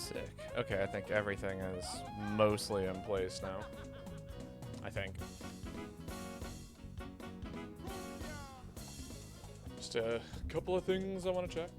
Sick. Okay, I think everything is mostly in place now. I think. Just a couple of things I want to check.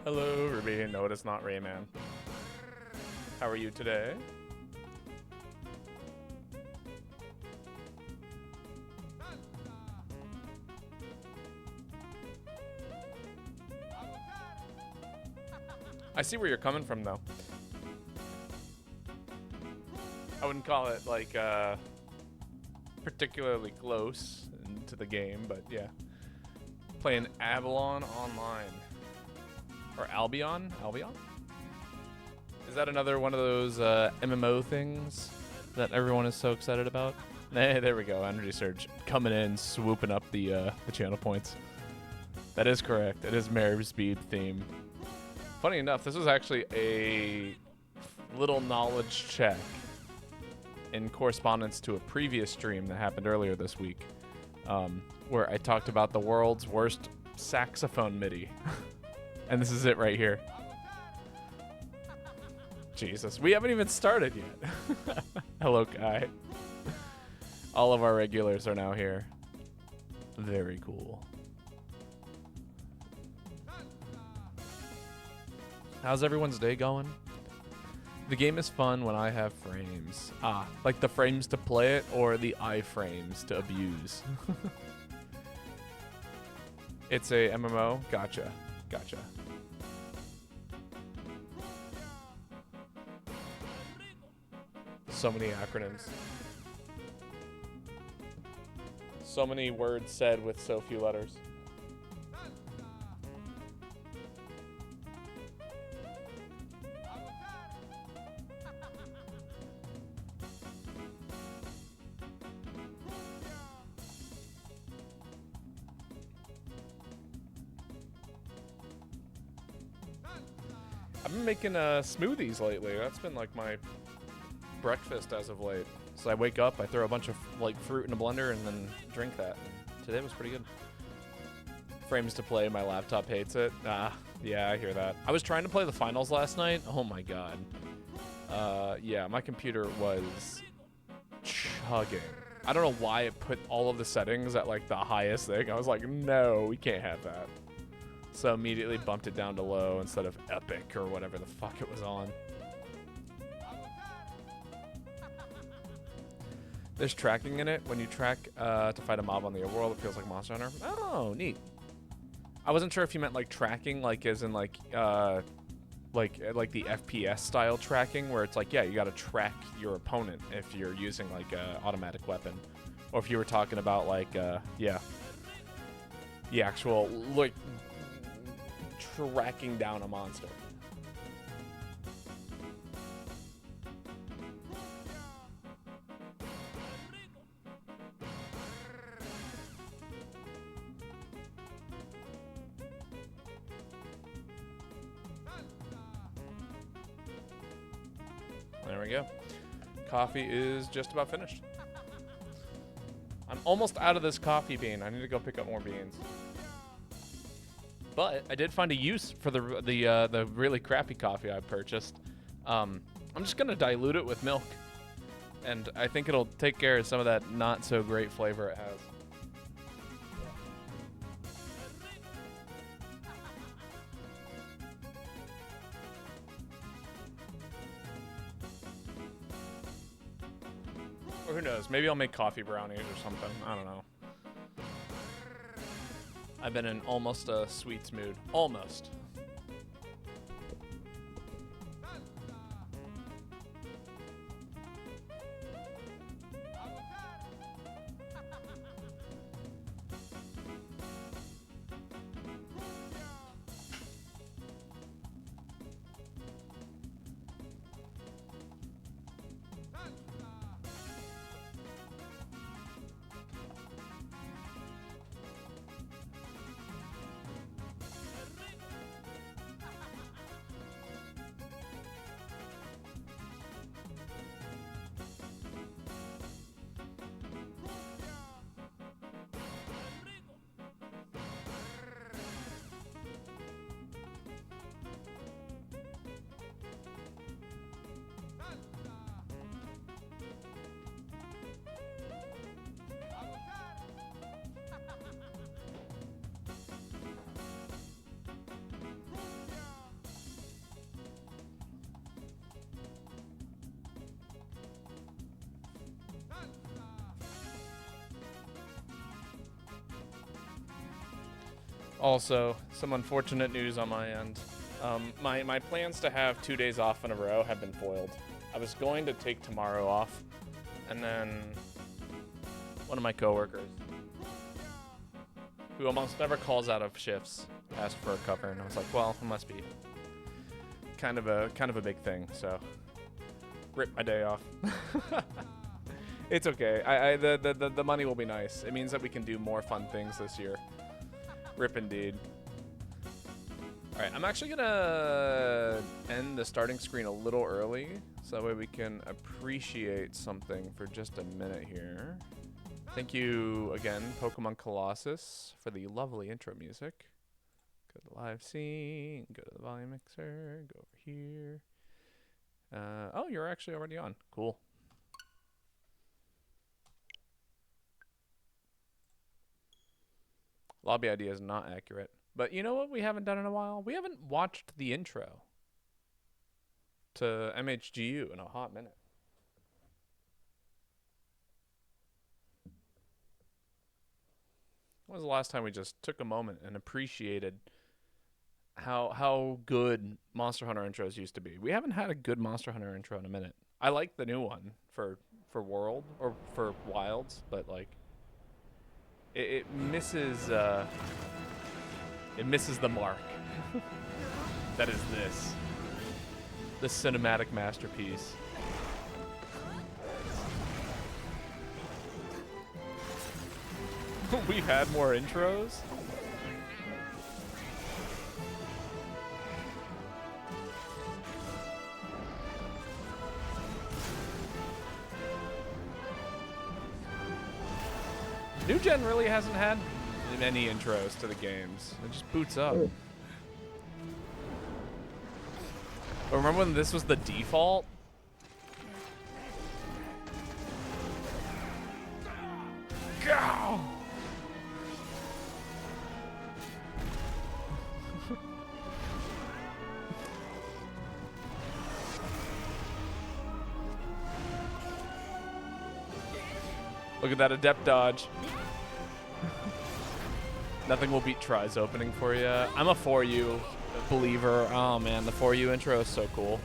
Hello, Ruby. No, it is not Rayman. How are you today? I see where you're coming from, though. I wouldn't call it, like, particularly close to the game, but yeah. Playing Avalon Online. Or Albion? Albion? Is that another one of those MMO things that everyone is so excited about? Hey, there we go. Energy Surge coming in, swooping up the channel points. That is correct. It is Marriage Speed theme. Funny enough, this was actually a little knowledge check in correspondence to a previous stream that happened earlier this week, where I talked about the world's worst saxophone MIDI. And this is it right here. Jesus, we haven't even started yet. Hello, Kai. All of our regulars are now here. Very cool. How's everyone's day going? The game is fun when I have frames. Ah, like the frames to play it or the iframes to abuse. It's a MMO? Gotcha. Gotcha. So many acronyms. So many words said with so few letters. I've been making smoothies lately. That's been like my breakfast as of late. So I wake up, I throw a bunch of like fruit in a blender and then drink that. Today was pretty good. Frames to play, my laptop hates it. Ah, yeah, I hear that. I was trying to play the finals last night. Oh my god. Yeah, my computer was chugging. I don't know why it put all of the settings at like the highest thing. I was like, no, we can't have that. So immediately bumped it down to low instead of epic or whatever the fuck it was on. There's tracking in it. When you track to fight a mob on the overworld, it feels like Monster Hunter. Oh, neat. I wasn't sure if you meant like tracking, like as in like the FPS style tracking, where it's like, yeah, you got to track your opponent if you're using like a automatic weapon, or if you were talking about like yeah, the actual like tracking down a monster. There we go. Coffee is just about finished. I'm almost out of this coffee bean. I need to go pick up more beans. But I did find a use for the really crappy coffee I purchased. I'm just gonna dilute it with milk And I think it'll take care of some of that not so great flavor it has. Or who knows? Maybe I'll make coffee brownies or something. I don't know. I've been in almost a sweets mood. Almost. Also, some unfortunate news on my end. My plans to have 2 days off in a row have been foiled. I was going to take tomorrow off, and then one of my coworkers, who almost never calls out of shifts, asked for a cover, and I was like, well, it must be kind of a big thing, so rip my day off. It's okay. The money will be nice. It means that we can do more fun things this year. Rip indeed. All right, I'm actually gonna end the starting screen a little early, so that way we can appreciate something for just a minute here. Thank you again, Pokemon Colossus, for the lovely intro music. Go to the live scene, go to the volume mixer, go over here. Oh, you're actually already on. Cool. Lobby idea is not accurate. But you know what we haven't done in a while? We haven't watched the intro to MHGU in a hot minute. When was the last time we just took a moment and appreciated how good Monster Hunter intros used to be? We haven't had a good Monster Hunter intro in a minute. I like the new one for World or for Wilds, but like it misses the mark. That is the cinematic masterpiece. We've had more intros. New Gen really hasn't had many intros to the games. It just boots up. But remember when this was the default? Go! Look at that adept dodge. Nothing will beat Try's opening for you. I'm a For You believer. Oh man, the For You intro is so cool.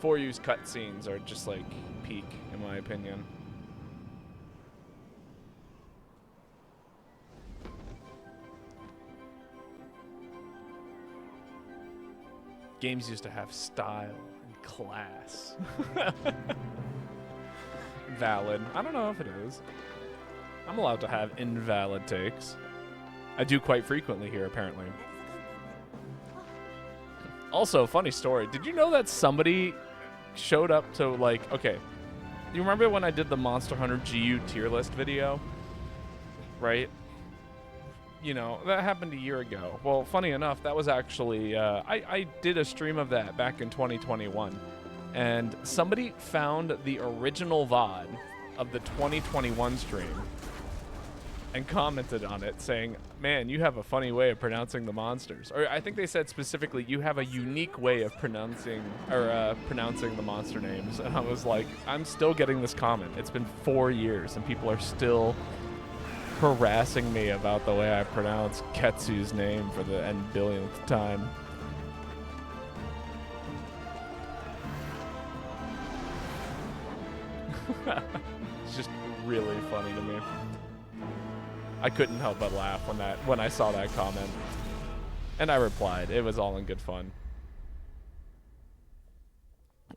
For You's cutscenes are just like peak, in my opinion. Games used to have style and class. Valid. I don't know if it is. I'm allowed to have invalid takes. I do quite frequently here, apparently. Also, funny story. Did you know that somebody showed up to, like, okay. You remember when I did the Monster Hunter GU tier list video? Right? you know, that happened a year ago. Well, funny enough, that was actually, I did a stream of that back in 2021. And somebody found the original VOD of the 2021 stream and commented on it saying, man, you have a funny way of pronouncing the monsters. Or I think they said specifically, you have a unique way of pronouncing the monster names. And I was like, I'm still getting this comment. It's been 4 years and people are still harassing me about the way I pronounce Ketsu's name for the N billionth time. It's just really funny to me. I couldn't help but laugh when I saw that comment. And I replied. It was all in good fun.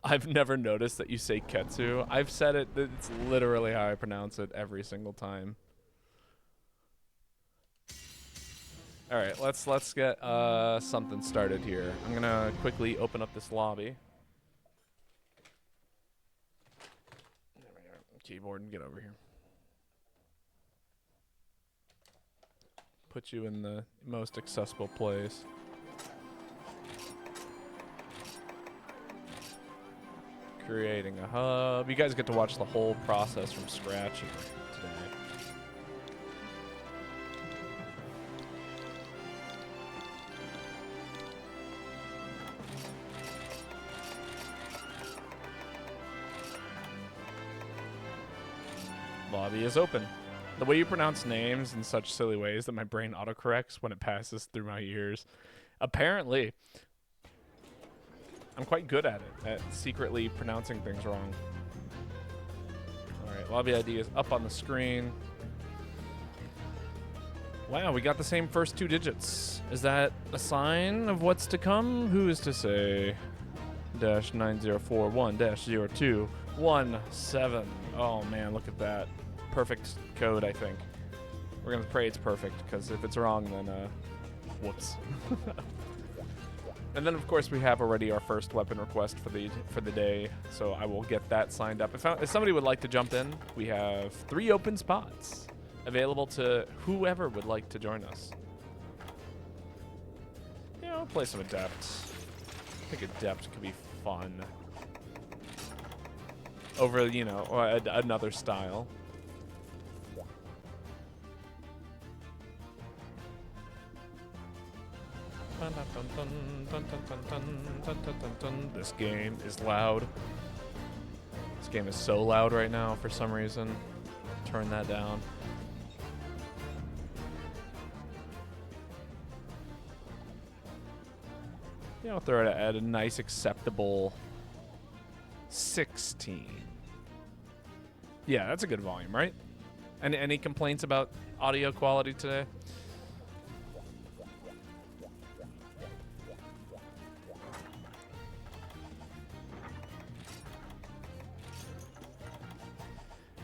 I've never noticed that you say Ketsu. I've said it. It's literally how I pronounce it every single time. All right, let's get something started here. I'm gonna quickly open up this lobby. There we go. Keyboard and get over here. Put you in the most accessible place. Creating a hub. You guys get to watch the whole process from scratch today. Lobby is open. The way you pronounce names in such silly ways that my brain autocorrects when it passes through my ears. Apparently, I'm quite good at it, at secretly pronouncing things wrong. Alright, lobby ID is up on the screen. Wow, we got the same first 2 digits. Is that a sign of what's to come? Who is to say? Dash 9041 dash 0217. Oh man, look at that. Perfect code, I think. We're gonna pray it's perfect, because if it's wrong, then whoops. And then of course we have already our first weapon request for the day, so I will get that signed up. If somebody would like to jump in, we have 3 open spots available to whoever would like to join us. Yeah, I'll play some Adept. I think Adept could be fun. Over, you know, another style. This game is loud. This game is so loud right now for some reason. Turn that down. Yeah, I'll throw it at a nice acceptable 16. Yeah, that's a good volume, right? Any complaints about audio quality today?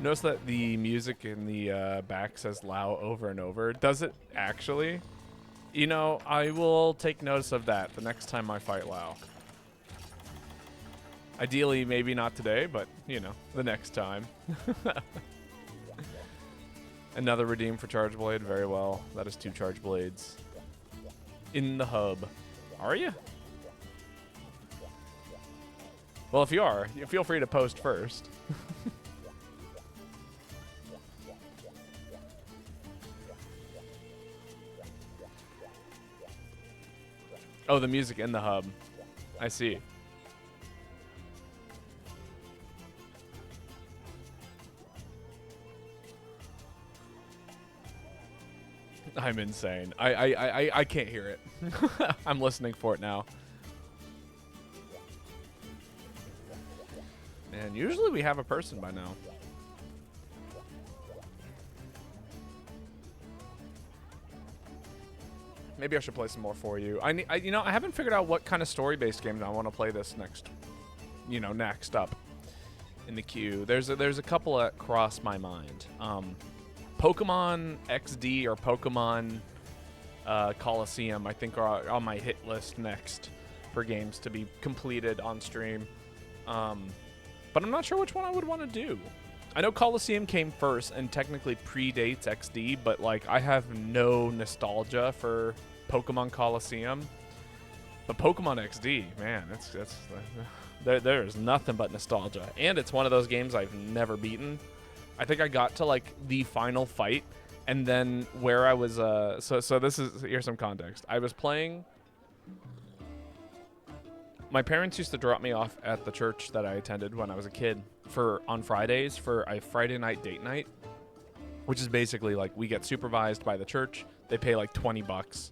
Notice that the music in the back says Lao over and over. Does it actually? You know, I will take notice of that the next time I fight Lao. Ideally, maybe not today, but, you know, the next time. Another redeem for Charge Blade. Very well. That is 2 Charge Blades. In the hub. Are you? Well, if you are, feel free to post first. Oh, the music in the hub. I see. I'm insane. I can't hear it. I'm listening for it now. Man, usually we have a person by now. Maybe I should play some more for you. You know, I haven't figured out what kind of story-based games I want to play this next. You know, next up in the queue. There's a couple that cross my mind. Pokemon XD or Pokemon Coliseum, I think, are on my hit list next for games to be completed on stream. But I'm not sure which one I would want to do. I know Coliseum came first and technically predates XD, but like I have no nostalgia for Pokemon Coliseum. But Pokemon XD, man, that's there is nothing but nostalgia, and it's one of those games I've never beaten. I think I got to like the final fight, and then where I was so this is, here's some context. I was playing. My parents used to drop me off at the church that I attended when I was a kid on Fridays for a Friday night date night, which is basically like we get supervised by the church. They pay like $20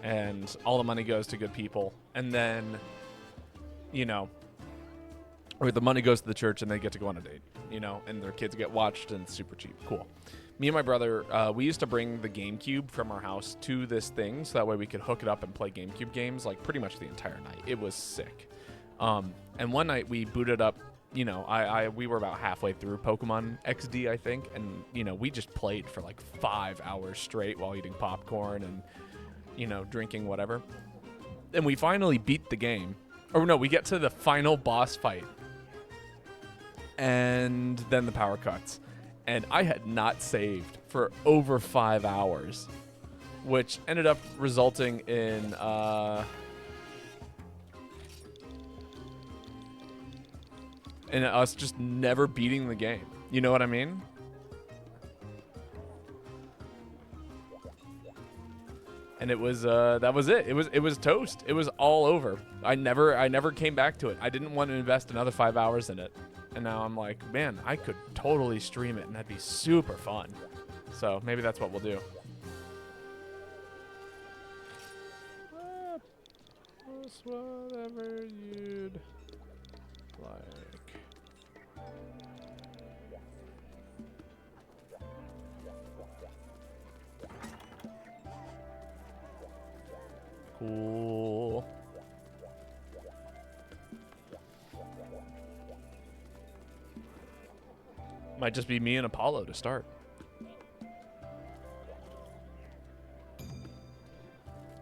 and all the money goes to good people. And then, you know, or the money goes to the church and they get to go on a date, you know, and their kids get watched and it's super cheap. Cool. Me and my brother, we used to bring the GameCube from our house to this thing so that way we could hook it up and play GameCube games like pretty much the entire night. It was sick. And one night we booted up, you know, we were about halfway through Pokemon XD, I think, and, you know, we just played for like 5 hours straight while eating popcorn and, you know, drinking whatever. And we finally beat the game. Or no, we get to the final boss fight. And then the power cuts. And I had not saved for over 5 hours, which ended up resulting in us just never beating the game. You know what I mean? And it was that was it. It was toast. It was all over. I never came back to it. I didn't want to invest another 5 hours in it. And now I'm like, man, I could totally stream it and that'd be super fun. So maybe that's what we'll do. Just whatever you'd like. Cool. Might just be me and Apollo to start.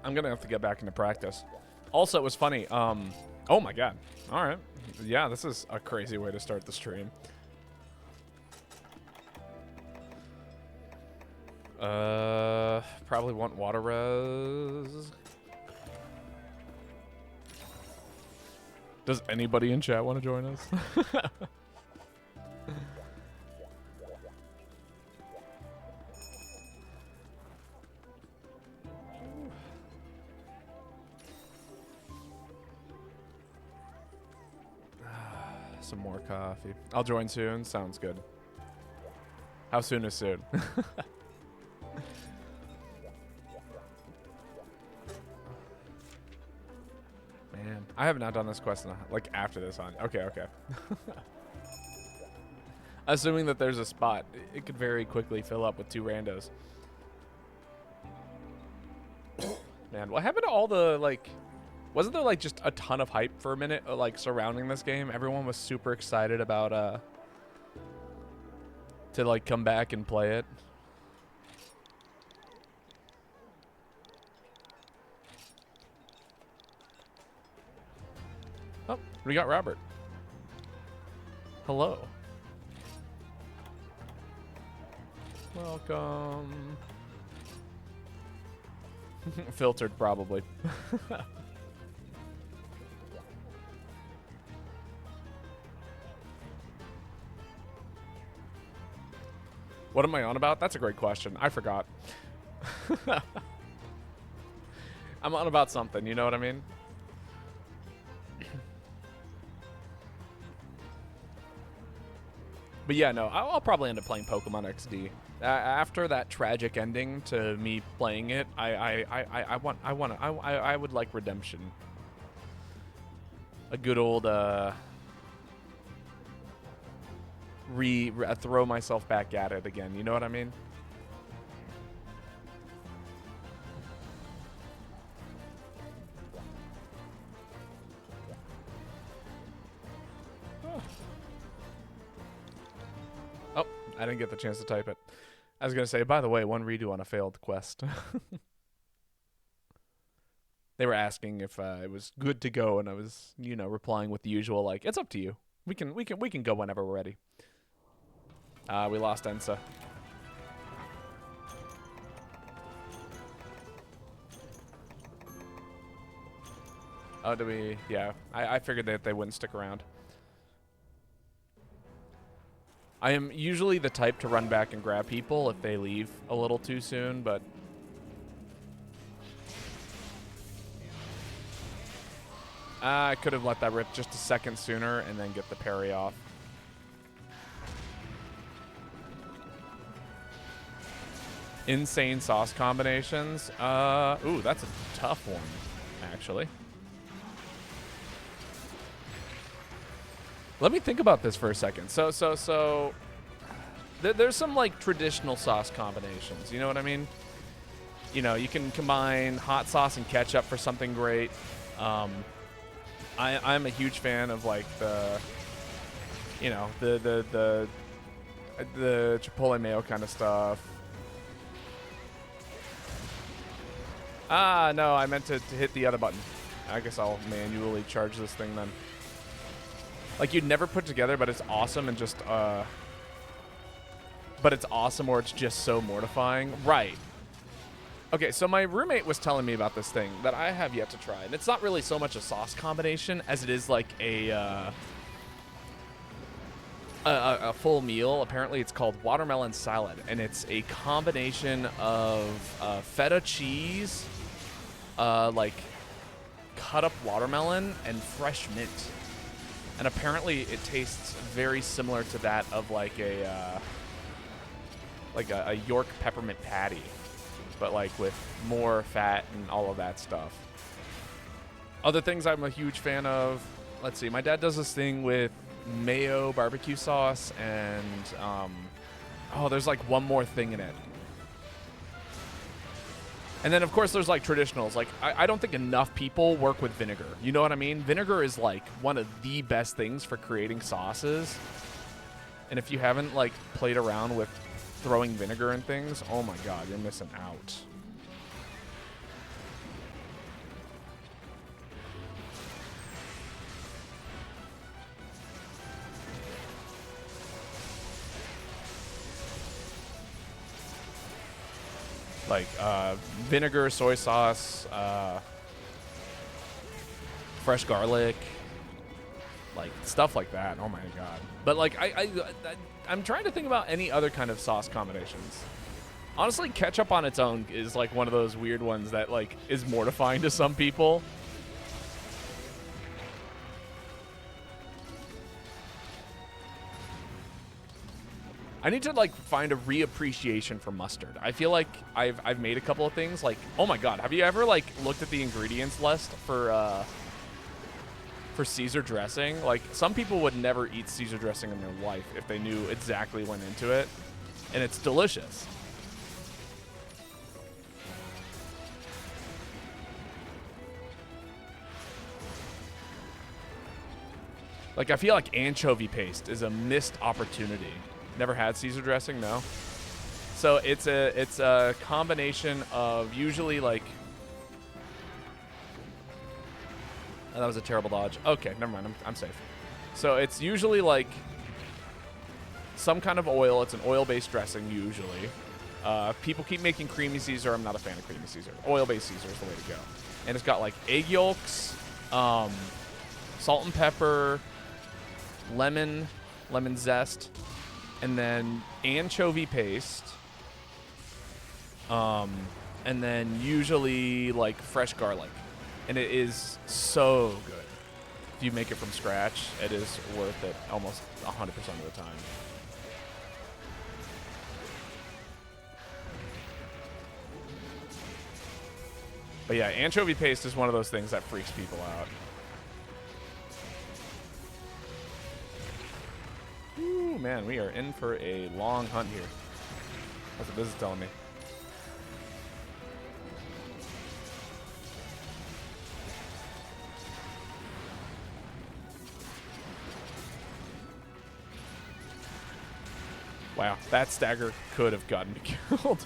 I'm gonna have to get back into practice. Also, it was funny. Oh my god. All right. Yeah, this is a crazy way to start the stream. Probably want water res. Does anybody in chat want to join us? Some more coffee. I'll join soon. Sounds good. How soon is soon? Man, I have not done this quest like after this on. Okay. Assuming that there's a spot, it could very quickly fill up with 2 randos. Man, what happened to all the like? Wasn't there like just a ton of hype for a minute, like surrounding this game? Everyone was super excited about to like come back and play it. Oh, we got Robert. Hello. Welcome. Filtered, probably. What am I on about? That's a great question. I forgot. I'm on about something, you know what I mean? But yeah, no, I'll probably end up playing Pokemon XD. After that tragic ending to me playing it, I would like redemption. A good old throw myself back at it again. You know what I mean? Oh, I didn't get the chance to type it. I was going to say, by the way, one redo on a failed quest. They were asking if it was good to go, and I was, you know, replying with the usual, like, it's up to you. We can go whenever we're ready. We lost Ensa. Oh, do we? Yeah, I figured that they wouldn't stick around. I am usually the type to run back and grab people if they leave a little too soon, but... I could have let that rip just a second sooner and then get the parry off. Insane sauce combinations. Ooh, that's a tough one, actually. Let me think about this for a second. So, there's some like traditional sauce combinations. You know what I mean? You know, you can combine hot sauce and ketchup for something great. I'm a huge fan of like the, you know, the chipotle mayo kind of stuff. Ah, no, I meant to hit the other button. I guess I'll manually charge this thing then. Like, you'd never put together, but it's awesome and just, but it's awesome or it's just so mortifying. Right. Okay, so my roommate was telling me about this thing that I have yet to try. And it's not really so much a sauce combination as it is like a full meal. Apparently, it's called watermelon salad. And it's a combination of feta cheese, like cut up watermelon, and fresh mint. And apparently, it tastes very similar to that of like a York peppermint patty, but like with more fat and all of that stuff. Other things I'm a huge fan of. Let's see. My dad does this thing with mayo barbecue sauce and oh, there's like one more thing in it. And then, of course, there's, like, traditionals. Like, I don't think enough people work with vinegar. You know what I mean? Vinegar is, like, one of the best things for creating sauces. And if you haven't, like, played around with throwing vinegar in things, oh, my God, you're missing out. Like vinegar, soy sauce, fresh garlic, like stuff like that. Oh my God. But like I'm trying to think about any other kind of sauce combinations. Honestly, ketchup on its own is like one of those weird ones that like is mortifying to some people. I need to like find a reappreciation for mustard. I feel like I've made a couple of things like, oh my God, have you ever like looked at the ingredients list for Caesar dressing? Like, some people would never eat Caesar dressing in their life if they knew exactly went into it, and it's delicious. Like, I feel like anchovy paste is a missed opportunity. Never had Caesar dressing? No. So it's a combination of usually like... Oh, that was a terrible dodge. Okay, never mind. I'm safe. So it's usually like some kind of oil. It's an oil-based dressing usually. People keep making creamy Caesar. I'm not a fan of creamy Caesar. Oil-based Caesar is the way to go. And it's got like egg yolks, salt and pepper, lemon zest, and then anchovy paste, and then usually like fresh garlic. And it is so good. If you make it from scratch, it is worth it almost 100% of the time. But yeah, anchovy paste is one of those things that freaks people out. Ooh, man, we are in for a long hunt here. That's what this is telling me. Wow, that stagger could have gotten me killed.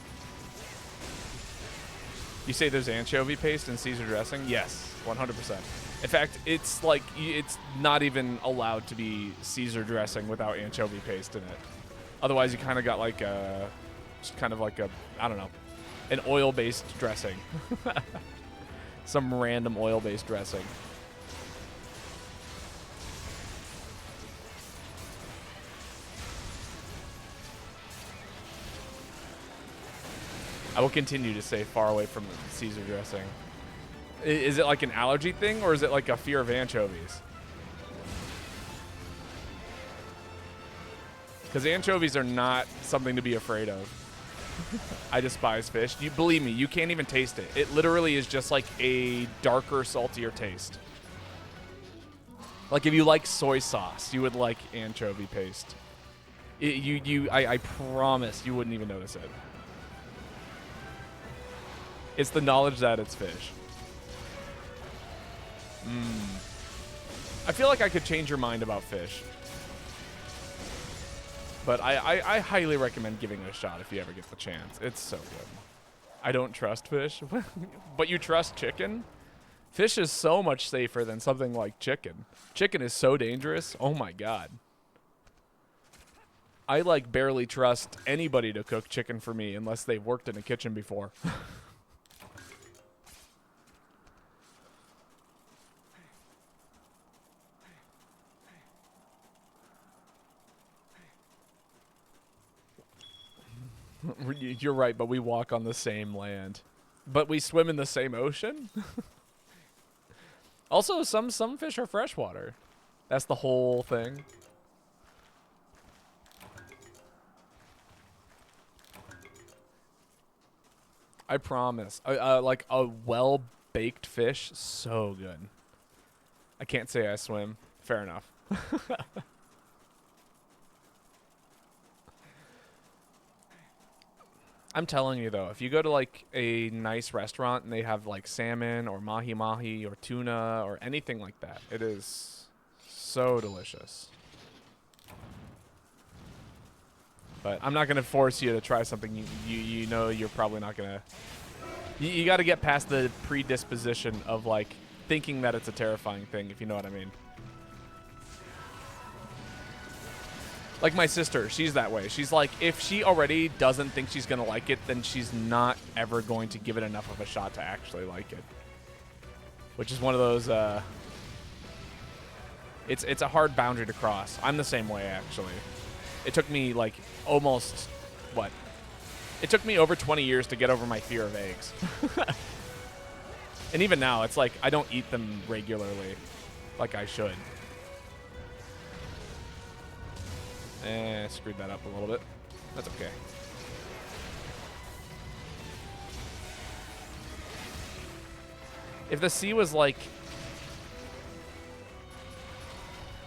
You say there's anchovy paste in Caesar dressing? Yes, 100%. In fact, it's like, it's not even allowed to be Caesar dressing without anchovy paste in it. Otherwise, you kind of got like just kind of like I don't know, an oil-based dressing. Some random oil-based dressing. I will continue to stay far away from Caesar dressing. Is it like an allergy thing, or is it like a fear of anchovies? Because anchovies are not something to be afraid of. I despise fish. You believe me, you can't even taste it. It literally is just like a darker, saltier taste. Like if you like soy sauce, you would like anchovy paste. I promise you wouldn't even notice it. It's the knowledge that it's fish. I feel like I could change your mind about fish. But I highly recommend giving it a shot if you ever get the chance. It's so good. I don't trust fish. But you trust chicken? Fish is so much safer than something like chicken. Chicken is so dangerous. Oh my god. I like barely trust anybody to cook chicken for me unless they've worked in a kitchen before. You're right, but we walk on the same land. But we swim in the same ocean? Also, some fish are freshwater. That's the whole thing. I promise. Like a well-baked fish, so good. I can't say I swim. Fair enough. I'm telling you though, if you go to like a nice restaurant and they have like salmon or mahi-mahi or tuna or anything like that, it is so delicious. But I'm not going to force you to try something you know you're probably not going to... You got to get past the predisposition of like thinking that it's a terrifying thing, if you know what I mean. Like my sister, she's that way. She's like, if she already doesn't think she's going to like it, then she's not ever going to give it enough of a shot to actually like it. Which is one of those, it's a hard boundary to cross. I'm the same way, actually. It took me, like, almost, what? It took me over 20 years to get over my fear of eggs. And even now, it's like, I don't eat them regularly like I should. Screwed that up a little bit. That's okay. If the sea was like...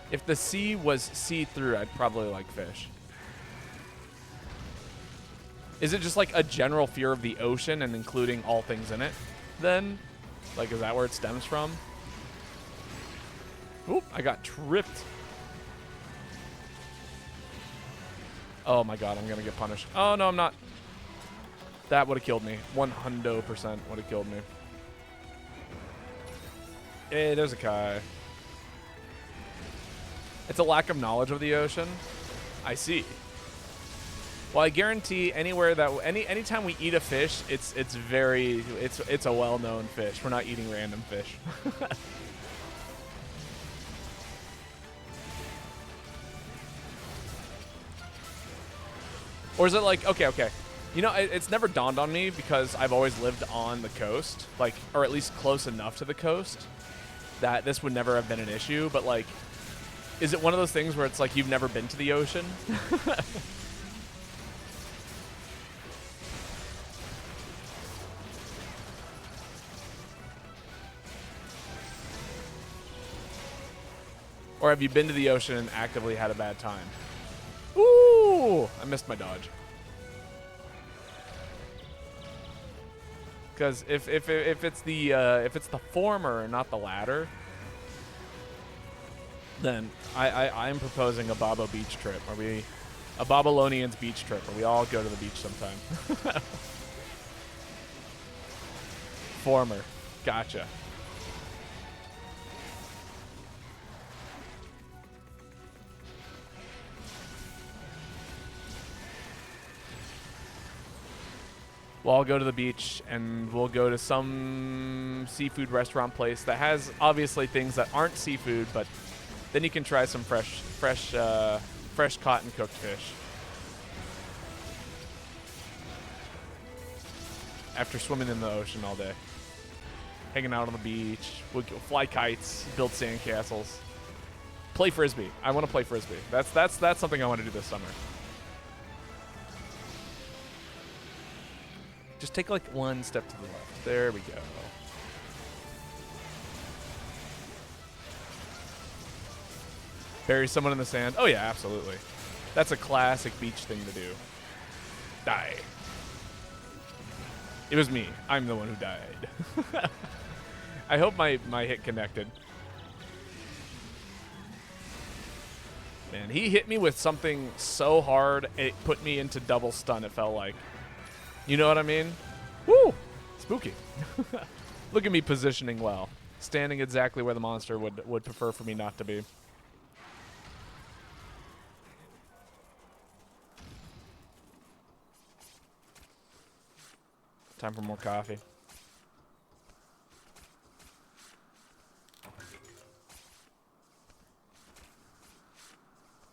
If the sea was see-through, I'd probably like fish. Is it just like a general fear of the ocean and including all things in it, then? Like, is that where it stems from? Oop, I got tripped. Oh my god, I'm gonna get punished. Oh, no, I'm not. That would have killed me. 100% would have killed me. Hey, there's a Kai. It's a lack of knowledge of the ocean. I see. Well, I guarantee anywhere that anytime we eat a fish, it's a well-known fish. We're not eating random fish. Or is it like, okay. You know, it's never dawned on me because I've always lived on the coast, like, or at least close enough to the coast that this would never have been an issue. But like, is it one of those things where it's like you've never been to the ocean? Or have you been to the ocean and actively had a bad time? Ooh, I missed my dodge. Because if it's the former and not the latter, then I'm proposing a Babo beach trip. A Babylonians beach trip, where we all go to the beach sometime. Former, gotcha. We'll all go to the beach, and we'll go to some seafood restaurant place that has obviously things that aren't seafood, but then you can try some fresh caught and cooked fish. After swimming in the ocean all day. Hanging out on the beach. We'll go fly kites, build sandcastles. Play Frisbee. I want to play Frisbee. That's something I want to do this summer. Just take like one step to the left. There we go. Bury someone in the sand. Oh yeah, absolutely. That's a classic beach thing to do. Die. It was me. I'm the one who died. I hope my hit connected. Man, he hit me with something so hard, it put me into double stun, it felt like. You know what I mean? Woo! Spooky. Look at me positioning well. Standing exactly where the monster would prefer for me not to be. Time for more coffee.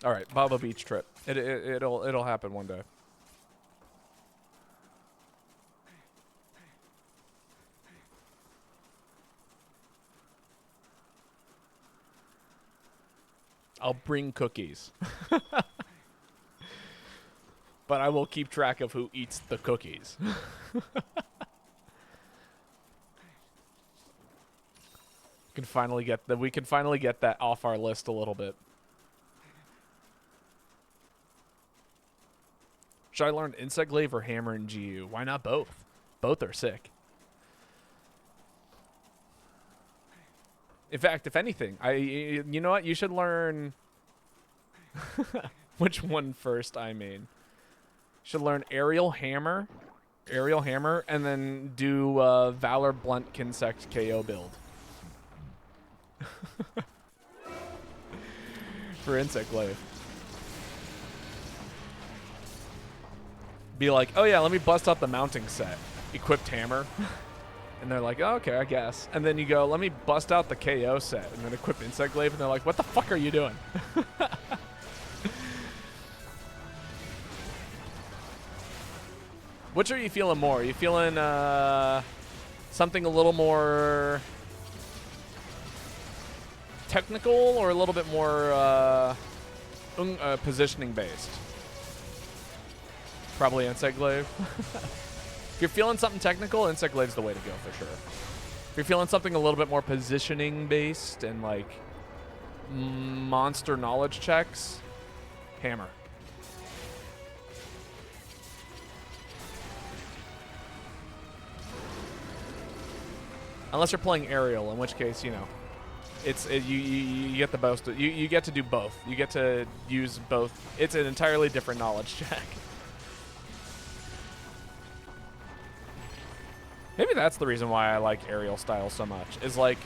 All right, Baba Beach trip. It'll happen one day. I'll bring cookies. But I will keep track of who eats the cookies. We can finally get that off our list a little bit. Should I learn Insect Glaive or Hammer and GU? Why not both? Both are sick. In fact, if anything, you know what? You should learn which one first, I mean. Should learn Aerial Hammer, and then do Valor Blunt Kinsect KO build. For Insect Glaive. Be like, oh yeah, let me bust out the mounting set. Equipped Hammer. And they're like, oh, okay, I guess. And then you go, let me bust out the KO set, and then equip Insect Glaive, and they're like, what the fuck are you doing? Which are you feeling more? Are you feeling something a little more technical or a little bit more positioning based? Probably Insect Glaive. If you're feeling something technical, Insect Glaive's the way to go for sure. If you're feeling something a little bit more positioning based and like monster knowledge checks, Hammer. Unless you're playing aerial, in which case, you know, you get the most. You get to do both. You get to use both. It's an entirely different knowledge check. Maybe that's the reason why I like aerial style so much. Is like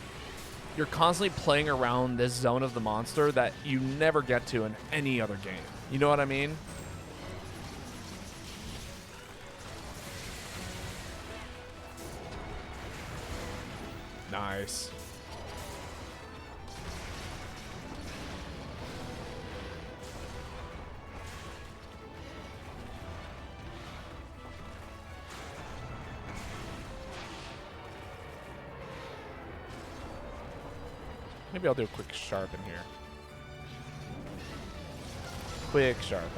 you're constantly playing around this zone of the monster that you never get to in any other game. You know what I mean? Nice. Maybe I'll do a quick sharpen here. Quick sharpen.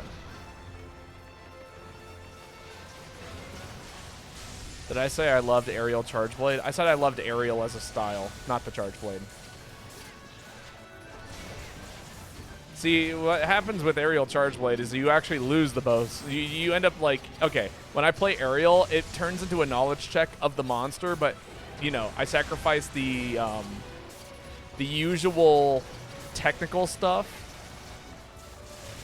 Did I say I loved aerial charge blade? I said I loved aerial as a style, not the charge blade. See, what happens with aerial charge blade is you actually lose the bows. You end up like, okay, when I play aerial, it turns into a knowledge check of the monster, but, you know, I sacrifice the usual technical stuff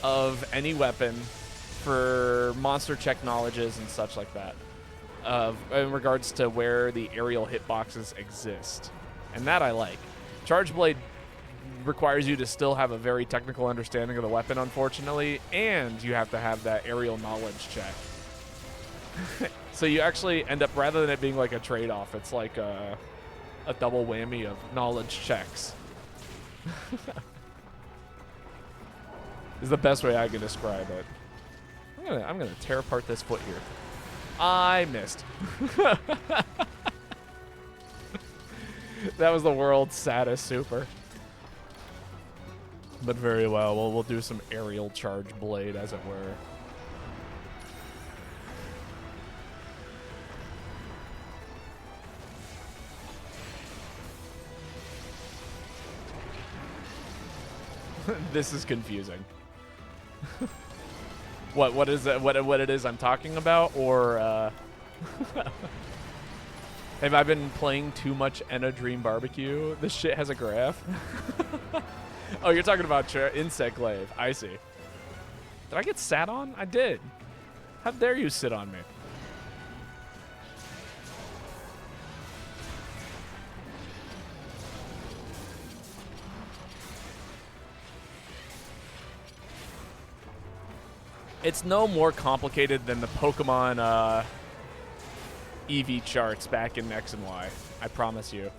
of any weapon for monster check knowledges and such like that. In regards to where the aerial hitboxes exist. And that I like. Charge Blade requires you to still have a very technical understanding of the weapon, unfortunately, and you have to have that aerial knowledge check. So you actually end up, rather than it being like a trade-off, it's like a double whammy of knowledge checks. Is the best way I can describe it. I'm gonna tear apart this foot here. I missed. That was the world's saddest super. But very well. We'll do some aerial charge blade, as it were. This is confusing. What is it? What it is I'm talking about, or have I been playing too much Enna Dream Barbecue? This shit has a graph. Oh, you're talking about Insect Glaive. I see. Did I get sat on? I did. How dare you sit on me? It's no more complicated than the Pokemon EV charts back in X and Y. I promise you.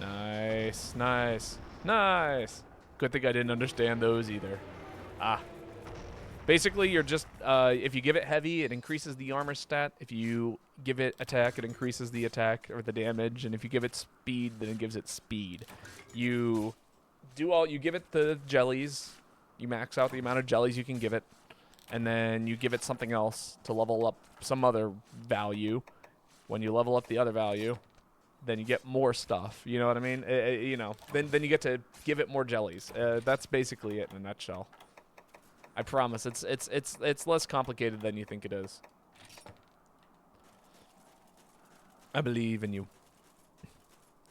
Nice, nice, nice. Good thing I didn't understand those either. Ah. Basically, you're just, if you give it heavy, it increases the armor stat. If you give it attack, it increases the attack or the damage. And if you give it speed, then it gives it speed. You give it the jellies. You max out the amount of jellies you can give it. And then you give it something else to level up some other value. When you level up the other value, then you get more stuff. You know what I mean? You know, then you get to give it more jellies. That's basically it in a nutshell. I promise, it's less complicated than you think it is. I believe in you.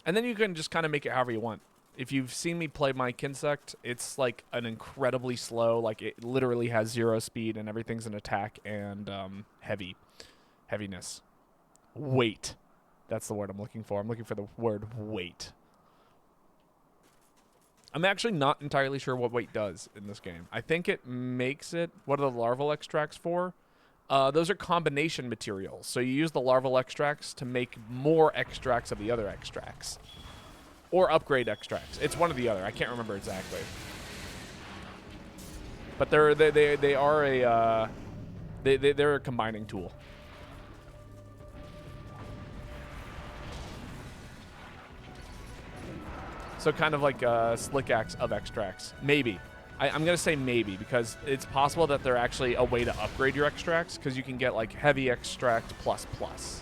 And then you can just kind of make it however you want. If you've seen me play my Kinsect, it's like an incredibly slow, like it literally has 0 speed and everything's an attack and heaviness. Weight. That's the word I'm looking for. I'm looking for the word weight. I'm actually not entirely sure what weight does in this game. I think it makes it... What are the larval extracts for? Those are combination materials. So you use the larval extracts to make more extracts of the other extracts. Or upgrade extracts. It's one or the other. I can't remember exactly. But they're a combining tool. So kind of like Slick Axe of extracts. Maybe. I'm going to say maybe, because it's possible that they're actually a way to upgrade your extracts, because you can get like heavy extract plus plus.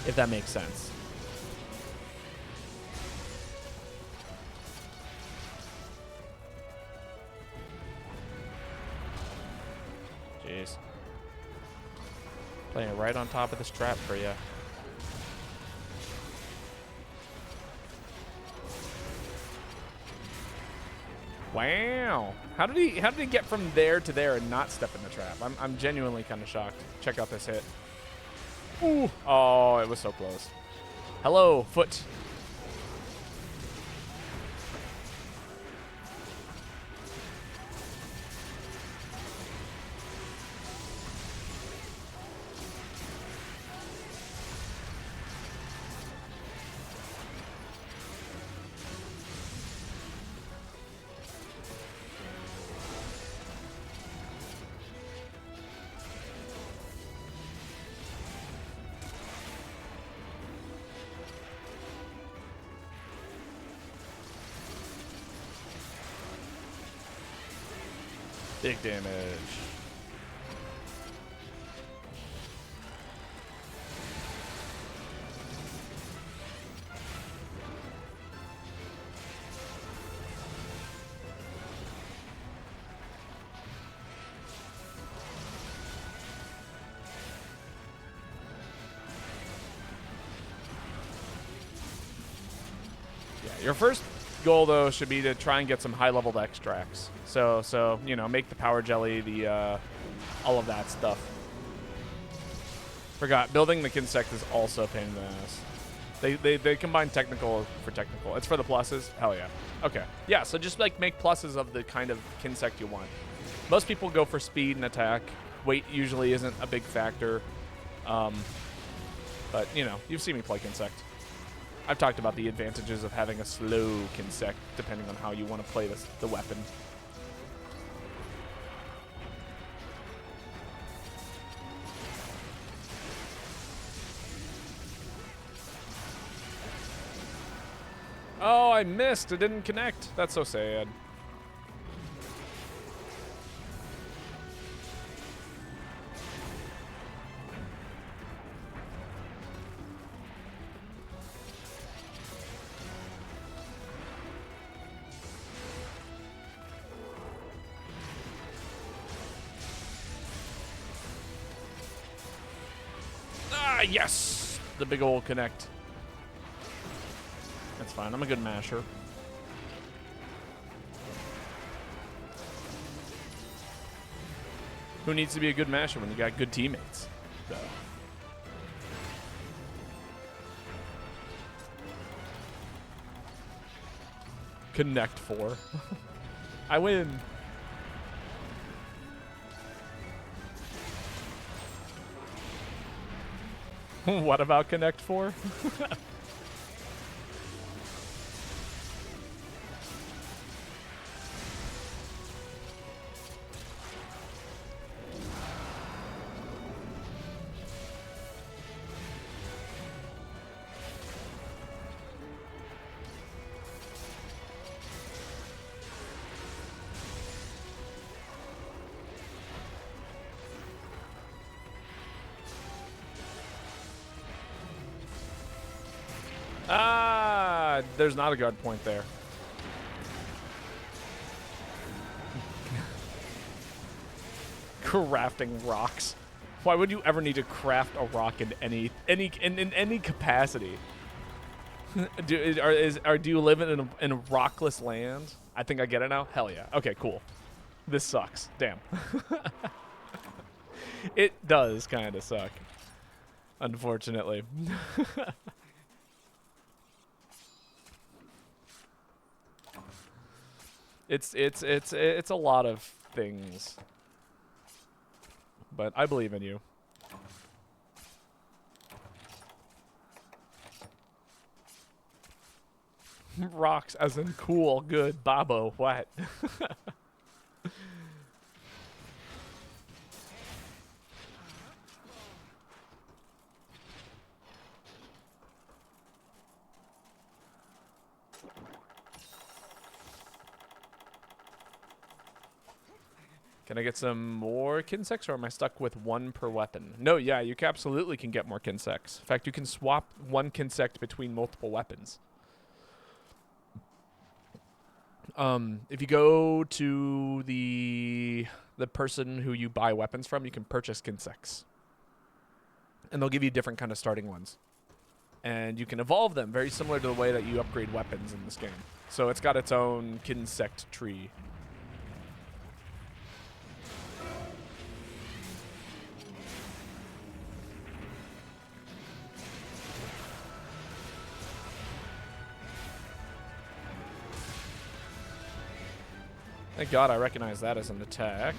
If that makes sense. Jeez. Playing right on top of this trap for you. Wow. How did he get from there to there and not step in the trap? I'm genuinely kind of shocked. Check out this hit. Ooh. Oh, it was so close. Hello, foot. Big damage. Yeah, goal, though, should be to try and get some high-leveled extracts. So you know, make the power jelly, the all of that stuff. Forgot, building the Kinsect is also a pain in the ass. They combine technical for technical. It's for the pluses? Hell yeah. Okay. Yeah, so just like make pluses of the kind of Kinsect you want. Most people go for speed and attack. Weight usually isn't a big factor. But, you know, you've seen me play Kinsect. I've talked about the advantages of having a slow Kinsect, depending on how you want to play the weapon. Oh, I missed. It didn't connect. That's so sad. Ah, yes! The big old connect. That's fine. I'm a good masher. Who needs to be a good masher when you got good teammates? So. Connect 4. I win. What about Connect 4? Ah, there's not a guard point there. Crafting rocks. Why would you ever need to craft a rock in any capacity? Do you live in a rockless land? I think I get it now. Hell yeah. Okay, cool. This sucks. Damn. It does kind of suck, unfortunately. It's a lot of things, but I believe in you. Rocks as in cool, good, Babo, what? Can I get some more Kinsects, or am I stuck with one per weapon? No, yeah, you absolutely can get more Kinsects. In fact, you can swap one Kinsect between multiple weapons. If you go to the person who you buy weapons from, you can purchase Kinsects. And they'll give you different kind of starting ones. And you can evolve them, very similar to the way that you upgrade weapons in this game. So it's got its own Kinsect tree. Thank God I recognize that as an attack.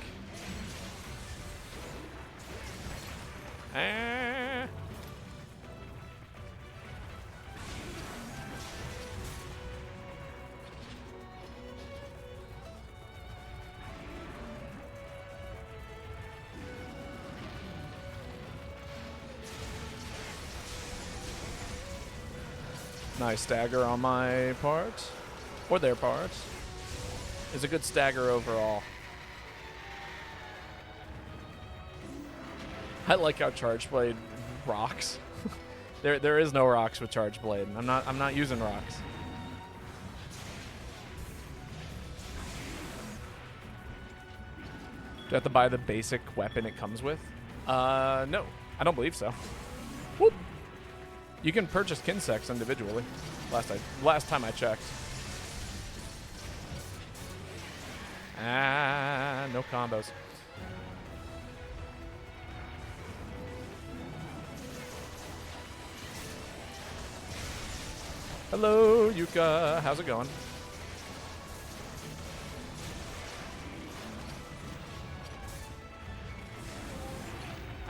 Ah. Nice stagger on my part, or their part. Is a good stagger overall. I like how Charge Blade rocks. there is no rocks with Charge Blade. I'm not using rocks. Do I have to buy the basic weapon it comes with? No, I don't believe so. Whoop. You can purchase Kinsects individually. Last time I checked. Ah, no combos. Hello, Yuka. How's it going?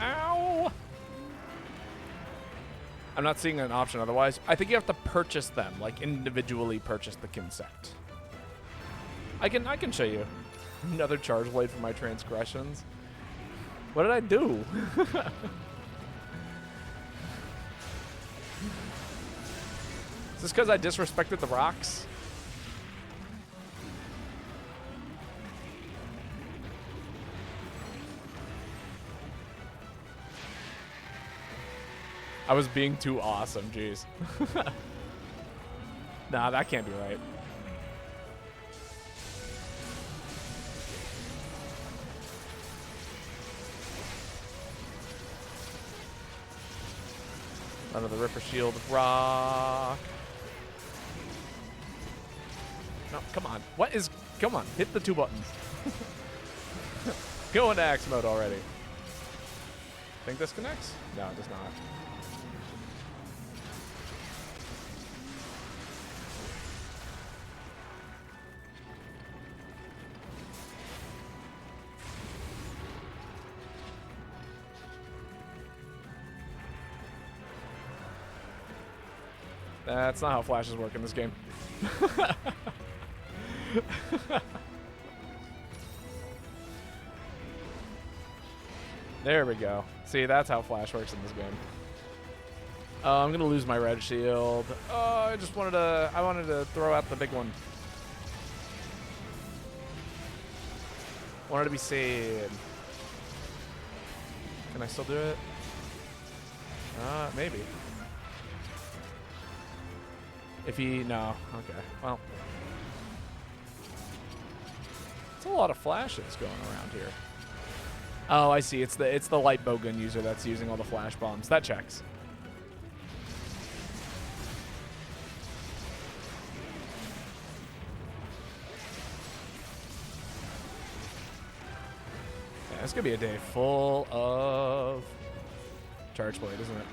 Ow! I'm not seeing an option otherwise. I think you have to purchase them, like individually purchase the Kinsect. I can show you. Another charge blade for my transgressions. What did I do? Is this because I disrespected the rocks? I was being too awesome, jeez. Nah, that can't be right. Under the Ripper Shield rock. No, come on. What is... Come on, hit the 2 buttons. Go into axe mode already. Think this connects? No, it does not. That's not how flashes work in this game. There we go. See, that's how flash works in this game. I'm gonna lose my red shield. I just wanted to. I wanted to throw out the big one. Wanted to be saved. Can I still do it? Maybe. If he no, okay. Well, it's a lot of flashes going around here. Oh, I see. It's the light bowgun user that's using all the flash bombs. That checks. Yeah, it's gonna be a day full of charge blade, isn't it?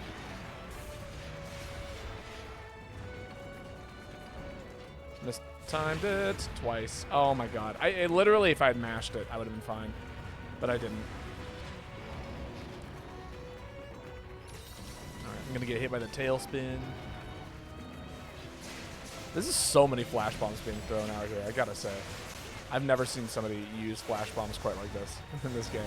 Mistimed it twice. Oh my god. I literally, if I had mashed it, I would have been fine. But I didn't. Alright, I'm gonna get hit by the tailspin. This is so many flash bombs being thrown out here, I gotta say. I've never seen somebody use flash bombs quite like this in this game.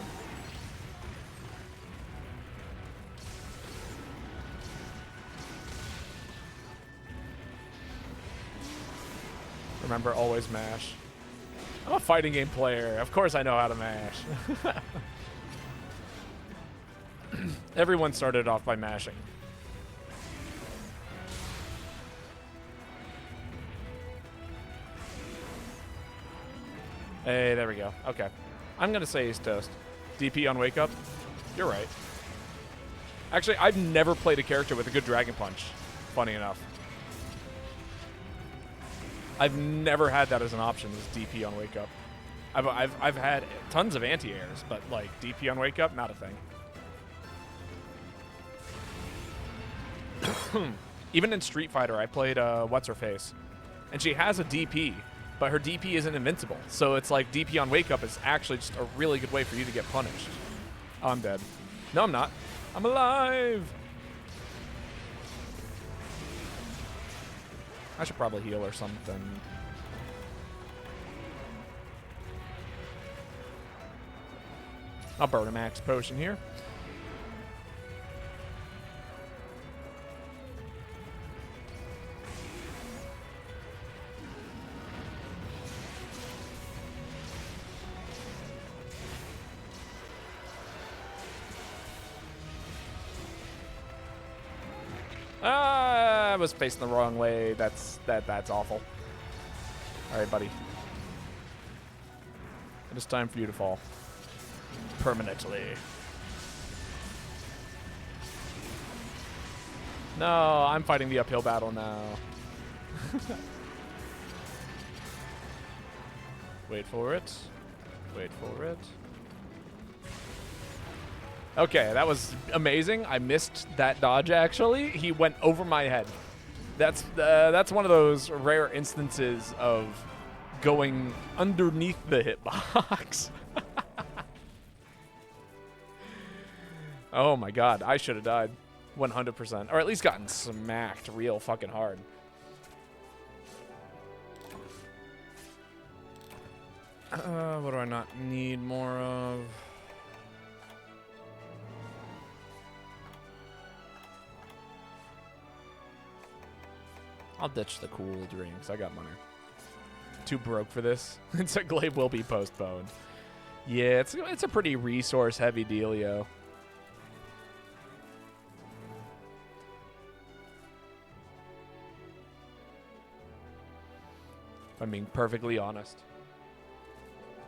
Remember, always mash. I'm a fighting game player. Of course I know how to mash. Everyone started off by mashing. Hey, there we go. Okay. I'm going to say he's toast. DP on Wake Up? You're right. Actually, I've never played a character with a good Dragon Punch. Funny enough. I've never had that as an option, as DP on Wake Up. I've had tons of anti-airs, but like DP on Wake Up, not a thing. Even in Street Fighter, I played what's her face, and she has a DP, but her DP isn't invincible. So it's like DP on Wake Up is actually just a really good way for you to get punished. Oh, I'm dead. No, I'm not. I'm alive. I should probably heal or something. I'll burn a max potion here. I was facing the wrong way. That's awful. All right, buddy. It is time for you to fall. Permanently. No, I'm fighting the uphill battle now. Wait for it. Wait for it. Okay, that was amazing. I missed that dodge, actually. He went over my head. That's one of those rare instances of going underneath the hitbox. Oh my god, I should have died. 100%. Or at least gotten smacked real fucking hard. What do I not need more of? I'll ditch the cool drinks. I got money. Too broke for this. It's a glaive will be postponed. Yeah, it's a pretty resource heavy dealio. If I'm being perfectly honest.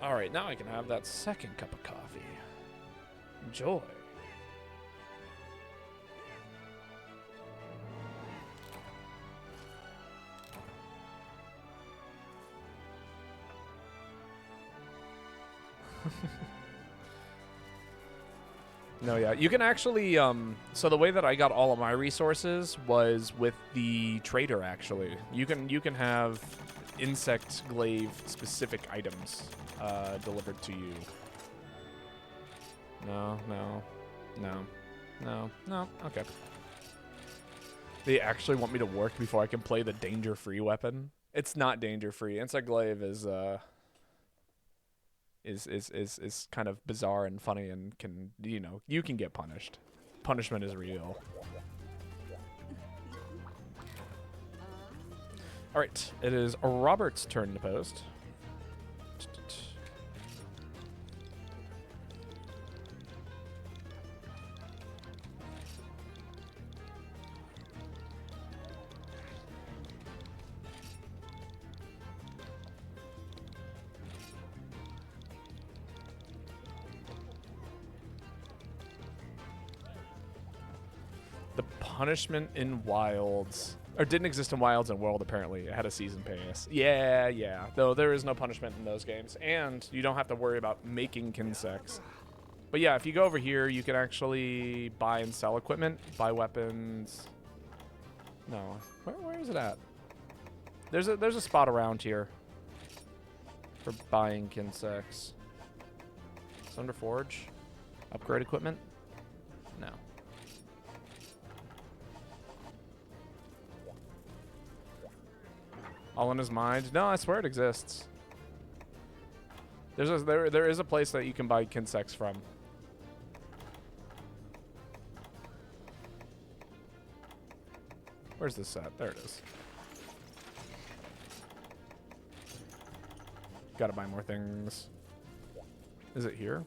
All right, now I can have that second cup of coffee. Enjoy. No, yeah, you can actually, so the way that I got all of my resources was with the trader, actually. You can have insect glaive specific items delivered to you. No, okay. They actually want me to work before I can play the danger-free weapon? It's not danger-free. Insect glaive is kind of bizarre and funny and can, you know, you can get punished. Punishment is real. All right, it is Robert's turn to post. Punishment in Wilds. Or didn't exist in Wilds and World, apparently. It had a season pass. Yeah. Though there is no punishment in those games. And you don't have to worry about making Kinsects. But yeah, if you go over here, you can actually buy and sell equipment. Buy weapons. No. Where is it at? There's a spot around here. For buying Kinsects. Thunder Forge. Upgrade equipment? No. All in his mind? No, I swear it exists. There is a place that you can buy Kinsects from. Where's this at? There it is. Gotta buy more things. Is it here?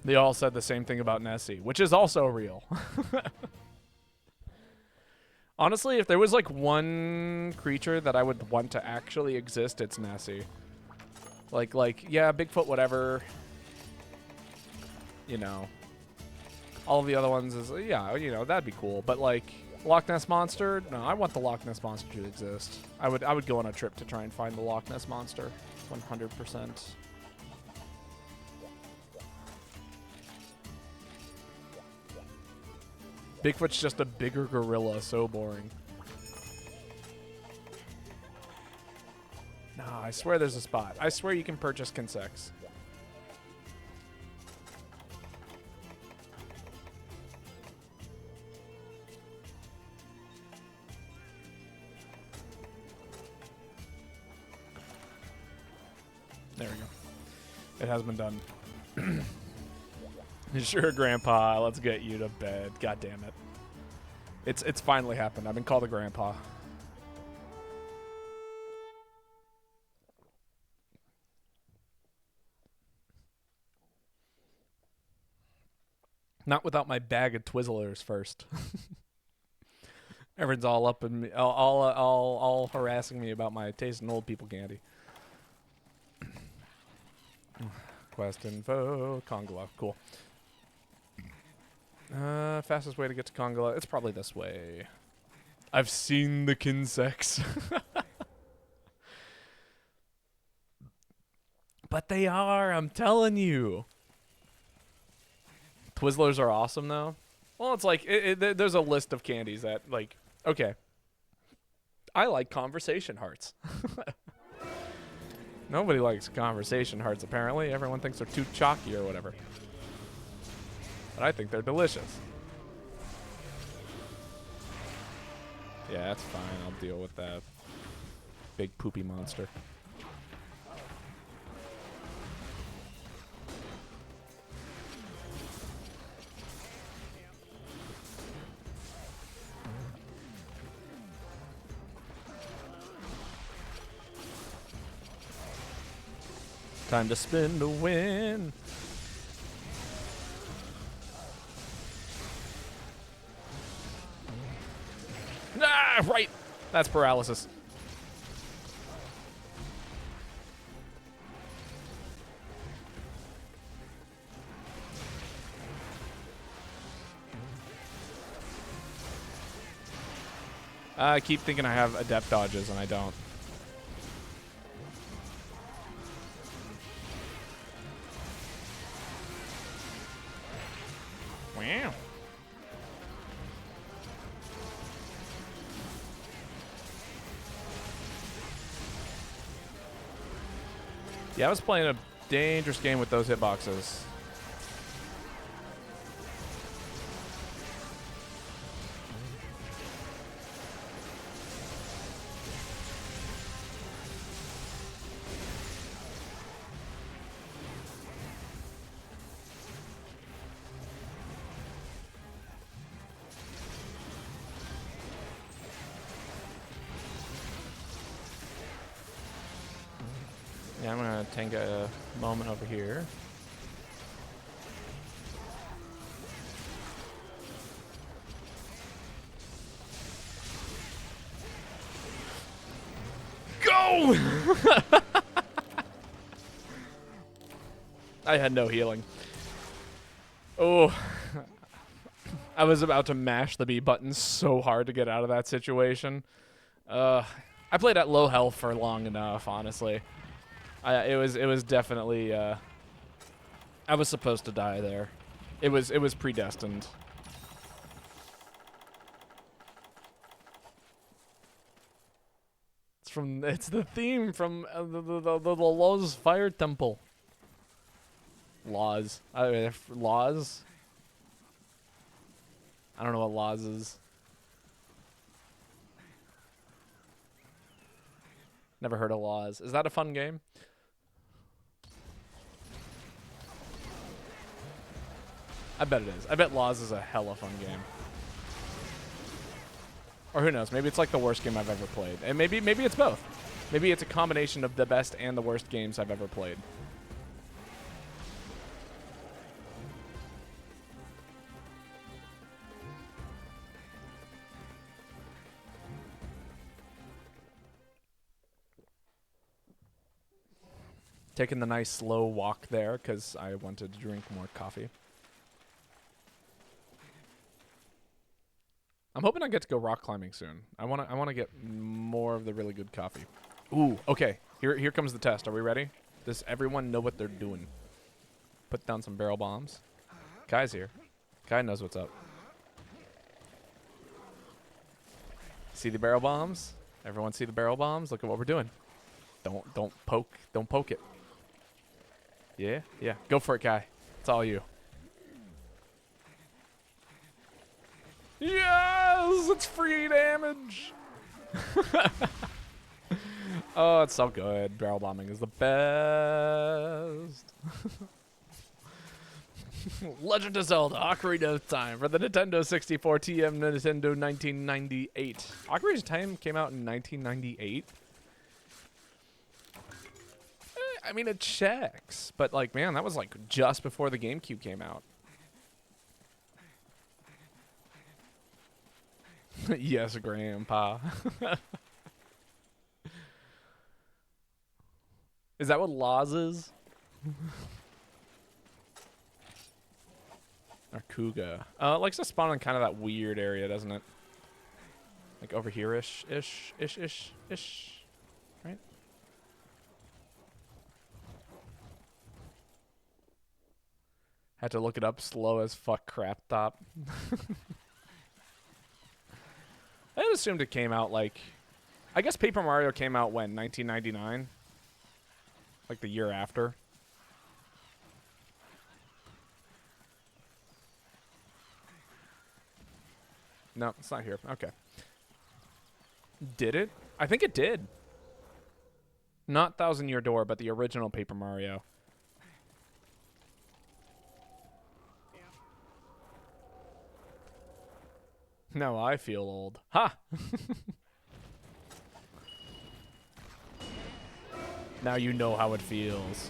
They all said the same thing about Nessie, which is also real. Honestly, if there was like one creature that I would want to actually exist, it's Nessie. Like, yeah, Bigfoot, whatever. You know. All of the other ones is, yeah, you know, that'd be cool. But like, Loch Ness Monster? No, I want the Loch Ness Monster to exist. I would go on a trip to try and find the Loch Ness Monster. 100%. Bigfoot's just a bigger gorilla, so boring. Nah, I swear there's a spot. I swear you can purchase Kinsects. There we go. It has been done. Sure, Grandpa, let's get you to bed. God damn it. It's finally happened. I've been called a grandpa. Not without my bag of Twizzlers first. Everyone's all up in me, all harassing me about my taste in old people candy. Quest info, Congola, cool. Fastest way to get to Congola, it's probably this way. I've seen the Kinsects. But they are, I'm telling you. Twizzlers are awesome, though. Well, it's like, there's a list of candies that, like, okay. I like conversation hearts. Nobody likes conversation hearts, apparently. Everyone thinks they're too chalky or whatever. But I think they're delicious. Yeah, that's fine. I'll deal with that big poopy monster. Time to spin to win. Ah, right. That's paralysis. I keep thinking I have adept dodges and I don't. Wow. Yeah, I was playing a dangerous game with those hitboxes. Yeah, I'm gonna take a moment over here. Go! I had no healing. Oh. I was about to mash the B button so hard to get out of that situation. I played at low health for long enough, honestly. It was definitely I was supposed to die there. It was predestined. It's the theme from the Loz Fire Temple. Laws. Laws? I don't know what Laws is. Never heard of Laws. Is that a fun game? I bet it is. I bet Laws is a hella fun game. Or who knows? Maybe it's like the worst game I've ever played. And maybe it's both. Maybe it's a combination of the best and the worst games I've ever played. Taking the nice slow walk there because I wanted to drink more coffee. I'm hoping I get to go rock climbing soon. I wanna get more of the really good coffee. Ooh, okay. Here comes the test. Are we ready? Does everyone know what they're doing? Put down some barrel bombs. Kai's here. Kai knows what's up. See the barrel bombs? Everyone see the barrel bombs? Look at what we're doing. Don't poke it. Yeah? Yeah. Go for it, Kai. It's all you. Yes! It's free damage! Oh, it's so good. Barrel bombing is the best. Legend of Zelda Ocarina of Time for the Nintendo 64 TM Nintendo 1998. Ocarina of Time came out in 1998? I mean, it checks. But, like, man, that was, like, just before the GameCube came out. Yes, Grandpa. Is that what Laws is? Or Kuga. It likes to spawn in kind of that weird area, doesn't it? Like over here-ish, ish. Right? Had to look it up. Slow as fuck crap top. I had assumed it came out like... I guess Paper Mario came out when? 1999? Like the year after? No, it's not here. Okay. Did it? I think it did. Not Thousand Year Door, but the original Paper Mario. No, I feel old. Ha! Now you know how it feels.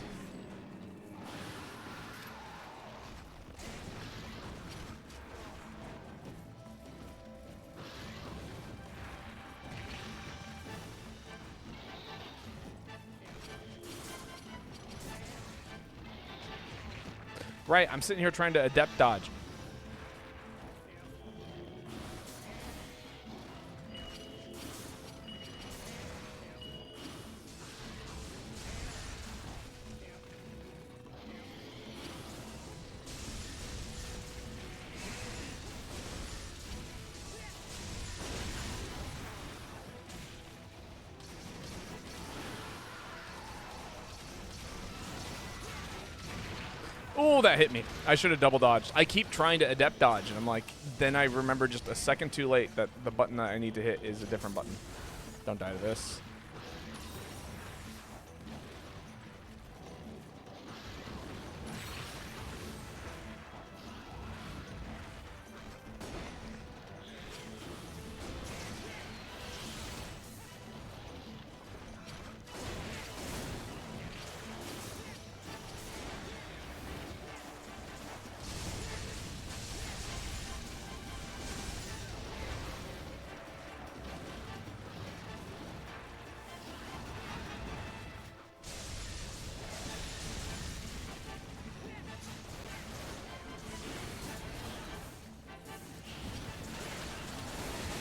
Right, I'm sitting here trying to adept dodge. Oh, that hit me. I should have double dodged. I keep trying to adept dodge, and I'm like, then I remember just a second too late that the button that I need to hit is a different button. Don't die to this.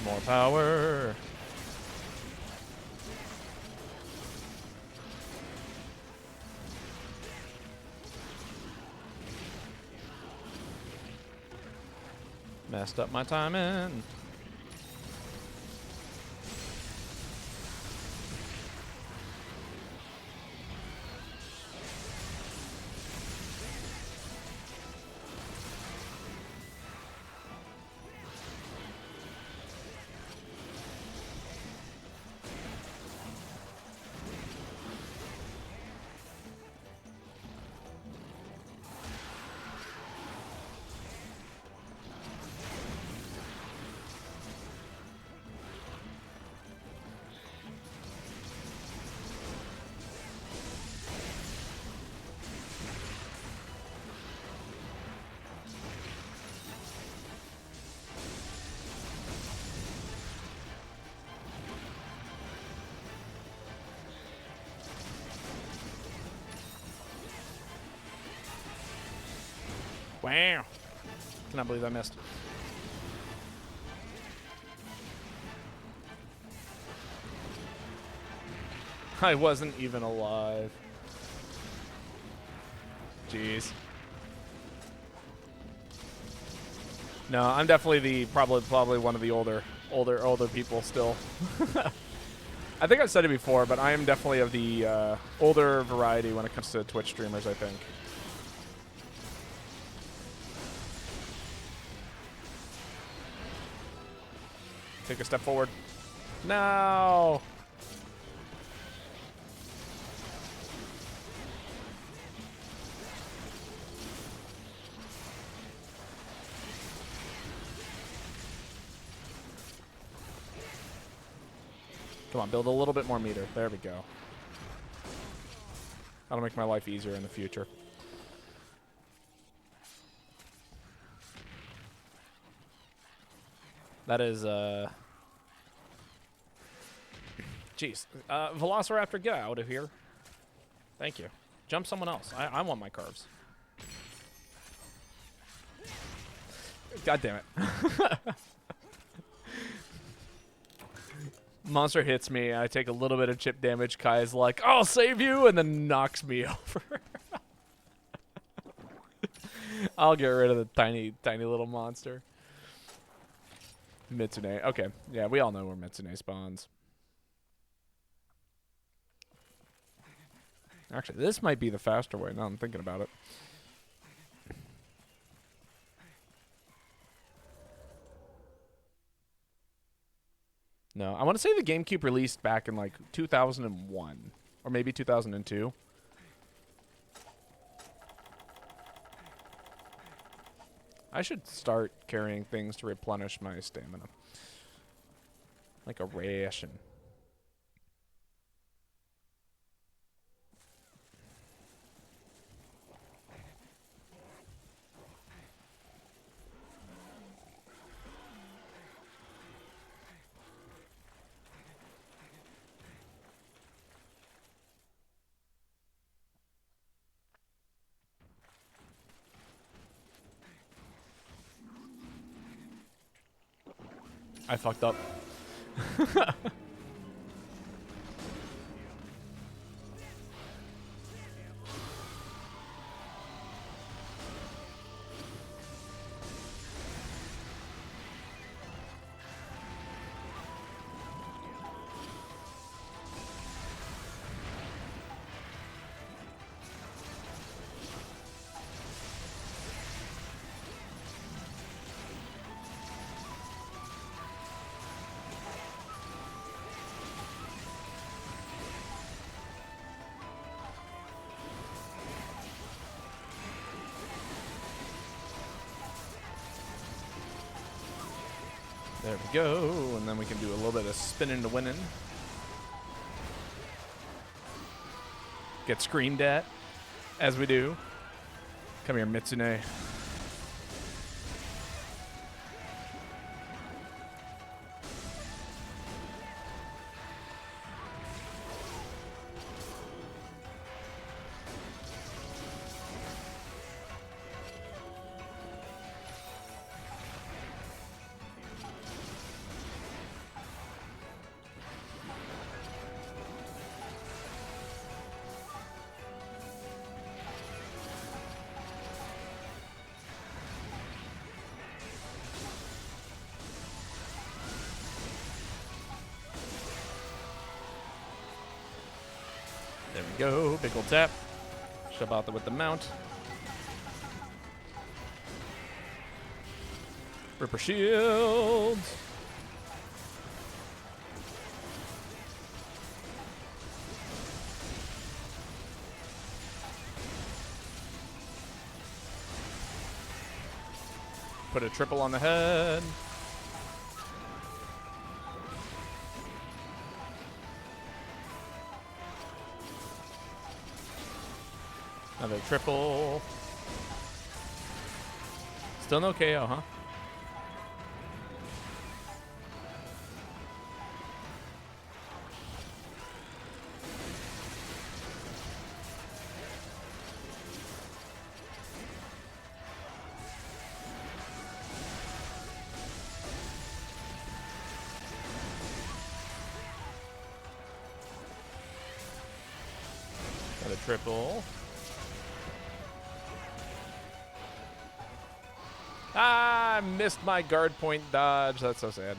More power. Messed up my timing. Wow. Cannot believe I missed. I wasn't even alive. Jeez. No, I'm definitely the probably one of the older people still. I think I've said it before, but I am definitely of the older variety when it comes to Twitch streamers, I think. Take a step forward. No. Come on, build a little bit more meter. There we go. That'll make my life easier in the future. That is, jeez. Velociraptor, get out of here. Thank you. Jump someone else. I want my curves. God damn it. Monster hits me. I take a little bit of chip damage. Kai is like, I'll save you, and then knocks me over. I'll get rid of the tiny little monster. Mitsune. Okay. Yeah, we all know where Mitsune spawns. Actually, this might be the faster way now I'm thinking about it. No, I want to say the GameCube released back in like 2001 or maybe 2002. I should start carrying things to replenish my stamina. Like a ration. I fucked up. There we go, and then we can do a little bit of spinning to winning. Get screamed at, as we do. Come here, Mitsune. There we go. Big ol' tap. Shove out there with the mount. Ripper shield. Put a triple on the head. Another triple. Still no KO, huh? Got a triple. Ah, I missed my guard point dodge. That's so sad.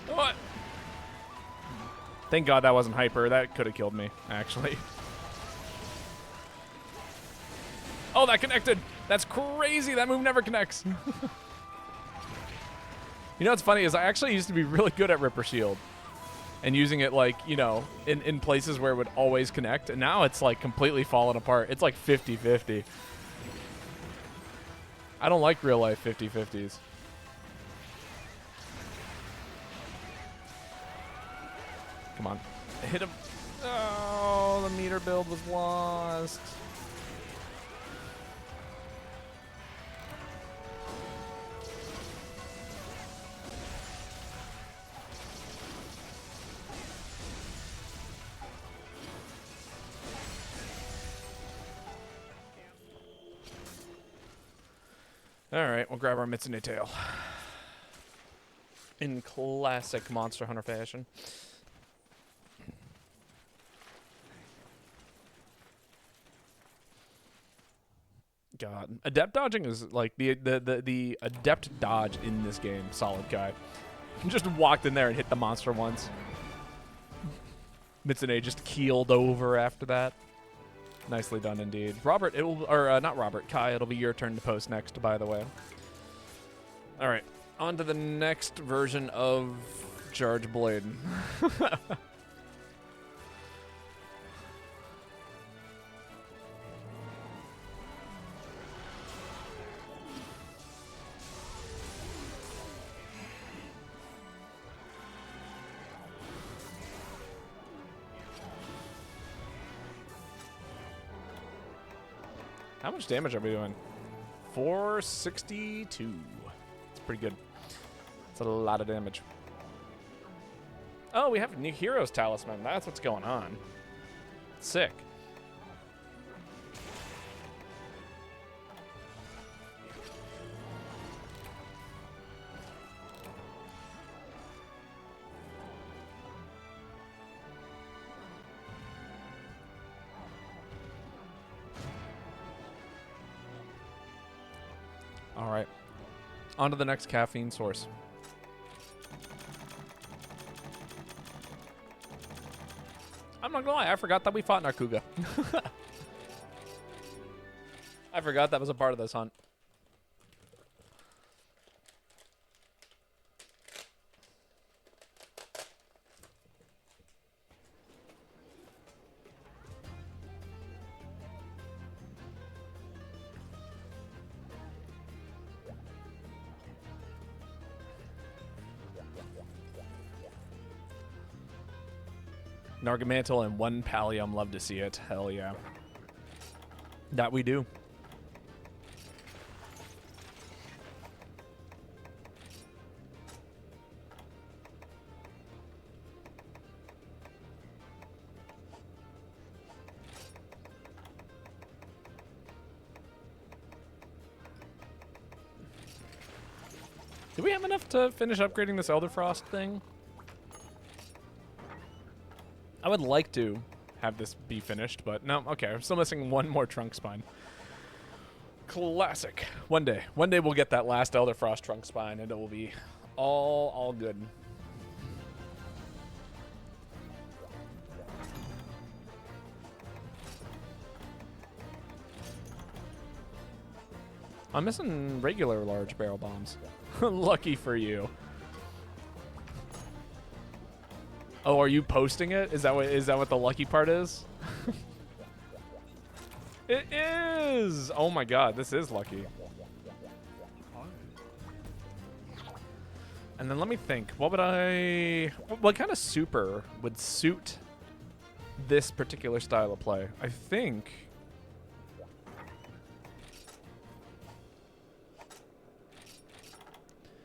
What? Thank God that wasn't hyper. That could have killed me, actually. Oh, that connected. That's crazy. That move never connects. You know what's funny is I actually used to be really good at Ripper Shield and using it like, you know, in places where it would always connect. And now it's like completely fallen apart. It's like 50-50. I don't like real life 50-50s. Come on. Hit him. Oh, the meter build was lost. Alright, we'll grab our Mitsune tail. In classic Monster Hunter fashion. God. Adept dodging is like the adept dodge in this game. Solid guy. Just walked in there and hit the monster once. Mitsune just keeled over after that. Nicely done indeed. Robert, it will, or not Robert, Kai, it'll be your turn to post next, by the way. Alright, on to the next version of Charge Blade. How much damage are we doing? 462. It's pretty good. It's a lot of damage. Oh, we have new Heroes Talisman. That's what's going on. Sick. All right. On to the next caffeine source. I'm not gonna lie, I forgot that we fought Narkuga. I forgot that was a part of this hunt. Nargamantle and 1 Pallium, love to see it. Hell yeah. That we do. Do we have enough to finish upgrading this Elder Frost thing? I would like to have this be finished, but no. Okay, I'm still missing 1 more trunk spine. Classic. One day we'll get that last Elder Frost trunk spine, and it will be all good. I'm missing regular large barrel bombs. Lucky for you. Oh, are you posting it? Is that what the lucky part is? It is! Oh my god, this is lucky. And then let me think. What kind of super would suit this particular style of play? I think...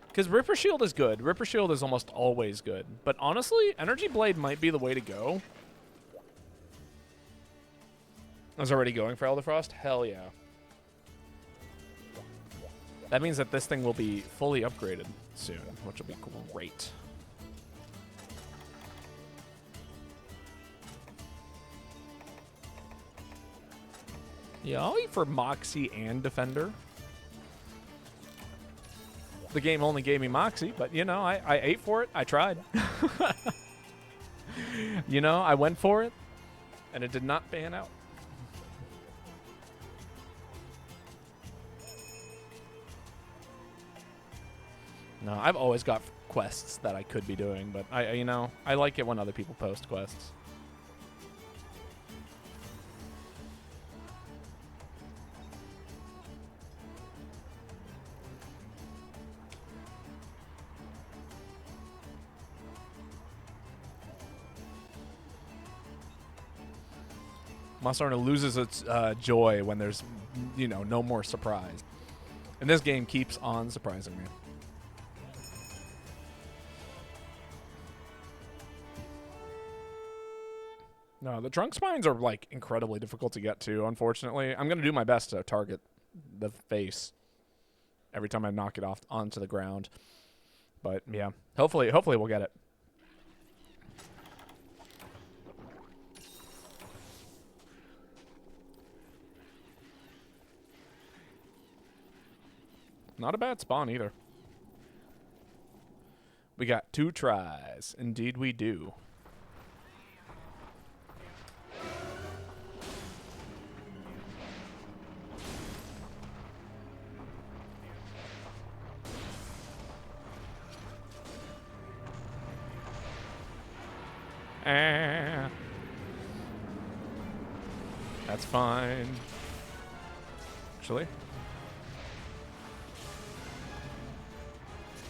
Because Ripper Shield is good. Ripper Shield is almost always good. But honestly, Energy Blade might be the way to go. I was already going for Elder Frost? Hell yeah. That means that this thing will be fully upgraded soon, which will be great. Yeah, I'll eat for Moxie and Defender. The game only gave me Moxie, but, you know, I ate for it. I tried. You know, I went for it, and it did not pan out. No, I've always got quests that I could be doing, but, you know, I like it when other people post quests. Monster Hunter loses its joy when there's, you know, no more surprise. And this game keeps on surprising me. No, the trunk spines are, like, incredibly difficult to get to, unfortunately. I'm going to do my best to target the face every time I knock it off onto the ground. But, yeah, hopefully we'll get it. Not a bad spawn either. We got 2 tries. Indeed we do. That's fine. Actually.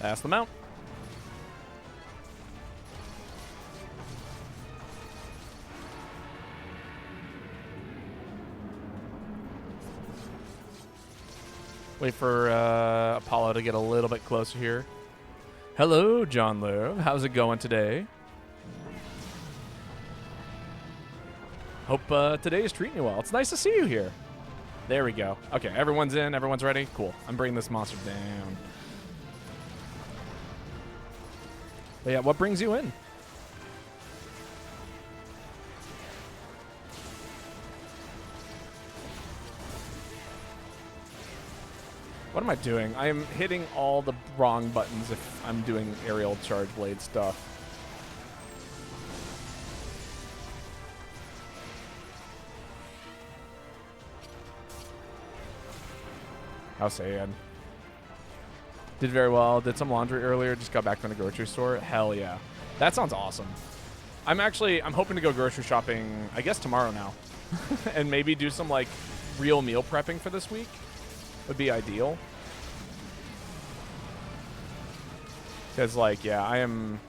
Pass them out. Wait for Apollo to get a little bit closer here. Hello, John Love. How's it going today? Hope today is treating you well. It's nice to see you here. There we go. Okay, everyone's in. Everyone's ready. Cool. I'm bringing this monster down. But yeah, what brings you in? What am I doing? I am hitting all the wrong buttons if I'm doing aerial charge blade stuff. How sad. Did very well. Did some laundry earlier. Just got back from the grocery store. Hell yeah. That sounds awesome. I'm hoping to go grocery shopping, I guess tomorrow now. And maybe do some like real meal prepping for this week. Would be ideal. Because like, yeah, I am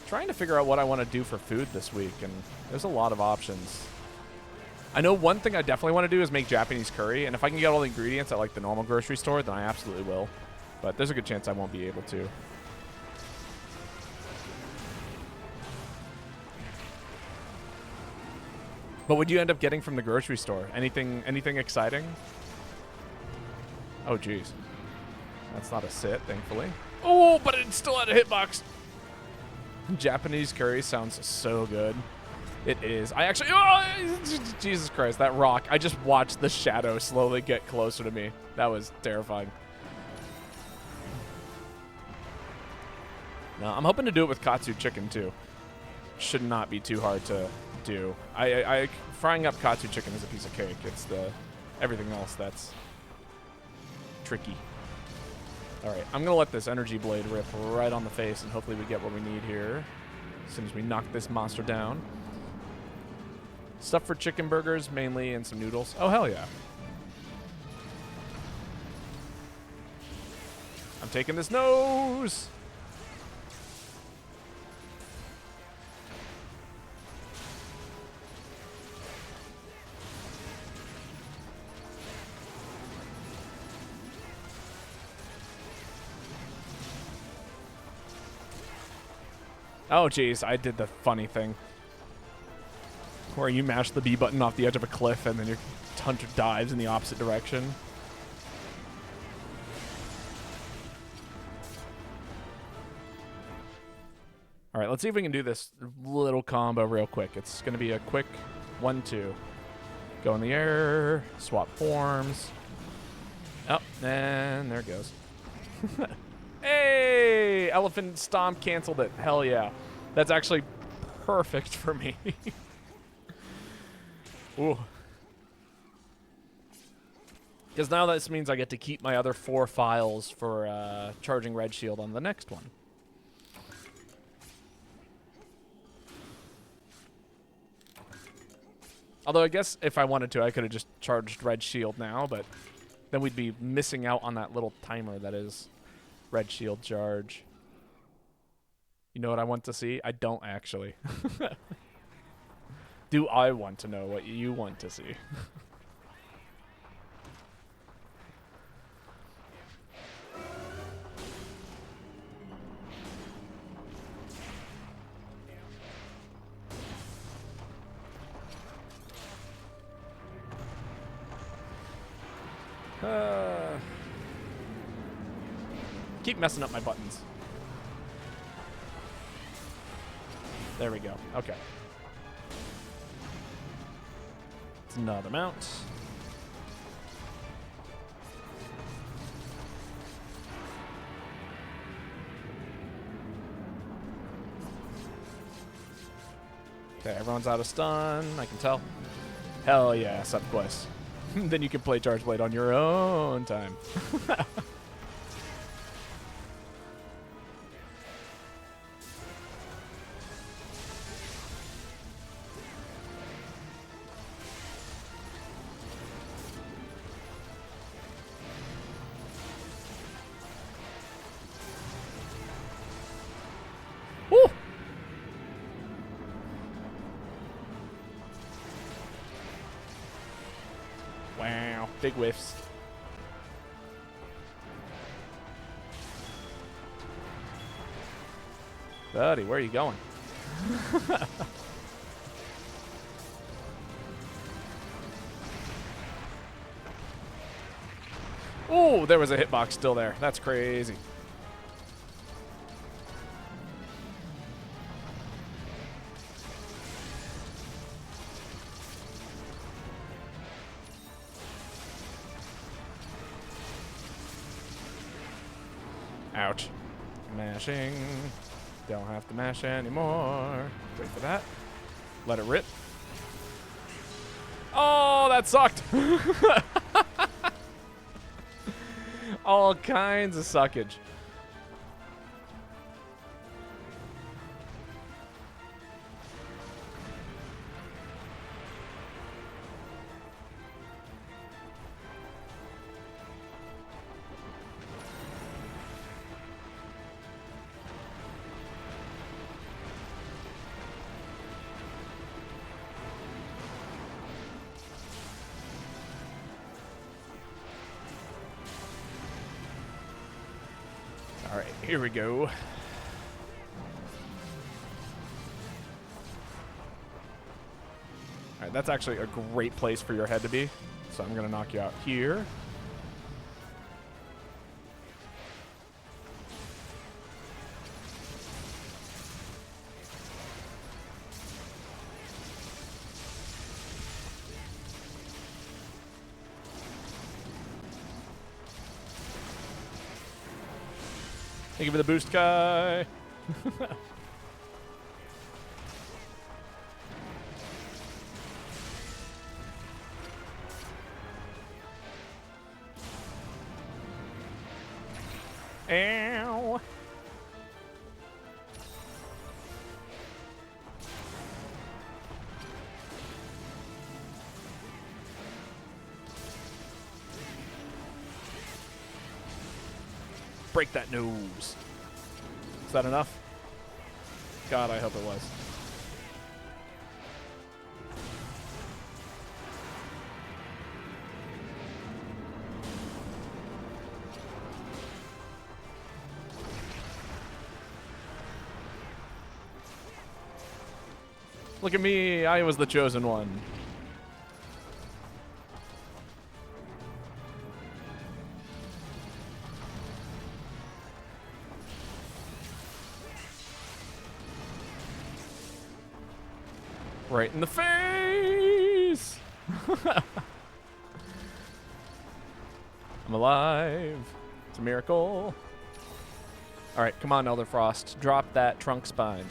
trying to figure out what I want to do for food this week. And there's a lot of options. I know one thing I definitely want to do is make Japanese curry. And if I can get all the ingredients at like the normal grocery store, then I absolutely will. But there's a good chance I won't be able to. But what would you end up getting from the grocery store? Anything exciting? Oh, geez. That's not a sit, thankfully. Oh, but it still had a hitbox. Japanese curry sounds so good. It is. I actually... Oh, Jesus Christ, that rock. I just watched the shadow slowly get closer to me. That was terrifying. No, I'm hoping to do it with katsu chicken, too. Should not be too hard to do. Frying up katsu chicken is a piece of cake. It's the everything else that's tricky. All right, I'm going to let this energy blade rip right on the face, and hopefully we get what we need here as soon as we knock this monster down. Stuff for chicken burgers, mainly, and some noodles. Oh, hell yeah. I'm taking this nose. Oh, jeez, I did the funny thing. Where you mash the B button off the edge of a cliff and then your hunter dives in the opposite direction. All right, let's see if we can do this little combo real quick. It's going to be a quick 1-2. Go in the air, swap forms. Oh, and there it goes. Hey! Elephant Stomp canceled it. Hell yeah. That's actually perfect for me. Ooh. Because now this means I get to keep my other 4 files for charging Red Shield on the next one. Although I guess if I wanted to, I could have just charged Red Shield now, but then we'd be missing out on that little timer that is Red Shield charge. You know what I want to see? I don't actually. Do I want to know what you want to see? Keep messing up my buttons. There we go. Okay. It's another mount. Okay, everyone's out of stun. I can tell. Hell yeah, sub-quest. Then you can play Charge Blade on your own time. Woo! Wow, big whiffs. Buddy, where are you going? Oh, there was a hitbox still there. That's crazy. Ouch. Mashing. Don't have to mash anymore. Wait for that. Let it rip. Oh, that sucked. All kinds of suckage. All right, here we go. All right, that's actually a great place for your head to be. So I'm going to knock you out here. Thank you for the boost, guy. Ow. Break that nose. Is that enough? God, I hope it was. Look at me, I was the chosen one. Right in the face! I'm alive. It's a miracle. Alright, come on, Elder Frost. Drop that trunk spine.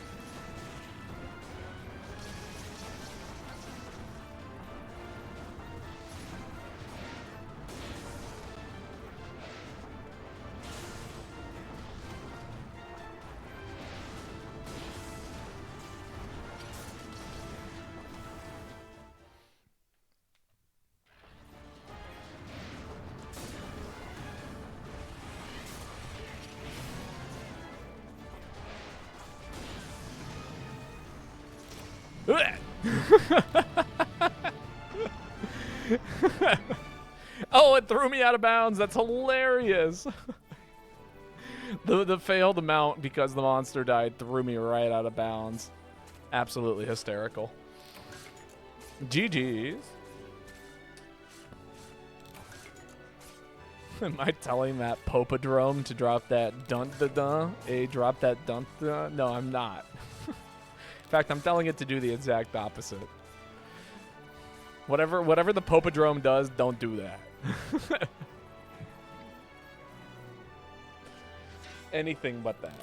Oh, it threw me out of bounds. That's hilarious. The fail to mount because the monster died threw me right out of bounds. Absolutely hysterical. GG's. Am I telling that Popodrome to drop that dun-da-dun? Drop that dun-da? No, I'm not. In fact, I'm telling it to do the exact opposite. Whatever the Popodrome does, don't do that. Anything but that.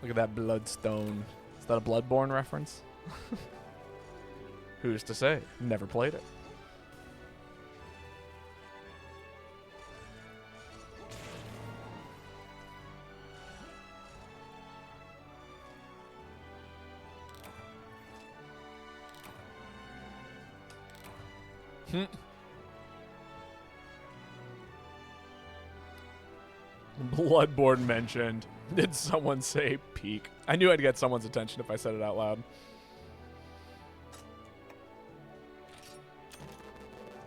Look at that bloodstone. Is that a Bloodborne reference? Who's to say? Never played it. Bloodborne mentioned. Did someone say peak? I knew I'd get someone's attention if I said it out loud.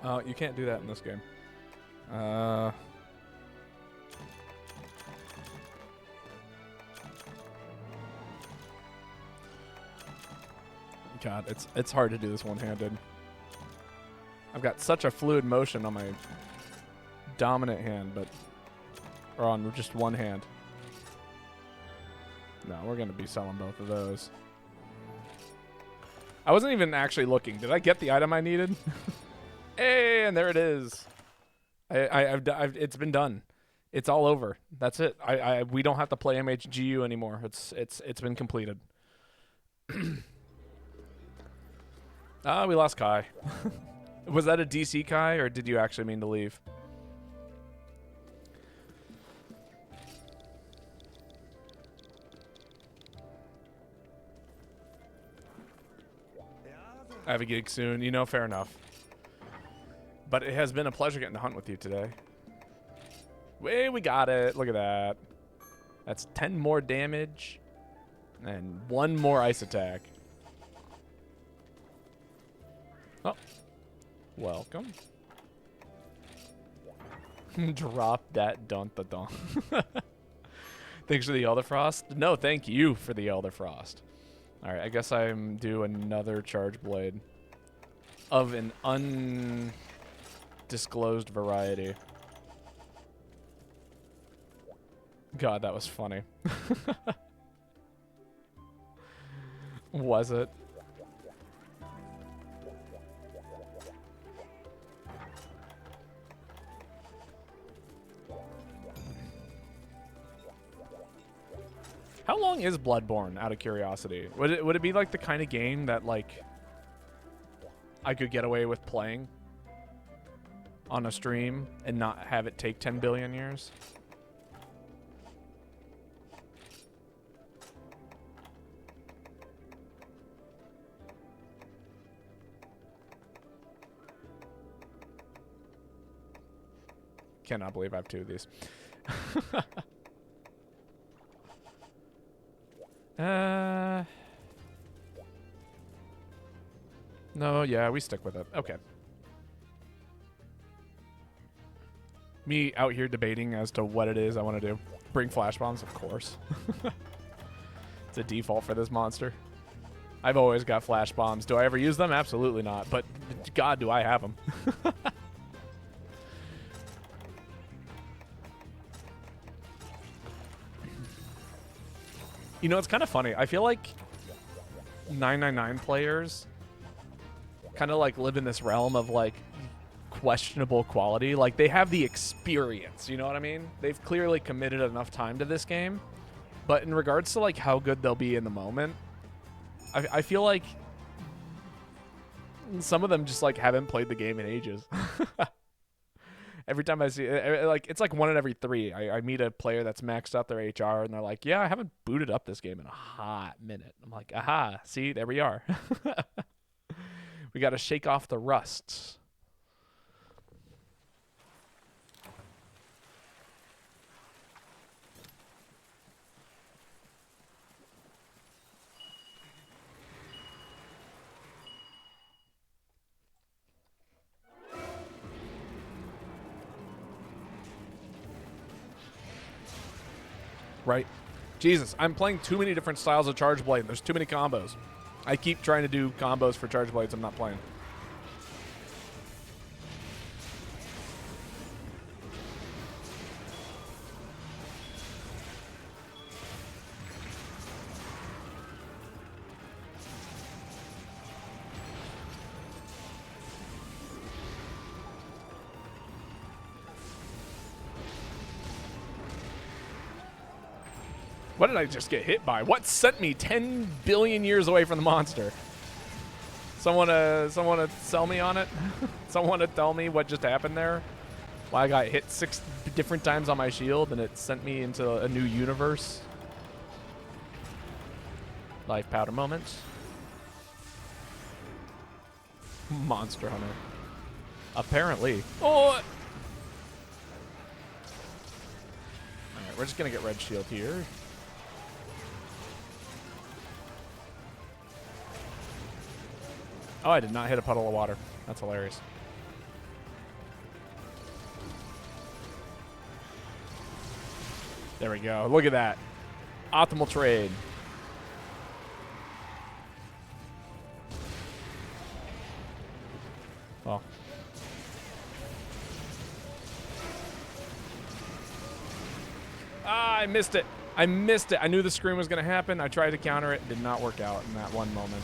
Oh, you can't do that in this game. God, it's hard to do this one-handed. I've got such a fluid motion on my dominant hand, or on just one hand. No, we're gonna be selling both of those. I wasn't even actually looking. Did I get the item I needed? Hey, and there it is. It's been done. It's all over. That's it. We don't have to play MHGU anymore. It's been completed. Ah, we lost Kai. Was that a DC Kai, or did you actually mean to leave? I have a gig soon. You know, fair enough. But it has been a pleasure getting to hunt with you today. Way, we got it. Look at that. That's 10 more damage and 1 more ice attack. Oh. Welcome. Drop that dun-da-dun. Thanks for the Elder Frost. No, thank you for the Elder Frost. All right, I guess I'm due another Charge Blade of an undisclosed variety. God, that was funny. Was it? How long is Bloodborne, out of curiosity? Would it be like the kind of game that, like, I could get away with playing on a stream and not have it take 10 billion years? Cannot believe I have 2 of these. No, yeah, we stick with it. Okay. Me out here debating as to what it is I want to do. Bring flash bombs, of course. It's a default for this monster. I've always got flash bombs. Do I ever use them? Absolutely not. But God, do I have them. You know, it's kind of funny. I feel like 999 players kind of like live in this realm of like questionable quality. Like they have the experience, you know what I mean? They've clearly committed enough time to this game. But in regards to like how good they'll be in the moment, I feel like some of them just like haven't played the game in ages. Every time I see like it's like 1 in every 3. I meet a player that's maxed out their HR and they're like, yeah, I haven't booted up this game in a hot minute. I'm like, aha, see, there we are. We got to shake off the rust. Right. Jesus, I'm playing too many different styles of Charge Blade. There's too many combos. I keep trying to do combos for Charge Blades I'm not playing. What did I just get hit by? What sent me 10 billion years away from the monster? Someone to sell me on it? Someone to tell me what just happened there? Why I got hit 6 different times on my shield and it sent me into a new universe? Life powder moments. Monster Hunter. Apparently. Oh! Alright, we're just gonna get red shield here. Oh, I did not hit a puddle of water. That's hilarious. There we go. Look at that. Optimal trade. Well. Ah, I missed it. I missed it. I knew the scream was going to happen. I tried to counter it. Did not work out in that one moment.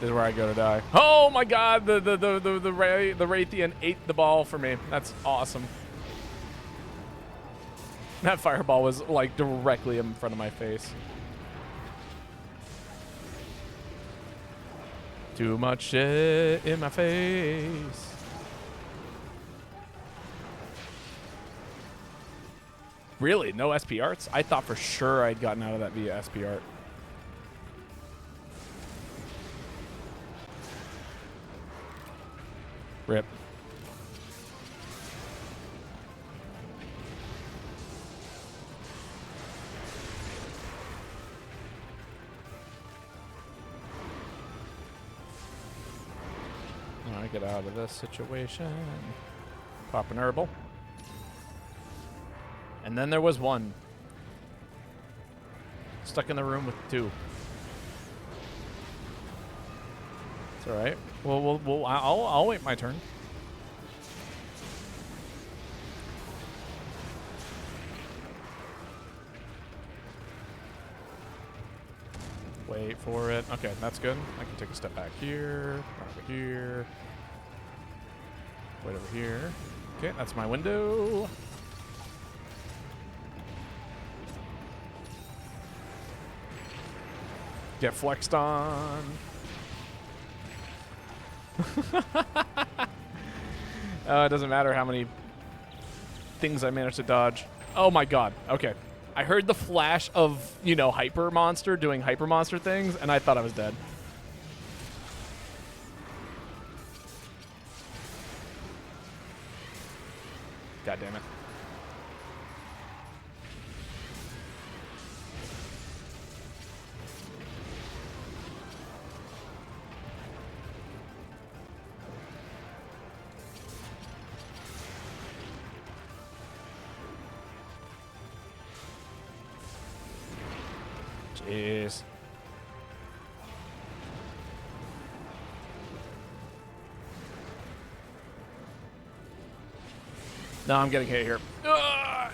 This is where I go to die. Oh my god, the Raytheon ate the ball for me. That's awesome. That fireball was like directly in front of my face. Too much shit in my face. Really? No SP arts? I thought for sure I'd gotten out of that via SP art. Rip. Alright, get out of this situation. Pop an herbal. And then there was one. Stuck in the room with 2. It's alright. Well, I'll wait my turn. Wait for it. Okay, that's good. I can take a step back here, over here, wait over here. Okay, that's my window. Get flexed on. It doesn't matter how many things I manage to dodge. Oh my god. Okay. I heard the flash of, you know, Hyper Monster doing Hyper Monster things, and I thought I was dead. God damn it. Jeez. No, I'm getting hit here. Ugh!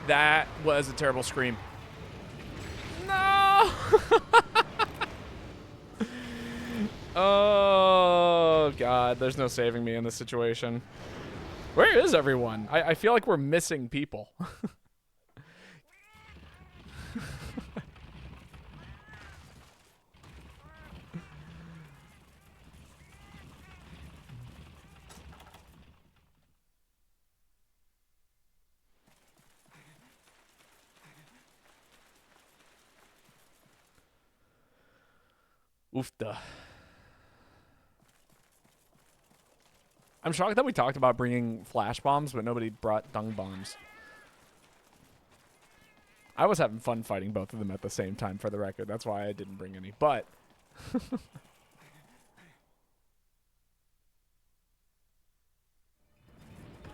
That was a terrible scream. No! Oh, God. There's no saving me in this situation. Where is everyone? I feel like we're missing people. Oofda. I'm shocked that we talked about bringing flash bombs, but nobody brought dung bombs. I was having fun fighting both of them at the same time, for the record. That's why I didn't bring any. But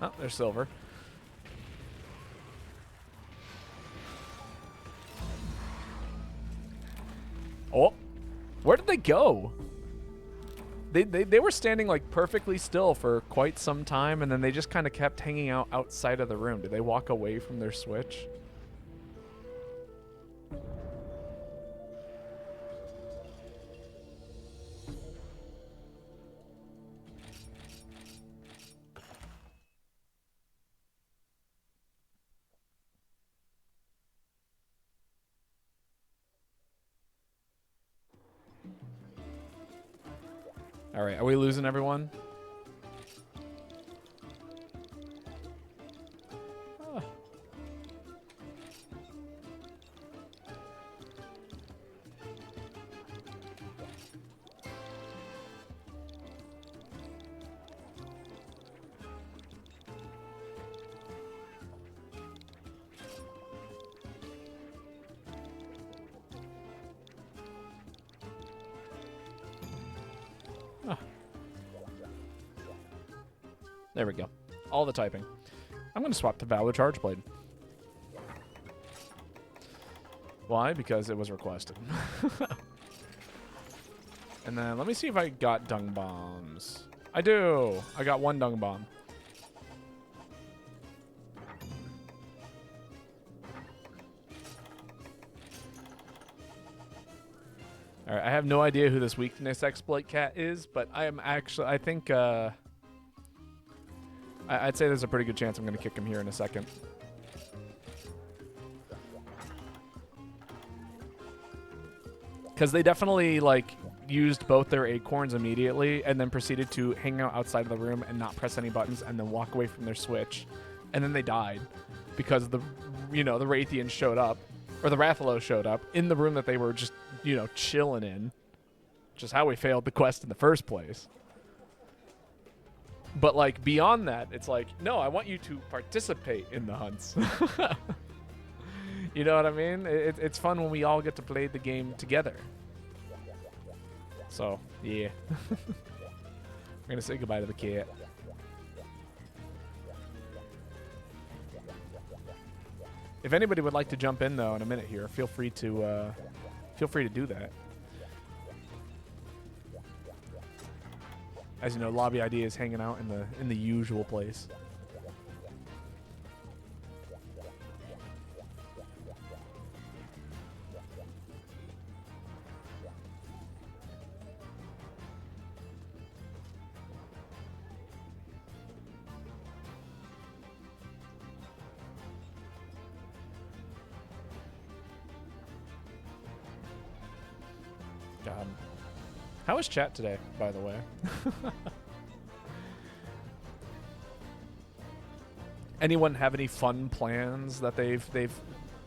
oh, there's silver. Oh, where did they go? They were standing like perfectly still for quite some time, and then they just kind of kept hanging out outside of the room. Did they walk away from their switch? All right, are we losing everyone? Ah. There we go. All the typing. I'm going to swap to Valor Charge Blade. Why? Because it was requested. And then let me see if I got dung bombs. I do. I got one dung bomb. All right, I have no idea who this weakness exploit cat is, but I am actually, I think, I'd say there's a pretty good chance I'm going to kick him here in a second. Because they definitely, like, used both their acorns immediately and then proceeded to hang out outside of the room and not press any buttons and then walk away from their switch. And then they died because the Raytheons showed up, or the Rathalos showed up in the room that they were just, chilling in. Which is how we failed the quest in the first place. But, like, beyond that, it's like, no, I want you to participate in the hunts. You know what I mean? It's fun when we all get to play the game together. So, yeah. We're going to say goodbye to the cat. If anybody would like to jump in, though, in a minute here, feel free to do that. As you know, Lobby ID is hanging out in the usual place. God. How was chat today, by the way? Anyone have any fun plans that they've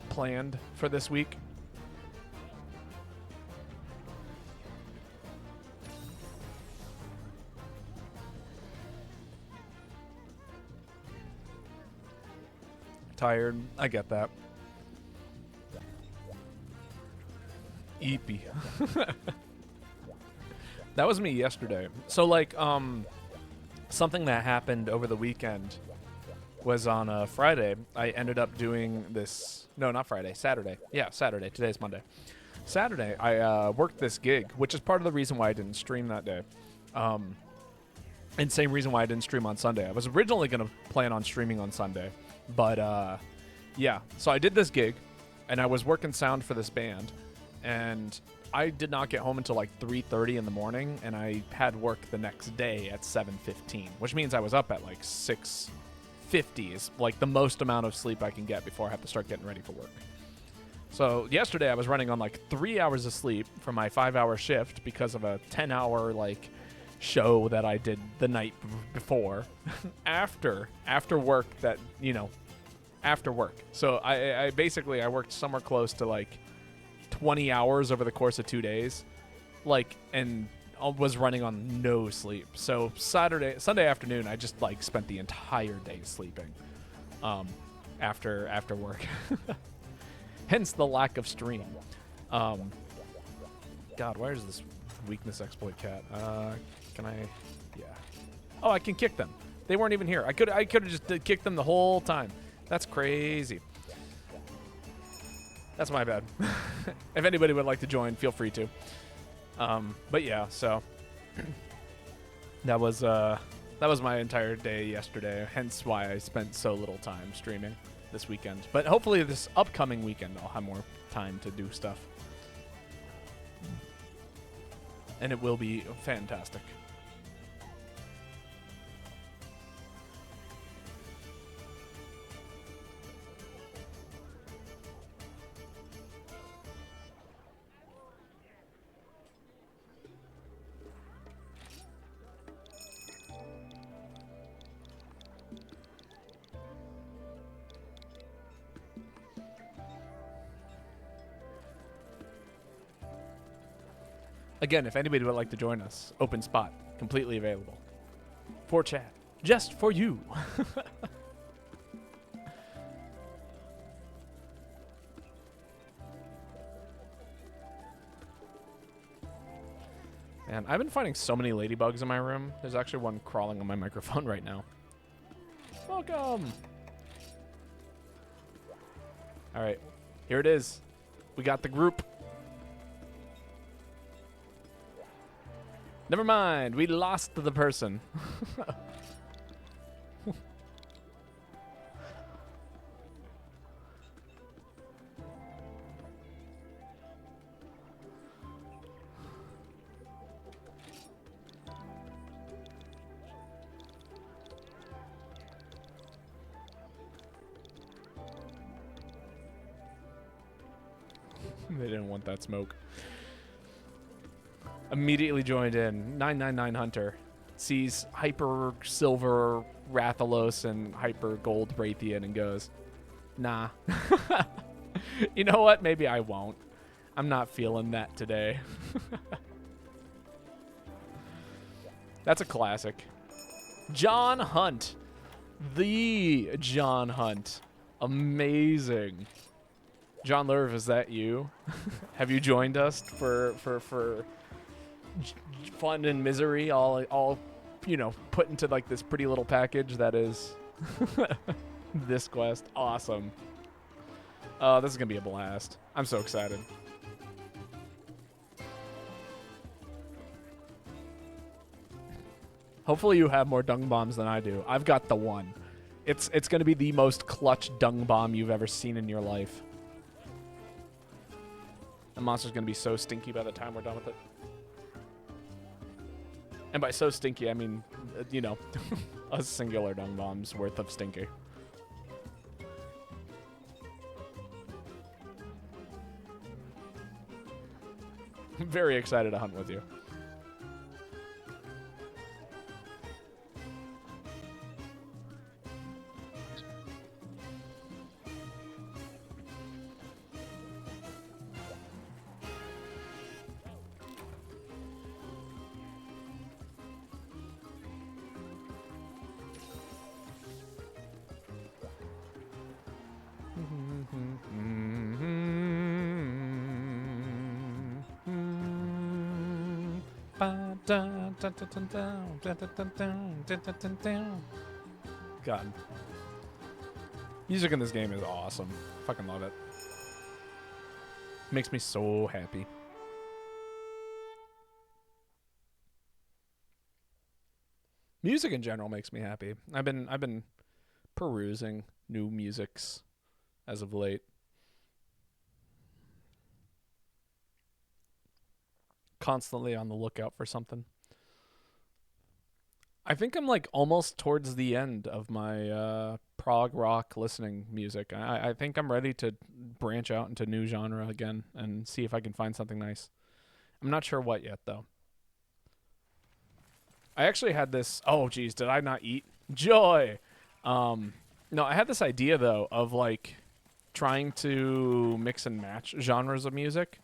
planned for this week? Tired. I get that. Eepy. That was me yesterday. So, like, something that happened over the weekend was on Friday. I ended up doing this. No, not Friday. Saturday. Yeah, Saturday. Today's Monday. Saturday, I worked this gig, which is part of the reason why I didn't stream that day. And same reason why I didn't stream on Sunday. I was originally going to plan on streaming on Sunday. But, yeah. So I did this gig, and I was working sound for this band. And I did not get home until like 3:30 in the morning, and I had work the next day at 7:15, which means I was up at like 6:50 is like the most amount of sleep I can get before I have to start getting ready for work. So yesterday I was running on like 3 hours of sleep for my 5-hour shift because of a 10-hour like show that I did the night before after work that, after work. So I basically worked somewhere close to like 20 hours over the course of 2 days, like, and was running on no sleep. So Sunday afternoon, I just like spent the entire day sleeping after work. Hence the lack of stream. God, where is this weakness exploit cat? Can I? Yeah. Oh, I can kick them. They weren't even here. I could have just kicked them the whole time. That's crazy. That's my bad. If anybody would like to join, feel free to. But yeah, so that was my entire day yesterday. Hence why I spent so little time streaming this weekend. But hopefully this upcoming weekend I'll have more time to do stuff. And it will be fantastic. Again, if anybody would like to join us, open spot, completely available. For chat. Just for you. Man, I've been finding so many ladybugs in my room. There's actually one crawling on my microphone right now. Welcome. All right, here it is. We got the group. Never mind, we lost the person. They didn't want that smoke. Immediately joined in. 999 Hunter sees Hyper Silver Rathalos and Hyper Gold Raytheon and goes, nah. You know what? Maybe I won't. I'm not feeling that today. That's a classic. John Hunt. The John Hunt. Amazing. John Lerv, is that you? Have you joined us for fun and misery, all you know, put into like this pretty little package that is this quest? Awesome. This is gonna be a blast. I'm so excited. Hopefully you have more dung bombs than I do. I've got the one. It's gonna be the most clutch dung bomb you've ever seen in your life. The monster's gonna be so stinky by the time we're done with it. And by so stinky, I mean, you know, a singular dung bomb's worth of stinky. I'm very excited to hunt with you. God. Music in this game is awesome. Fucking love it. Makes me so happy. Music in general makes me happy. I've been perusing new musics as of late. Constantly on the lookout for something. I think I'm like almost towards the end of my prog rock listening music. I think I'm ready to branch out into new genre again and see if I can find something nice. I'm not sure what yet though. I actually had this, oh geez, did I not eat? Joy! No, I had this idea though of like trying to mix and match genres of music.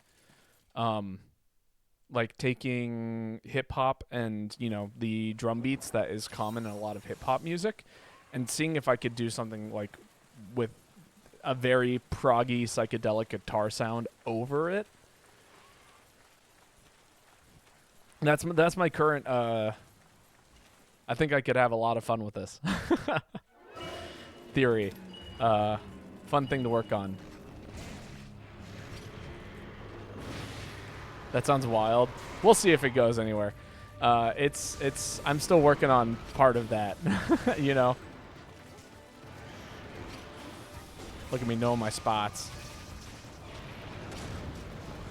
like taking hip hop and, you know, the drum beats that is common in a lot of hip hop music, and seeing if I could do something like with a very proggy psychedelic guitar sound over it. That's my current. I think I could have a lot of fun with this theory. Fun thing to work on. That sounds wild. We'll see if it goes anywhere. It's. I'm still working on part of that. You know. Look at me knowing my spots.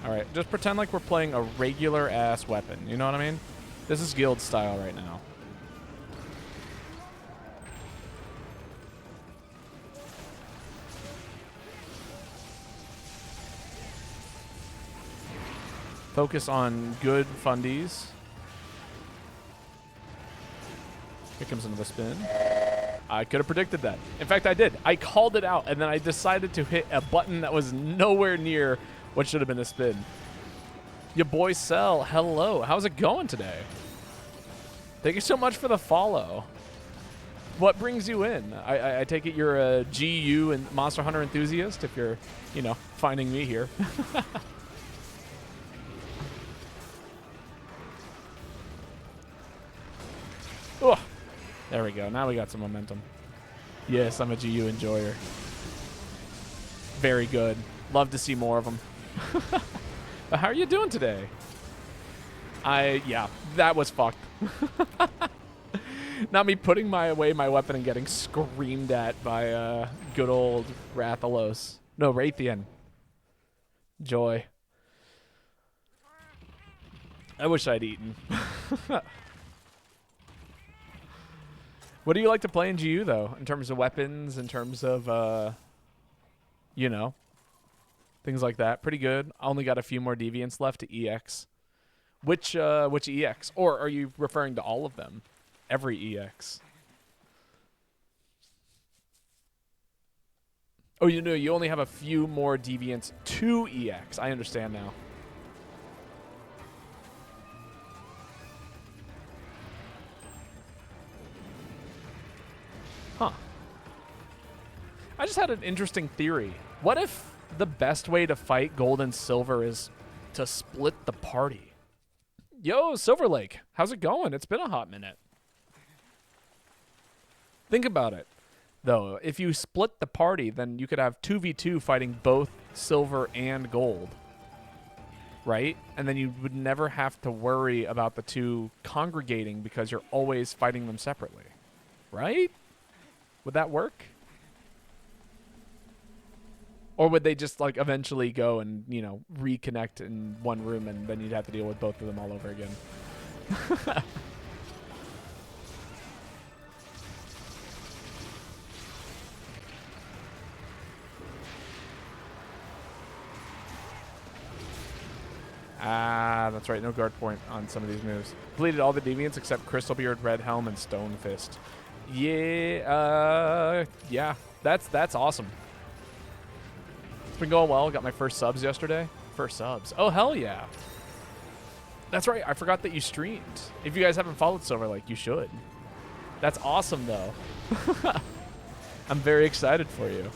All right, just pretend like we're playing a regular ass weapon. You know what I mean? This is guild style right now. Focus on good fundies. Here comes another spin. I could have predicted that. In fact, I did. I called it out, and then I decided to hit a button that was nowhere near what should have been a spin. Your boy Cell, hello. How's it going today? Thank you so much for the follow. What brings you in? I take it you're a GU and Monster Hunter enthusiast if you're, you know, finding me here. Oh, there we go. Now we got some momentum. Yes, I'm a GU enjoyer. Very good. Love to see more of them. But how are you doing today? Yeah, that was fucked. Not me putting away my weapon and getting screamed at by good old Rathalos. No, Raytheon. Joy. I wish I'd eaten. What do you like to play in GU, though, in terms of weapons, in terms of, you know, things like that? Pretty good. I only got a few more deviants left to EX. Which EX? Or are you referring to all of them? Every EX? Oh, you know, you only have a few more deviants to EX. I understand now. Huh. I just had an interesting theory. What if the best way to fight gold and silver is to split the party? Yo, Silver Lake, how's it going? It's been a hot minute. Think about it, though. If you split the party, then you could have 2v2 fighting both silver and gold, right? And then you would never have to worry about the two congregating because you're always fighting them separately, right? Would that work? Or would they just, like, eventually go and, you know, reconnect in one room and then you'd have to deal with both of them all over again? Ah, that's right. No guard point on some of these moves. Deleted all the deviants except Crystalbeard, Red Helm, and Stone Fist. Yeah, yeah. That's awesome. It's been going well. Got my first subs yesterday. First subs. Oh, hell yeah. That's right. I forgot that you streamed. If you guys haven't followed Silver Lake, you should. That's awesome, though. I'm very excited for you.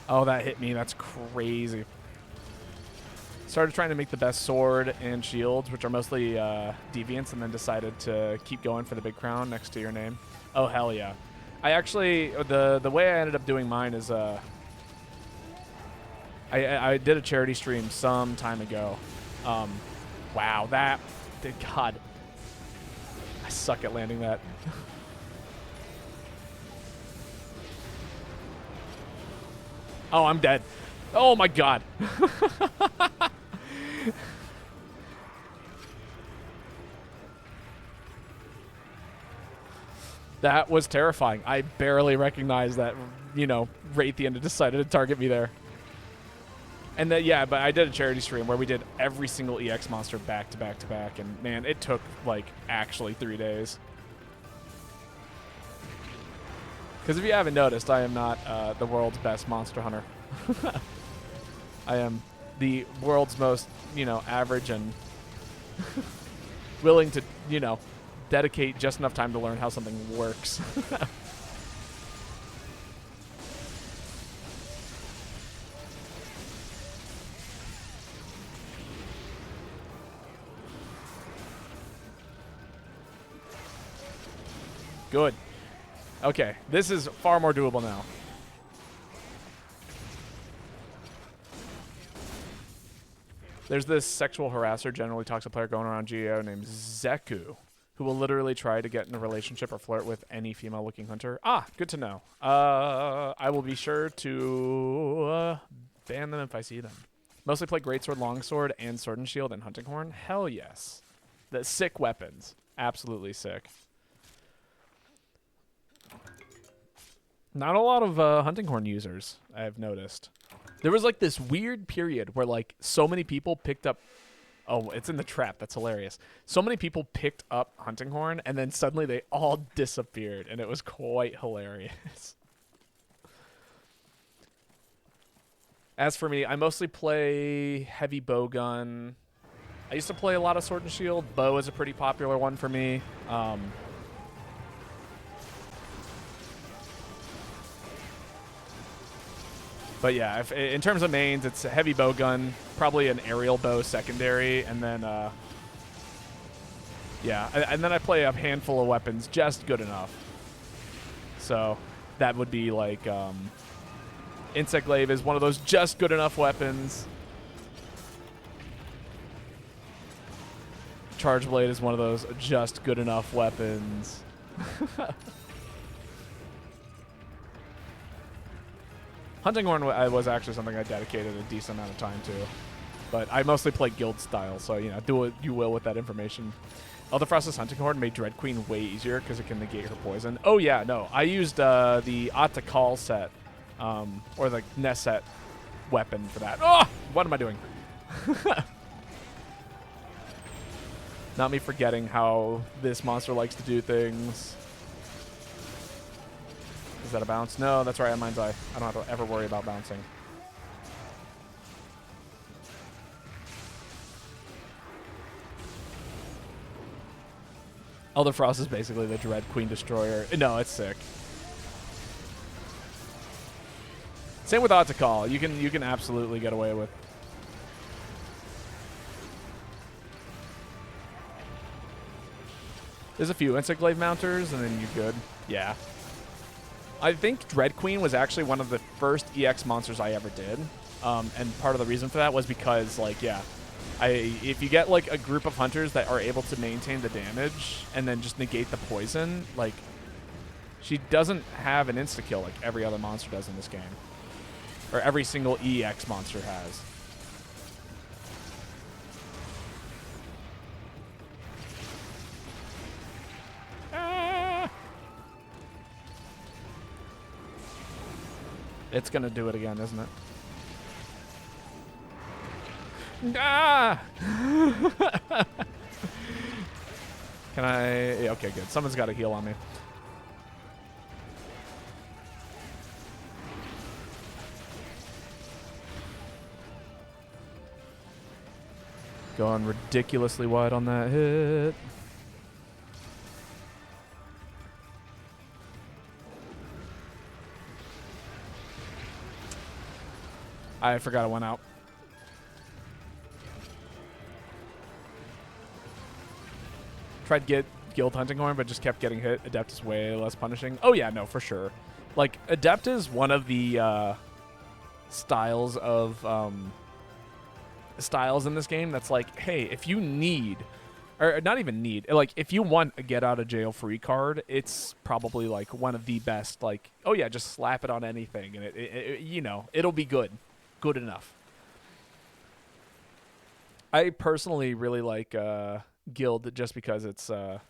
Oh, that hit me. That's crazy. Started trying to make the best sword and shields, which are mostly deviants, and then decided to keep going for the big crown next to your name. Oh, hell yeah. I actually, the way I ended up doing mine is I did a charity stream some time ago. Wow, that, God. I suck at landing that. Oh, I'm dead. Oh, my God. That was terrifying. I barely recognized that, you know, Raytheon had decided to target me there. And then yeah, but I did a charity stream where we did every single EX monster back to back to back, and man, it took like actually 3 days. Because if you haven't noticed, I am not the world's best monster hunter. I am the world's most, average and willing to, dedicate just enough time to learn how something works. Good. Okay, this is far more doable now. There's this sexual harasser, generally toxic player going around GEO named Zeku, who will literally try to get in a relationship or flirt with any female-looking hunter. Ah, good to know. I will be sure to ban them if I see them. Mostly play Greatsword, Longsword, and Sword and Shield and Hunting Horn. Hell yes. The sick weapons. Absolutely sick. Not a lot of Hunting Horn users, I've noticed. There was like this weird period where like so many people picked up. Oh, it's in the trap. That's hilarious. So many people picked up Hunting Horn, and then suddenly they all disappeared, and it was quite hilarious. As for me, I mostly play heavy bowgun. I used to play a lot of Sword and Shield. Bow is a pretty popular one for me. But yeah, in terms of mains, it's a heavy bowgun, probably an aerial bow secondary, and then yeah, and then I play a handful of weapons just good enough. So that would be like Insect Glaive is one of those just good enough weapons. Charge Blade is one of those just good enough weapons. Hunting Horn was actually something I dedicated a decent amount of time to. But I mostly play guild style, so, do what you will with that information. Elder Frost's Hunting Horn made Dread Queen way easier because it can negate her poison. Oh, yeah, no. I used the Atakal set, or the Neset weapon for that. Oh! What am I doing? Not me forgetting how this monster likes to do things. Is that a bounce? No, that's right, on Mind's Eye. I don't have to ever worry about bouncing. Elder Frost is basically the Dread Queen Destroyer. No, it's sick. Same with Atakal. You can absolutely get away with. There's a few Insect Glaive mounters, and then you're good. Yeah. I think Dread Queen was actually one of the first EX monsters I ever did. And part of the reason for that was because, like, yeah, if you get, like, a group of hunters that are able to maintain the damage and then just negate the poison, like, she doesn't have an insta-kill like every other monster does in this game. Or every single EX monster has. It's gonna do it again, isn't it? Ah! Can I? Yeah, okay, good. Someone's got a heal on me. Going ridiculously wide on that hit. I forgot it went out. Tried to get Guild Hunting Horn, but just kept getting hit. Adept is way less punishing. Oh yeah, no, for sure. Like, Adept is one of the styles of styles in this game that's like, hey, if you need, or not even need, like, if you want a get out of jail free card, it's probably like one of the best. Like, oh yeah, just slap it on anything, and it you know, it'll be good. Good enough. I personally really like Guild just because it's well,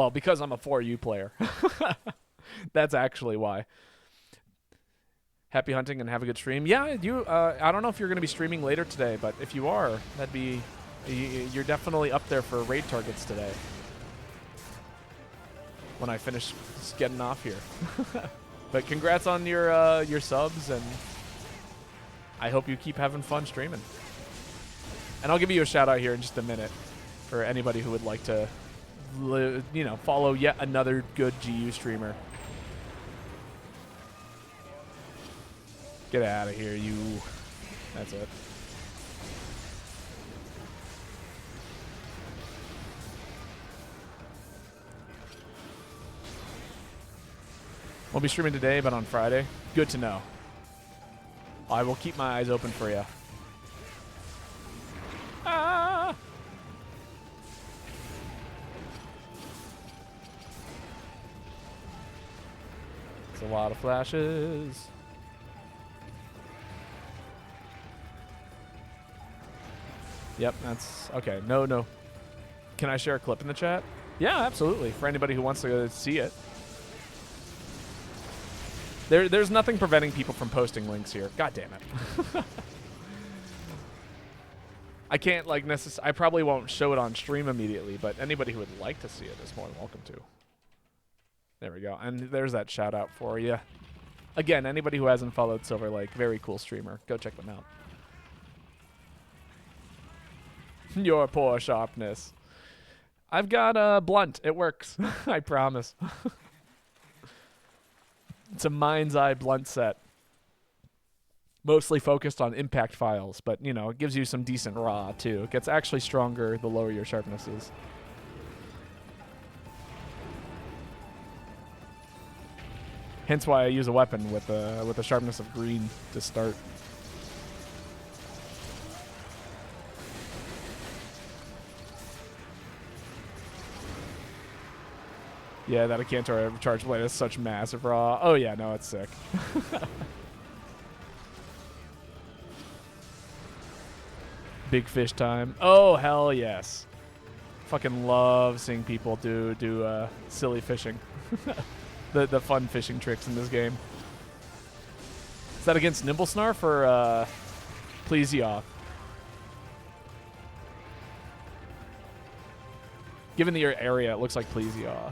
because I'm a 4U player. That's actually why. Happy hunting and have a good stream. Yeah, you. I don't know if you're going to be streaming later today, but if you are, that'd be. You're definitely up there for raid targets today. When I finish getting off here. But congrats on your subs, and I hope you keep having fun streaming. And I'll give you a shout out here in just a minute for anybody who would like to, follow yet another good GU streamer. Get out of here, you. That's it. Won't be streaming today, but on Friday. Good to know. I will keep my eyes open for you. Ah! It's a lot of flashes. Yep, that's okay. No. Can I share a clip in the chat? Yeah, absolutely. For anybody who wants to see it. There's nothing preventing people from posting links here. God damn it. I can't I probably won't show it on stream immediately, but anybody who would like to see it is more than welcome to. There we go. And there's that shout out for you. Again, anybody who hasn't followed Silver Lake, very cool streamer. Go check them out. Your poor sharpness. I've got blunt. It works. I promise. It's a mind's eye blunt set. Mostly focused on impact files, but, it gives you some decent raw, too. It gets actually stronger the lower your sharpness is. Hence why I use a weapon with a sharpness of green to start. Yeah, that Acantor charge blade is such massive raw. Oh yeah, no, it's sick. Big fish time. Oh hell yes. Fucking love seeing people do silly fishing. the fun fishing tricks in this game. Is that against Nimblesnarf or Plesioth? Given the area, it looks like Plesioth.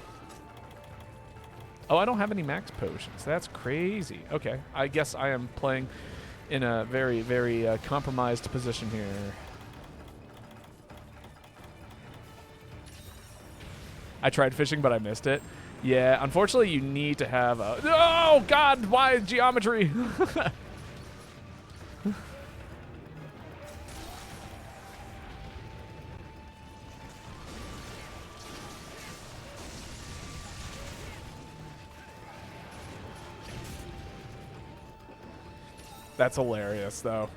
Oh, I don't have any max potions. That's crazy. Okay, I guess I am playing in a very, very compromised position here. I tried fishing, but I missed it. Yeah, unfortunately, you need to have a... Oh, God, why geometry? That's hilarious, though.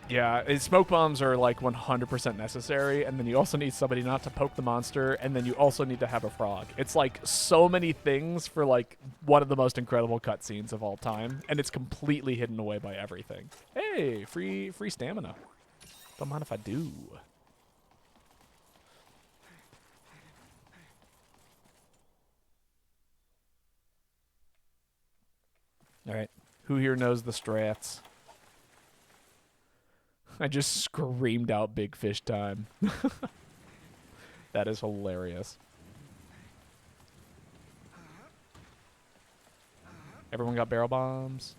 Yeah, smoke bombs are like 100% necessary, and then you also need somebody not to poke the monster, and then you also need to have a frog. It's like so many things for like one of the most incredible cutscenes of all time, and it's completely hidden away by everything. Hey, free stamina. Don't mind if I do. All right, who here knows the strats? I just screamed out big fish time. That is hilarious. Everyone got barrel bombs?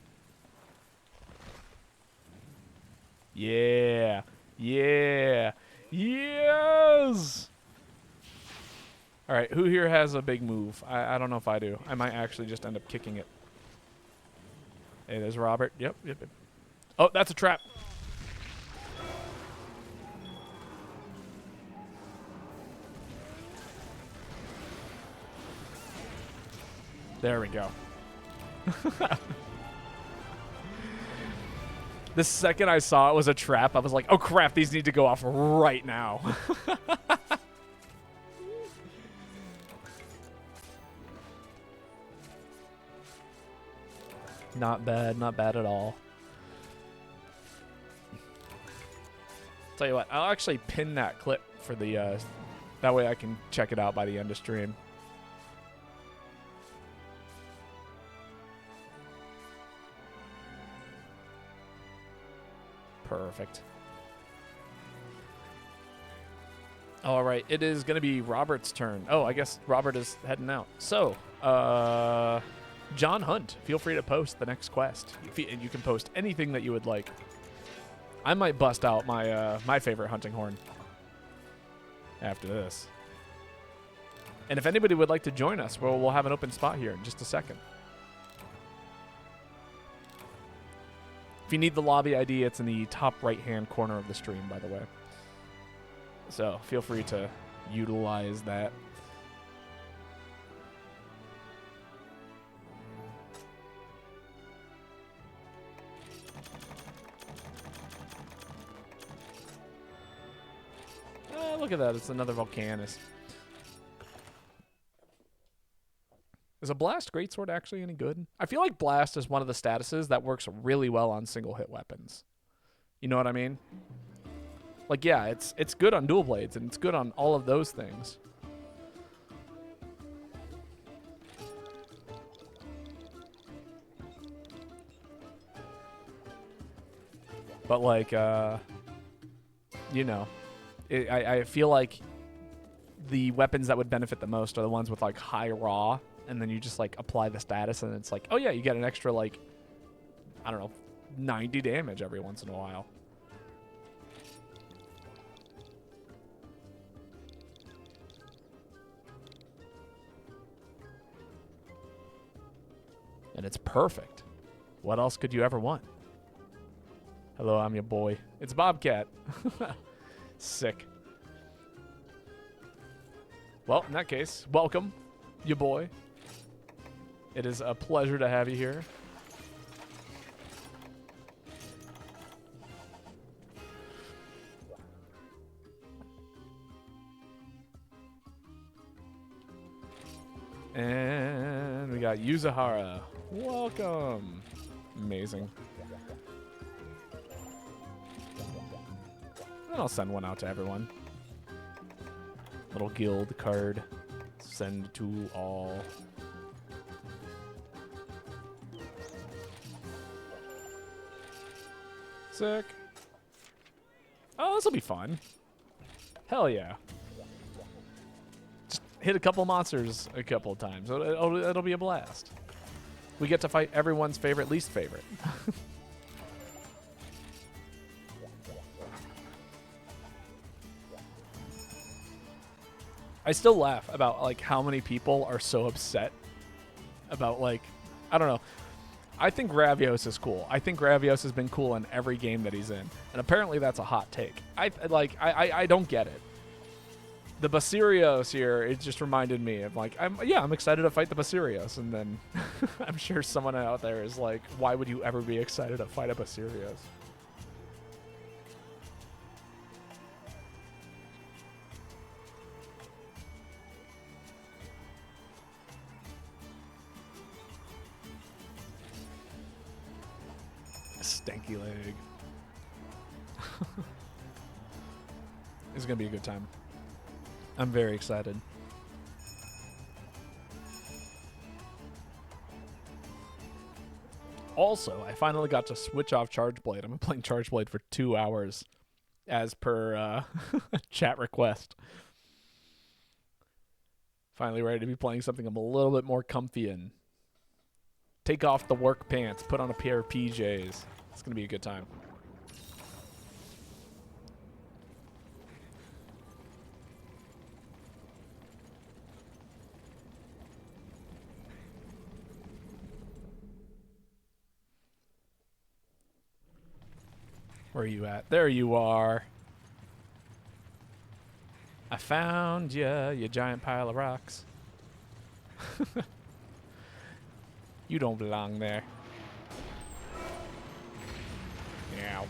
Yeah. Yeah. Yes! All right, who here has a big move? I don't know if I do. I might actually just end up kicking it. Hey, there's Robert. Yep. Oh, that's a trap. There we go. The second I saw it was a trap, I was like, oh crap, these need to go off right now. Not bad at all. Tell you what, I'll actually pin that clip for the, that way I can check it out by the end of stream. Perfect. All right, it is going to be Robert's turn. Oh, I guess Robert is heading out. So, John Hunt, feel free to post the next quest. And you can post anything that you would like. I might bust out my my favorite hunting horn after this. And if anybody would like to join us, well, we'll have an open spot here in just a second. If you need the lobby ID, it's in the top right-hand corner of the stream, by the way. So feel free to utilize that. Look at that. It's another Volcanus. Is a Blast Greatsword actually any good? I feel like Blast is one of the statuses that works really well on single-hit weapons. You know what I mean? Like, yeah, it's good on dual blades, and it's good on all of those things. But, like, you know, I feel like the weapons that would benefit the most are the ones with, like, high raw, and then you just, like, apply the status, and it's like, oh, yeah, you get an extra, like, I don't know, 90 damage every once in a while. And it's perfect. What else could you ever want? Hello, I'm your boy. It's Bobcat. Sick. Well, in that case, welcome, your boy. It is a pleasure to have you here. And we got Yuzahara. Welcome. Amazing. And I'll send one out to everyone. Little guild card. Send to all. Sick. Oh, this will be fun. Hell yeah. Just hit a couple monsters a couple of times. It'll be a blast. We get to fight everyone's favorite, least favorite. I still laugh about, like, how many people are so upset about, like, I don't know. I think Gravios is cool. I think Gravios has been cool in every game that he's in. And apparently that's a hot take. I don't get it. The Basirios here, it just reminded me of, like, I'm excited to fight the Basirios. And then I'm sure someone out there is like, why would you ever be excited to fight a Basirios? Stanky leg. It's gonna be a good time. I'm very excited. Also, I finally got to switch off Charge Blade. I've been playing Charge Blade for 2 hours, as per chat request. Finally ready to be playing something I'm a little bit more comfy in. Take off the work pants, put on a pair of PJs. It's going to be a good time. Where are you at? There you are. I found ya, you giant pile of rocks. You don't belong there. Yeah.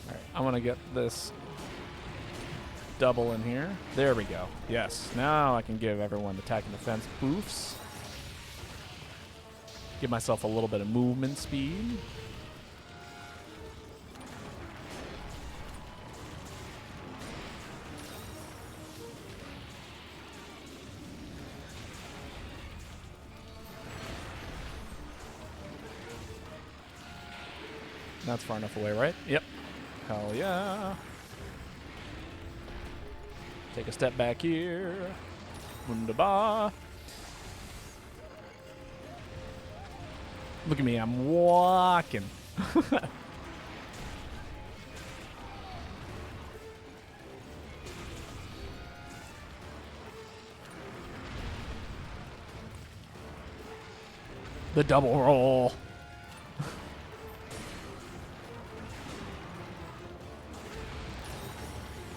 Alright, I want to get this double in here. There we go. Yes, now I can give everyone attack and defense boofs. Give myself a little bit of movement speed. That's far enough away, right? Yep. Hell yeah. Take a step back here. Wunderbar. Look at me, I'm walking. The double roll.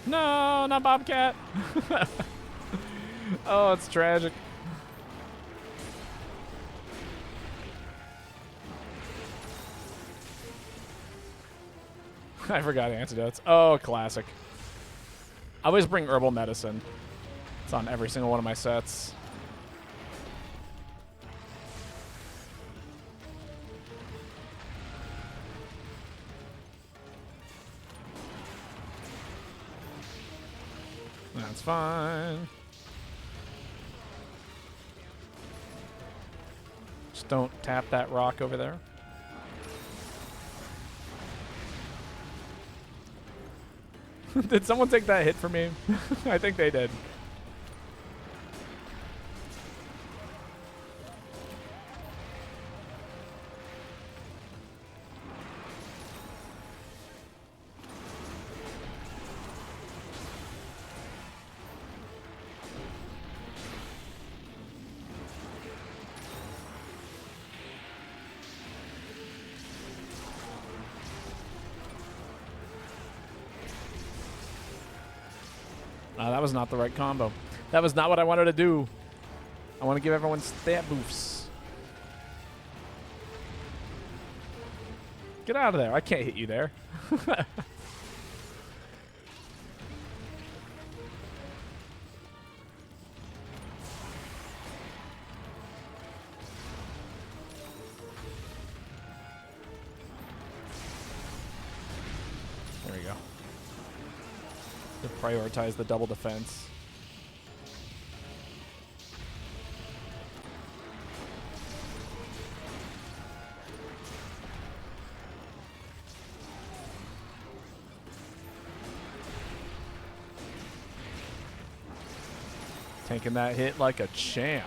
No, not Bobcat. Oh, it's tragic. I forgot antidotes. Oh, classic. I always bring herbal medicine. It's on every single one of my sets. That's fine. Just don't tap that rock over there. Did someone take that hit for me? I think they did. That was not the right combo. That was not what I wanted to do. I want to give everyone stat boofs. Get out of there. I can't hit you there. There we go. To prioritize the double defense. Taking that hit like a champ.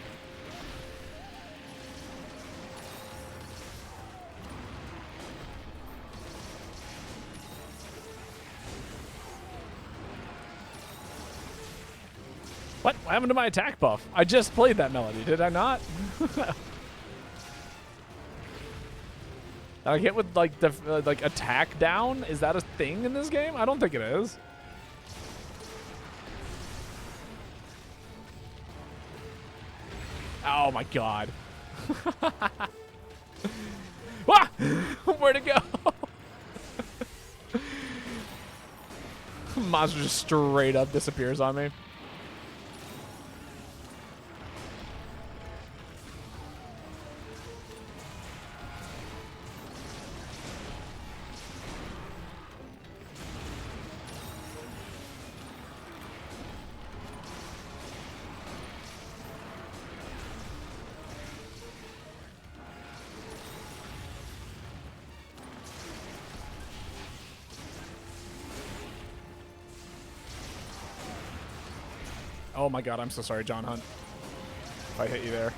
What happened to my attack buff? I just played that melody, did I not? I hit with like the like attack down? Is that a thing in this game? I don't think it is. Oh my god. Ah! Where'd it go? Monster just straight up disappears on me. Oh my god, I'm so sorry, John Hunt. If I hit you there.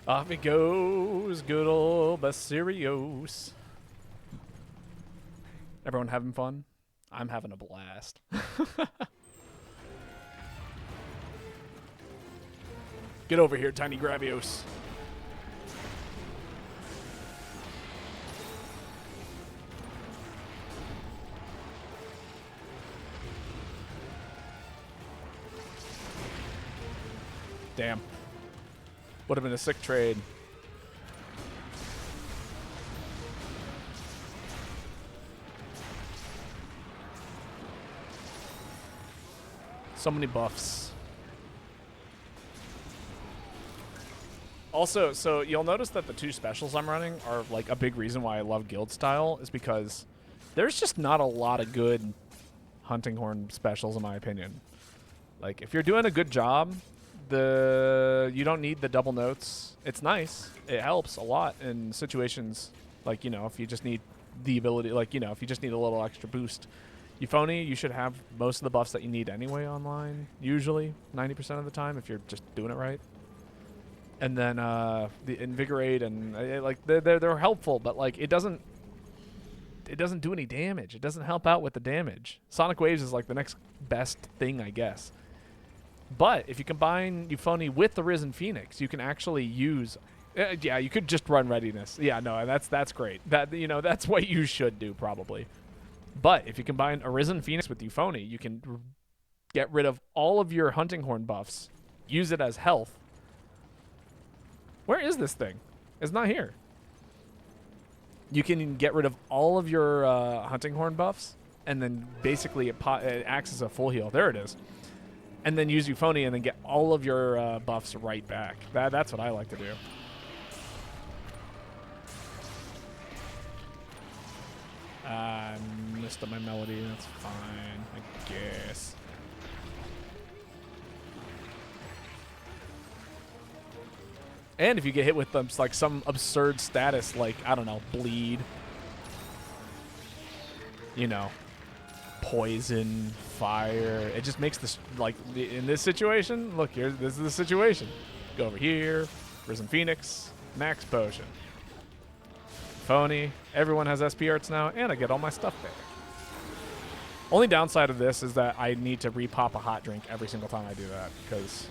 Off he goes, good old Basirios. Everyone having fun? I'm having a blast. Get over here, Tiny Gravios. Damn. Would have been a sick trade. So many buffs. Also, so you'll notice that the two specials I'm running are like a big reason why I love guild style is because there's just not a lot of good hunting horn specials in my opinion. Like if you're doing a good job, you don't need the double notes. It's nice. It helps a lot in situations like, you know, if you just need the ability, like, you know, if you just need a little extra boost. Euphony, you should have most of the buffs that you need anyway online, usually 90% of the time if you're just doing it right. And then the invigorate and like they're helpful, but like it doesn't do any damage. It doesn't help out with the damage. Sonic Waves is like the next best thing, I guess. But if you combine Euphony with the Risen Phoenix, you can actually use. Yeah, you could just run readiness. Yeah, no, that's great. That, you know, that's what you should do probably. But if you combine a Risen Phoenix with Euphony, you can get rid of all of your hunting horn buffs, use it as health. Where is this thing? It's not here. You can get rid of all of your hunting horn buffs, and then basically it acts as a full heal. There it is. And then use Euphony and then get all of your buffs right back. That's what I like to do. I missed up my melody. That's fine, I guess. And if you get hit with them, like some absurd status, like, I don't know, bleed, you know, poison, fire, it just makes this, like, in this situation, look here, this is the situation. Go over here, Risen Phoenix, max potion. Phony, everyone has SP arts now, and I get all my stuff back. Only downside of this is that I need to repop a hot drink every single time I do that, because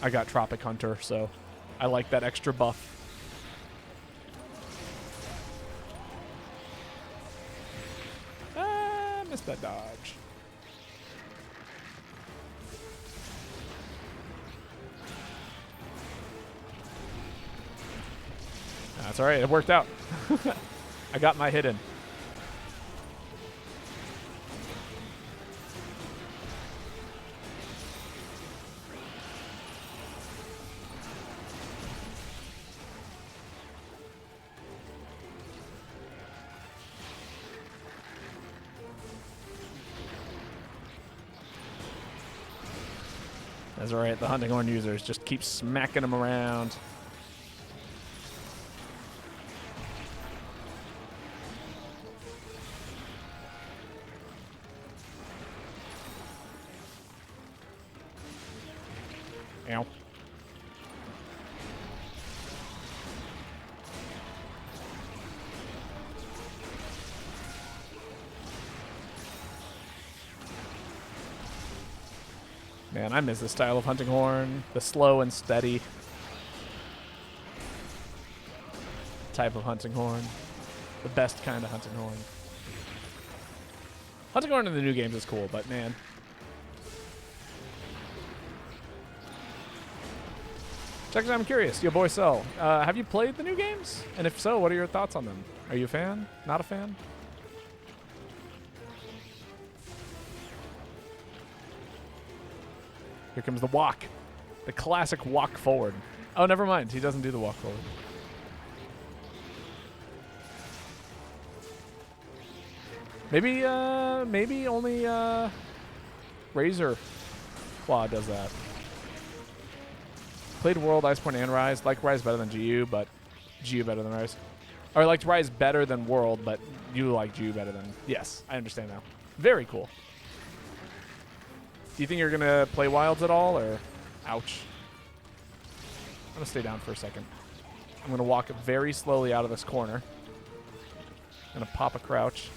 I got Tropic Hunter, so I like that extra buff. Ah, missed that dodge. That's all right. It worked out. I got my hit in. That's all right. The hunting horn users just keep smacking them around. Ow. Man, I miss this style of hunting horn. The slow and steady type of hunting horn. The best kind of hunting horn. Hunting horn in the new games is cool, but man. Check, I'm curious. Yo, boy, Cell, have you played the new games? And if so, what are your thoughts on them? Are you a fan? Not a fan? Here comes the walk. The classic walk forward. Oh, never mind. He doesn't do the walk forward. Maybe only Razor Claw does that. Played World, Iceborne, and Rise. Like Rise better than GU, but GU better than Rise. Or liked Rise better than World, but you like GU better than... Yes, I understand now. Very cool. Do you think you're going to play Wilds at all, or... Ouch. I'm going to stay down for a second. I'm going to walk very slowly out of this corner. I'm going to pop a crouch.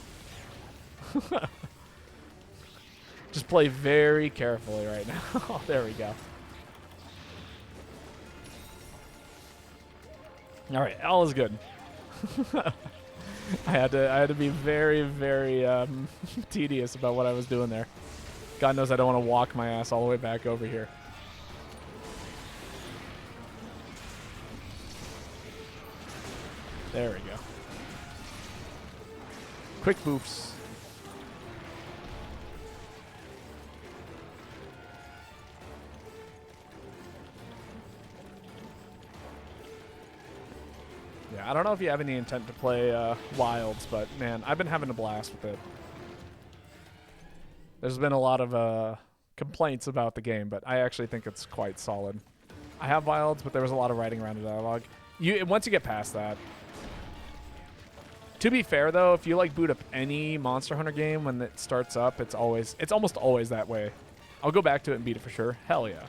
Just play very carefully right now. There we go. All right, all is good. I had to be very, very tedious about what I was doing there. God knows I don't want to walk my ass all the way back over here. There we go. Quick boofs. Yeah, I don't know if you have any intent to play Wilds, but man, I've been having a blast with it. There's been a lot of complaints about the game, but I actually think it's quite solid. I have wilds, but there was a lot of writing around the dialogue. Once you get past that. To be fair, though, if you like boot up any Monster Hunter game when it starts up, it's almost always that way. I'll go back to it and beat it for sure. Hell yeah.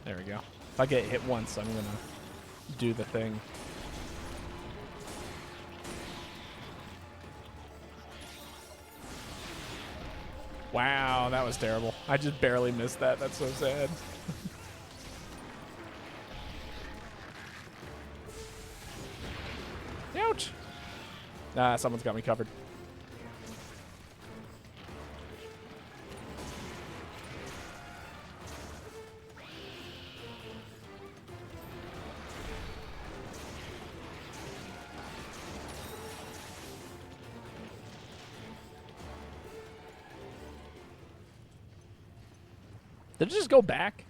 There we go. If I get hit once, I'm gonna do the thing. Wow, that was terrible. I just barely missed that. That's so sad. Ouch. Ah, someone's got me covered. Did it just go back?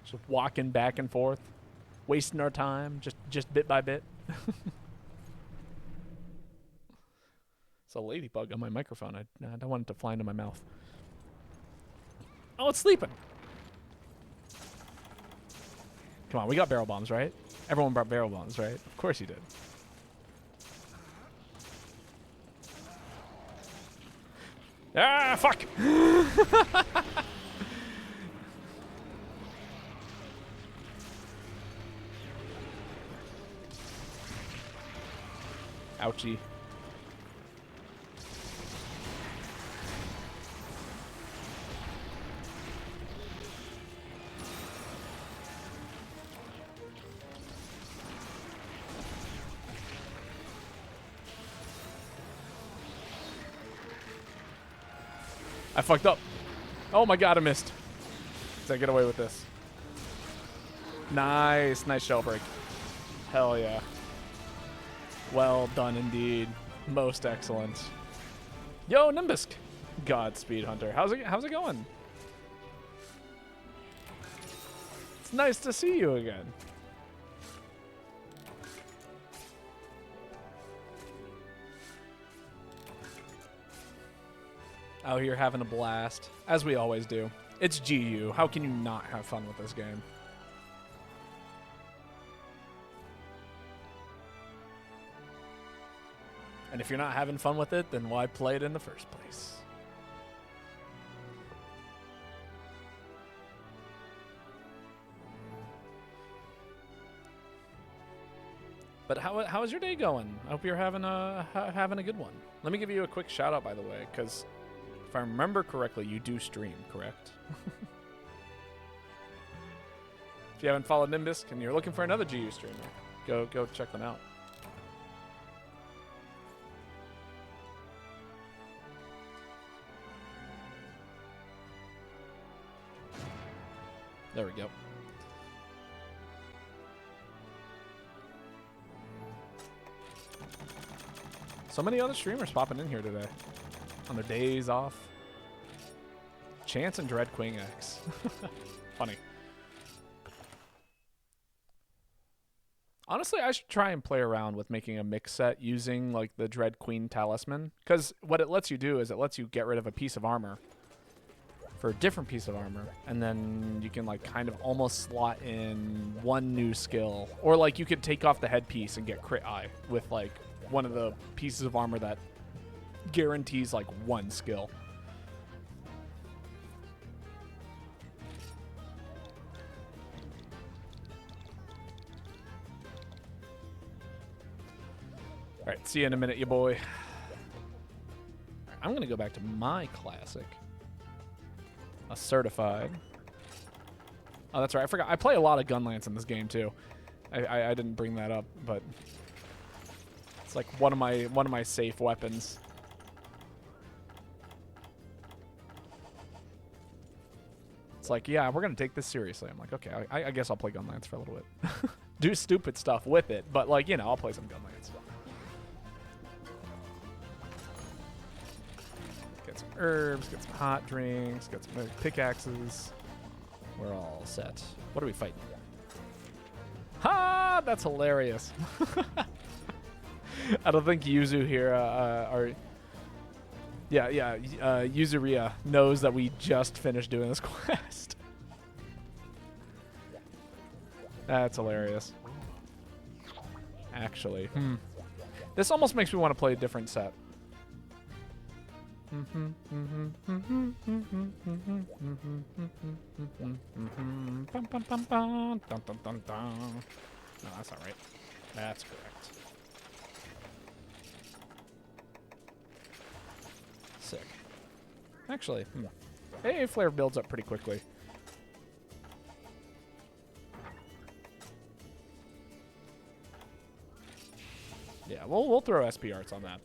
Just walking back and forth, wasting our time, just bit by bit. It's a ladybug on my microphone. I don't want it to fly into my mouth. Oh, it's sleeping. Come on, we got barrel bombs, right? Everyone brought barrel bombs, right? Of course you did. Ah, fuck! Ouchie. I fucked up. Oh my god, I missed. Did I get away with this? Nice, nice shell break. Hell yeah. Well done indeed. Most excellent. Yo, Nimbisk. Godspeed, Hunter. How's it going? It's nice to see you again. Out here having a blast, as we always do. It's GU. How can you not have fun with this game? And if you're not having fun with it, then why play it in the first place? But how is your day going? I hope you're having a good one. Let me give you a quick shout out, by the way, because if I remember correctly, you do stream, correct? If you haven't followed Nimbisk and you're looking for another GU streamer, go check them out. There we go. So many other streamers popping in here today on their days off. Chance and Dread Queen X. Funny. Honestly, I should try and play around with making a mix set using like the Dread Queen Talisman, because what it lets you do is it lets you get rid of a piece of armor for a different piece of armor, and then you can like kind of almost slot in one new skill, or like you could take off the headpiece and get crit eye with like one of the pieces of armor that guarantees like one skill. All right, see you in a minute, you boy. Right, I'm gonna go back to my classic. A certified. Oh, that's right. I forgot. I play a lot of Gunlance in this game too. I didn't bring that up, but it's like one of my safe weapons. It's like, yeah, we're gonna take this seriously. I'm like, okay, I guess I'll play Gunlance for a little bit. Do stupid stuff with it, but like, you know, I'll play some Gunlance. Get some herbs, get some hot drinks, get some pickaxes. We're all set. What are we fighting? Ha! That's hilarious. I don't think Yuzu here are... Yeah, Yuzuria knows that we just finished doing this quest. That's hilarious. Actually. This almost makes me want to play a different set. No, that's not right. That's correct. Sick. Actually, hey, flare builds up pretty quickly. Yeah, we'll throw SP arts on that.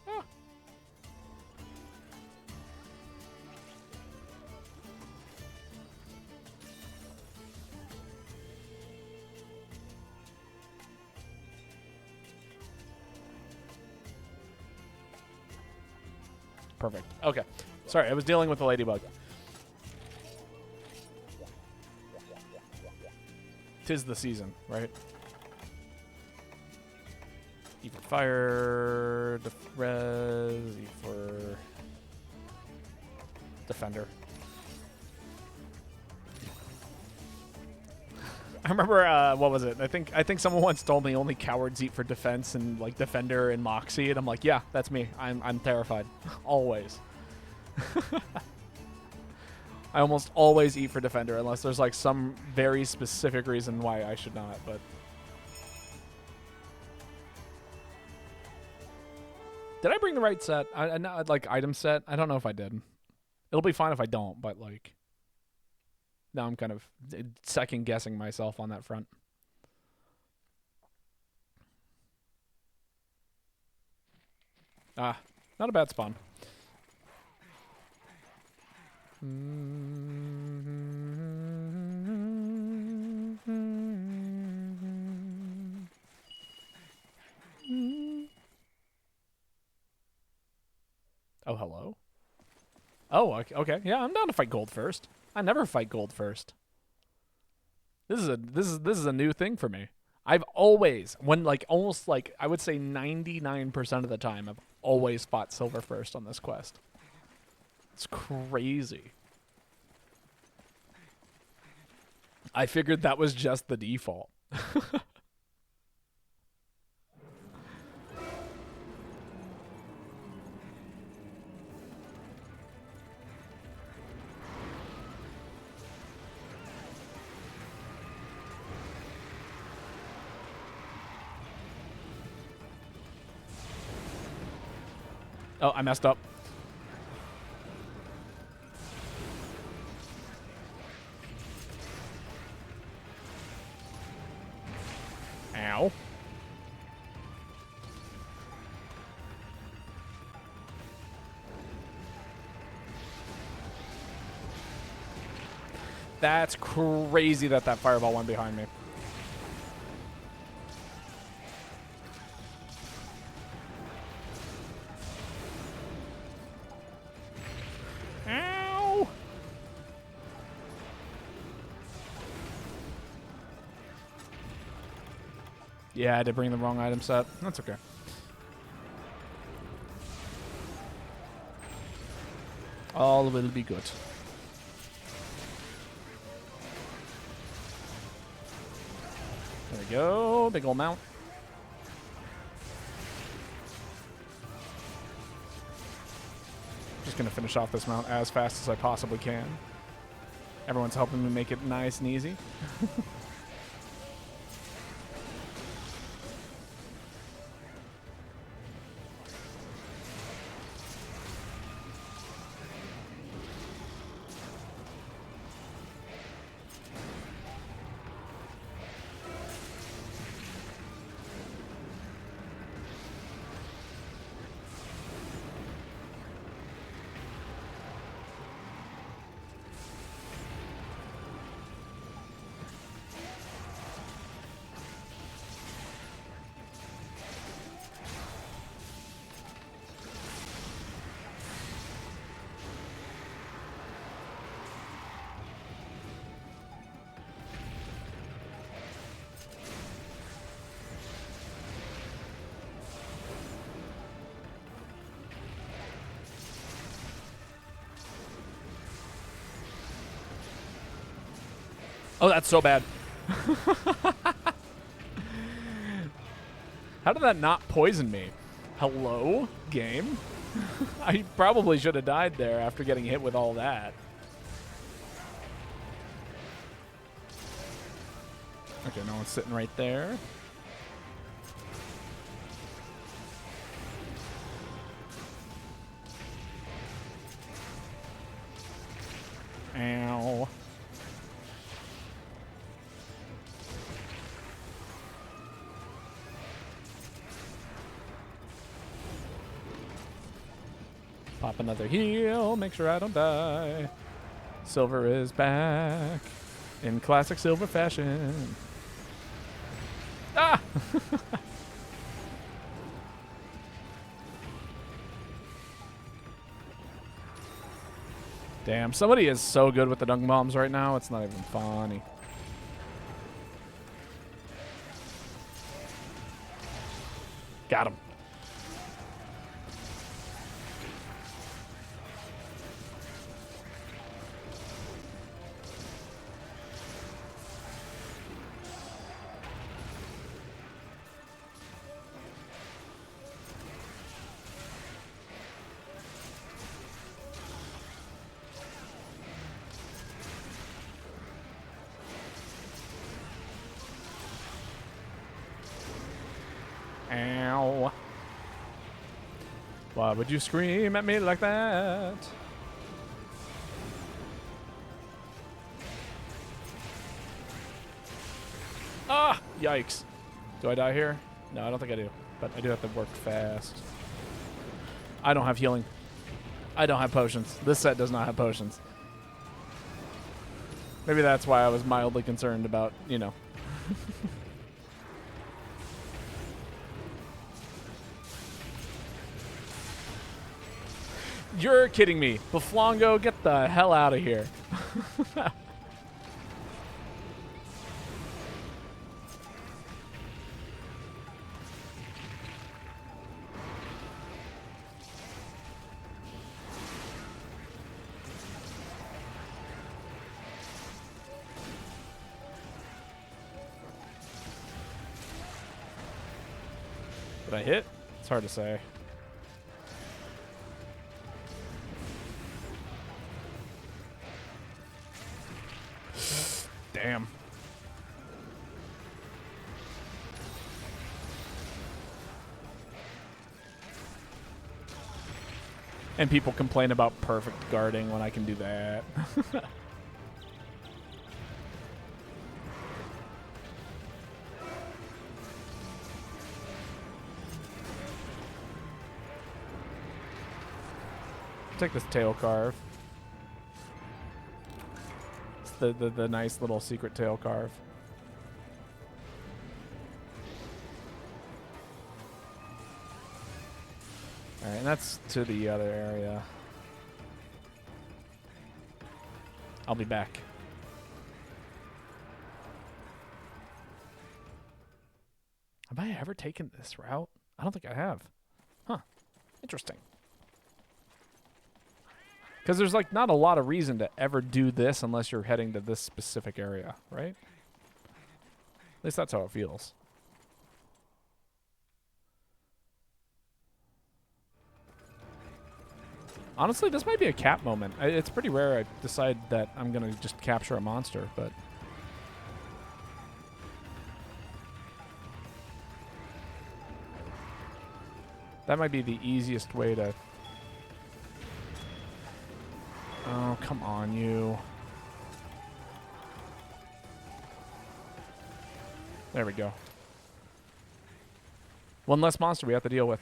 Ah. Perfect. Okay. Sorry, I was dealing with the ladybug. Tis the season, right? E for fire, res, E for defender. I remember what was it? I think someone once told me only cowards eat for defense and like defender and moxie, and I'm like, yeah, that's me. I'm terrified, always. I almost always eat for defender unless there's like some very specific reason why I should not, but... Did I bring the right set? I like item set? I don't know if I did. It'll be fine if I don't, but like... Now I'm kind of second guessing myself on that front. Ah, not a bad spawn. Oh, hello. Oh, okay. Yeah, I'm down to fight gold first. I never fight gold first. This is a new thing for me. I've always, almost I would say 99% of the time, I've always fought silver first on this quest. It's crazy. I figured that was just the default. Oh, I messed up. Ow. That's crazy that fireball went behind me. Ow! Yeah, I did bring the wrong item set. That's okay. All will be good. There we go. Big ol' mount. Just gonna finish off this mount as fast as I possibly can. Everyone's helping me make it nice and easy. Oh, that's so bad. How did that not poison me? Hello, game? I probably should have died there after getting hit with all that. Okay, no one's sitting right there. Ow. Pop another heal, make sure I don't die. Silver is back in classic Silver fashion. Ah! Damn, somebody is so good with the dung bombs right now, it's not even funny. Got him. Ow. Why would you scream at me like that? Ah! Yikes. Do I die here? No, I don't think I do. But I do have to work fast. I don't have healing. I don't have potions. This set does not have potions. Maybe that's why I was mildly concerned about, you know. You're kidding me. Baflongo, get the hell out of here. Did I hit? It's hard to say. Damn. And people complain about perfect guarding when I can do that. Take this tail carve. It's the nice little secret tail carve. Alright, and that's to the other area. I'll be back. Have I ever taken this route? I don't think I have. Huh. Interesting. Because there's like not a lot of reason to ever do this unless you're heading to this specific area, right? At least that's how it feels. Honestly, this might be a cap moment. It's pretty rare I decide that I'm going to just capture a monster, but... that might be the easiest way to... oh, come on, you. There we go. One less monster we have to deal with.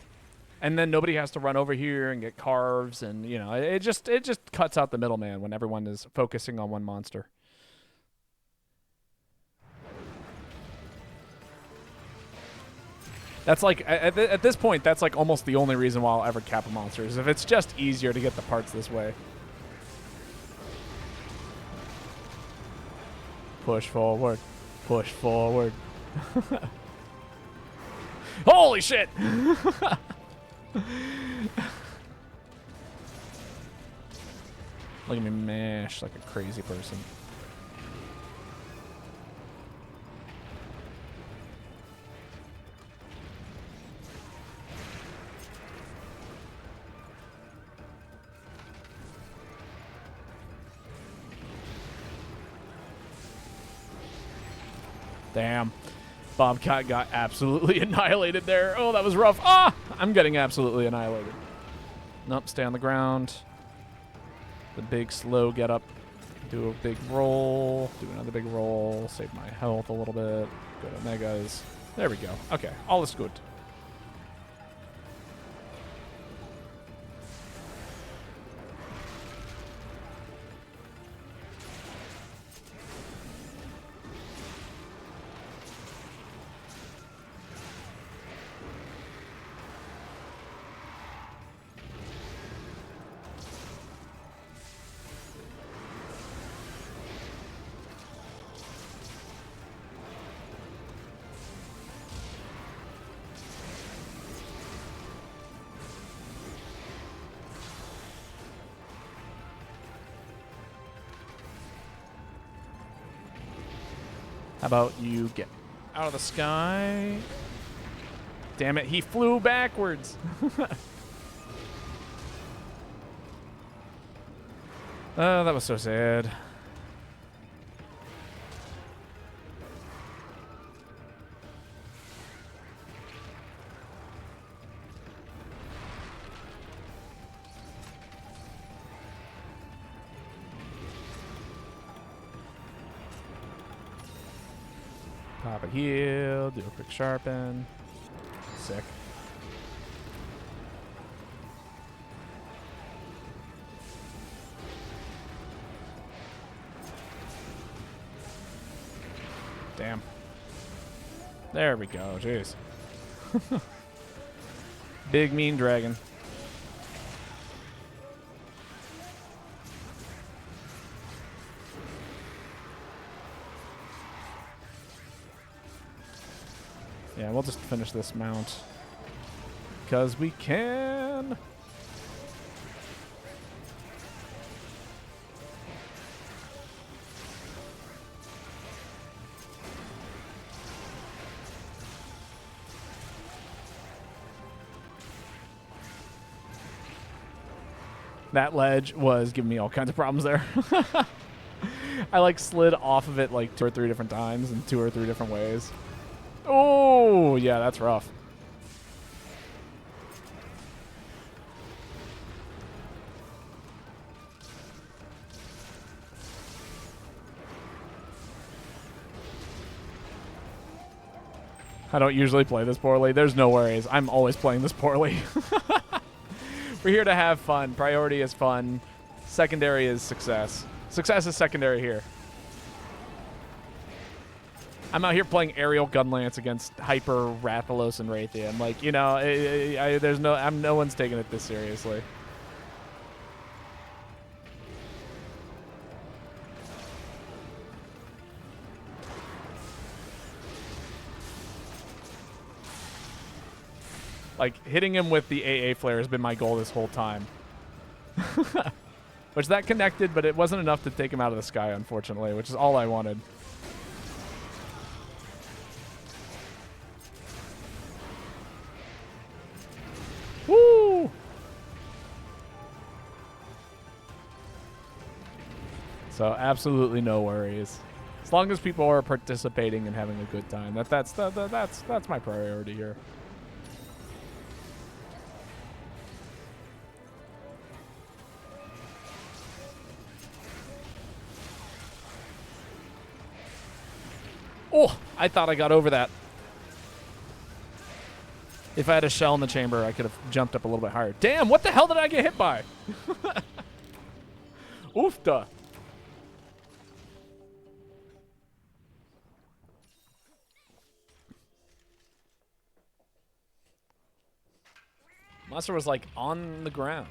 And then nobody has to run over here and get carves, and you know, it just cuts out the middleman when everyone is focusing on one monster. That's like at this point, that's like almost the only reason why I'll ever cap a monster is if it's just easier to get the parts this way. Push forward. Push forward. Holy shit! Look at me mash like a crazy person. Damn. Bobcat got absolutely annihilated there. Oh, that was rough. Ah! I'm getting absolutely annihilated. Nope, stay on the ground. The big slow get up. Do a big roll. Do another big roll. Save my health a little bit. Go to megas. There we go. Okay, all is good. How about you get out of the sky? Damn it, he flew backwards. Oh, that was so sad. Pop a heal, do a quick sharpen. Sick. Damn. There we go, jeez. Big mean dragon. Yeah, we'll just finish this mount. Because we can. That ledge was giving me all kinds of problems there. I like slid off of it like 2 or 3 different times in 2 or 3 different ways. Oh, yeah, that's rough. I don't usually play this poorly. There's no worries. I'm always playing this poorly. We're here to have fun. Priority is fun. Secondary is success. Success is secondary here. I'm out here playing aerial gunlance against Hyper, Rathalos, and Raytheon. Like, you know, there's no one's taking it this seriously. Like, hitting him with the AA flare has been my goal this whole time. Which that connected, but it wasn't enough to take him out of the sky, unfortunately, which is all I wanted. Woo! So absolutely no worries. As long as people are participating and having a good time, that's my priority here. Oh, I thought I got over that. If I had a shell in the chamber, I could have jumped up a little bit higher. Damn, what the hell did I get hit by? Oofta. Monster was like on the ground.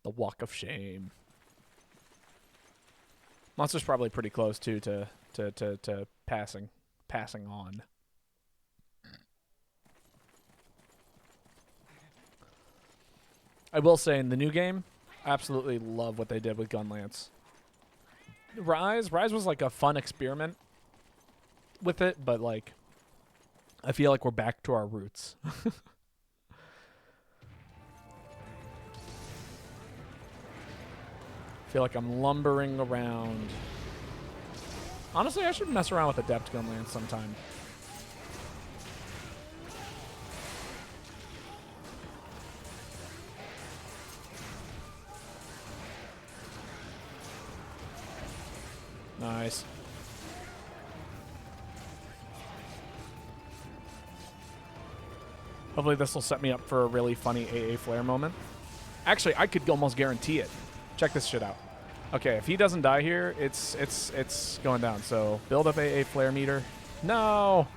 The walk of shame. Monster's probably pretty close too to passing on. I will say in the new game, I absolutely love what they did with Gunlance. Rise was like a fun experiment with it, but like I feel like we're back to our roots. I feel like I'm lumbering around. Honestly, I should mess around with Adept Gunlance sometime. Nice. Hopefully this will set me up for a really funny AA flare moment. Actually, I could almost guarantee it. Check this shit out. Okay, if he doesn't die here, it's going down. So build up AA flare meter. No.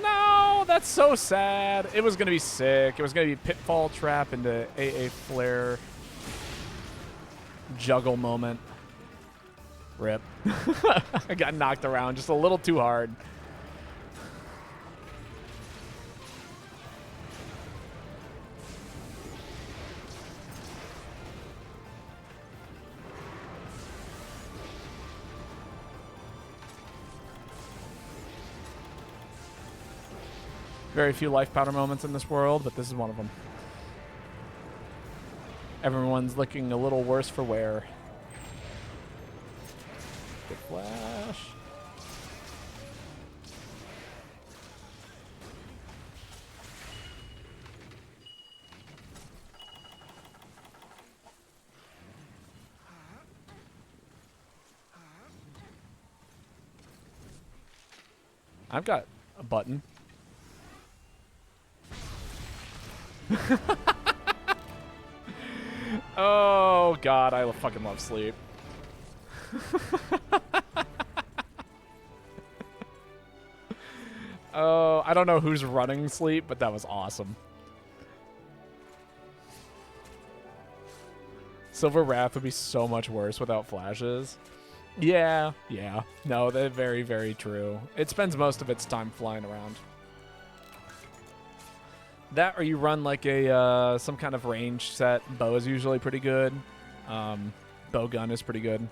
No, that's so sad. It was gonna be sick. It was gonna be pitfall trap into AA flare juggle moment. Rip. I got knocked around just a little too hard. Very few life powder moments in this world, but this is one of them. Everyone's looking a little worse for wear. Good flash. I've got a button. Oh god, I fucking love sleep. Oh, I don't know who's running sleep, but that was awesome. Silver Wrath would be so much worse without flashes. Yeah. No, they're very, very true. It spends most of its time flying around. That or you run like a some kind of range set. Bow is usually pretty good. Bow gun is pretty good.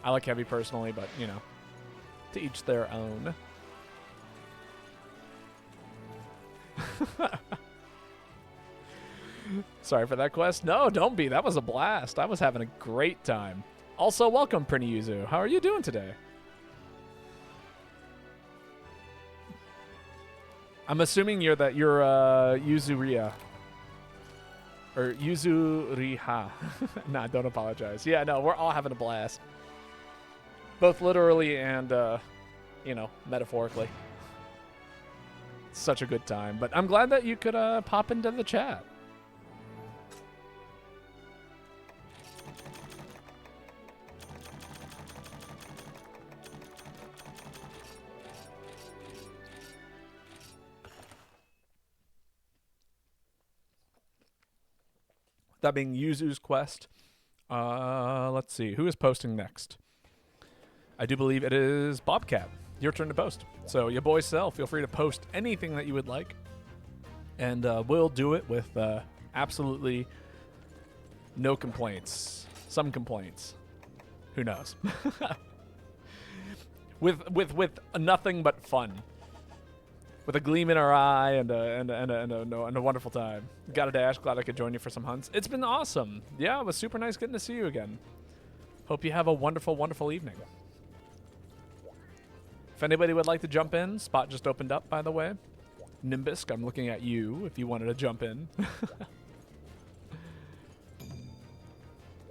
I like heavy personally, but you know, to each their own. Sorry for that quest. No, don't be. That was a blast. I was having a great time. Also, welcome, Prinny Yuzu. How are you doing today? I'm assuming you're Yuzuria. Or Yuzuriha. Nah, don't apologize. Yeah, no, we're all having a blast. Both literally and, you know, metaphorically. Such a good time. But I'm glad that you could pop into the chat. That being Yuzu's quest. Let's see. Who is posting next? I do believe it is Bobcat. Your turn to post. So, your boy Cell, feel free to post anything that you would like. And we'll do it with absolutely no complaints. Some complaints. Who knows? with nothing but fun. With a gleam in our eye and a wonderful time. Got a dash. Glad I could join you for some hunts. It's been awesome. Yeah, it was super nice getting to see you again. Hope you have a wonderful, wonderful evening. If anybody would like to jump in, spot just opened up, by the way. Nimbisk, I'm looking at you if you wanted to jump in.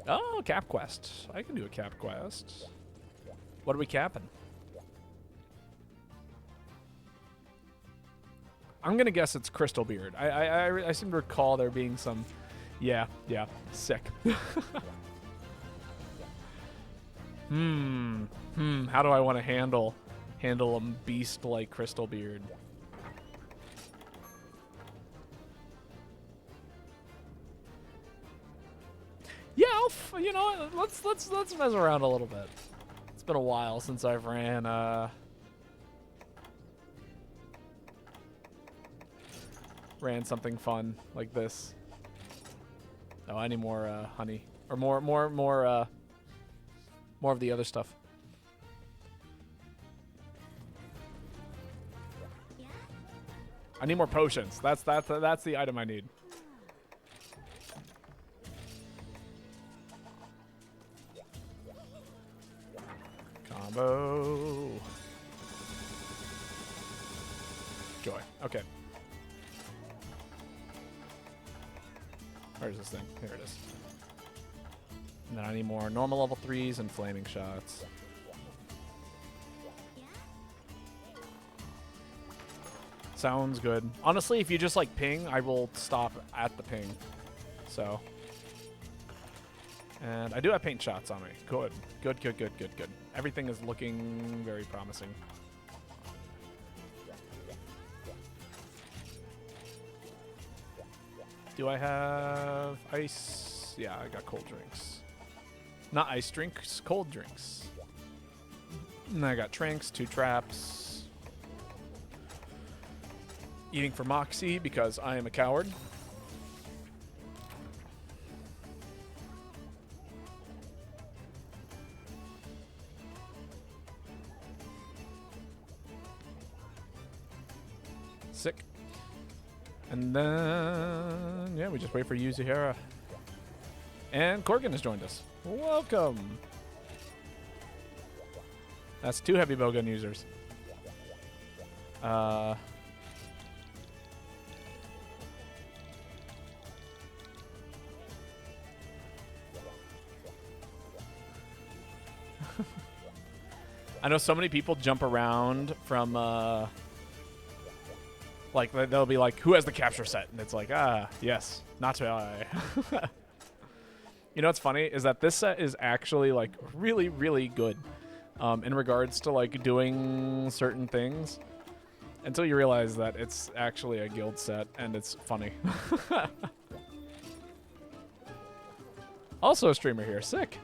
Oh, cap quest. I can do a cap quest. What are we capping? I'm going to guess it's Crystal Beard. I seem to recall there being some... Yeah, sick. How do I want to handle a beast like Crystal Beard? Yeah, you know, let's mess around a little bit. It's been a while since I've ran something fun like this. Oh, I need more honey. Or more of the other stuff. I need more potions. That's the item I need. Combo. Joy. Okay. Where's this thing? Here it is. And then I need more normal level 3s and flaming shots. Sounds good. Honestly, if you just like ping, I will stop at the ping. So. And I do have paint shots on me. Good. Good, good, good, good, good. Everything is looking very promising. Do I have ice? Yeah, I got cold drinks. Not ice drinks, cold drinks. And I got trinks, 2 traps. Eating for Moxie because I am a coward. Sick. And then, yeah, we just wait for Yuzahara. And Corgan has joined us. Welcome. That's 2 heavy bowgun users. I know so many people jump around from, like, they'll be like, who has the capture set? And it's like, yes, not I. You know what's funny is that this set is actually, like, really, really good in regards to, like, doing certain things until you realize that it's actually a guild set and it's funny. Also a streamer here. Sick.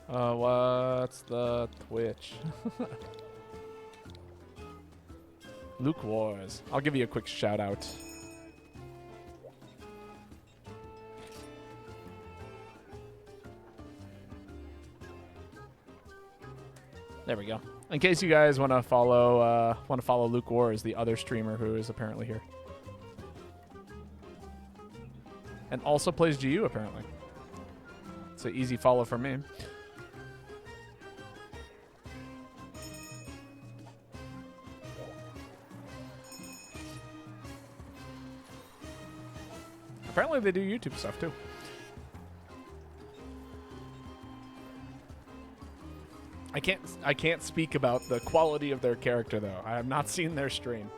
What's the Twitch? Luke Wars. I'll give you a quick shout out. There we go. In case you guys want to follow Luke Wars, the other streamer who is apparently here, and also plays GU apparently. It's an easy follow from me. Apparently they do YouTube stuff too. I can't speak about the quality of their character though. I have not seen their stream.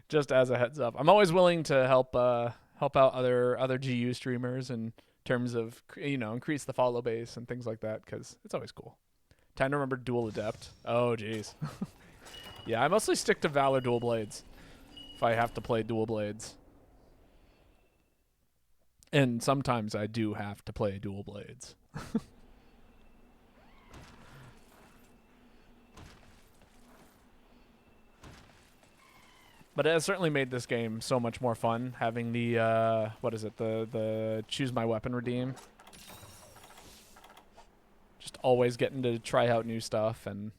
Just as a heads up, I'm always willing to help out other GU streamers in terms of, you know, increase the follow base and things like that, because it's always cool. Time to remember Dual Adept. Oh jeez. Yeah, I mostly stick to Valor Dual Blades if I have to play dual blades. And sometimes I do have to play dual blades. But it has certainly made this game so much more fun, having the, what is it, the choose my weapon redeem. Just always getting to try out new stuff and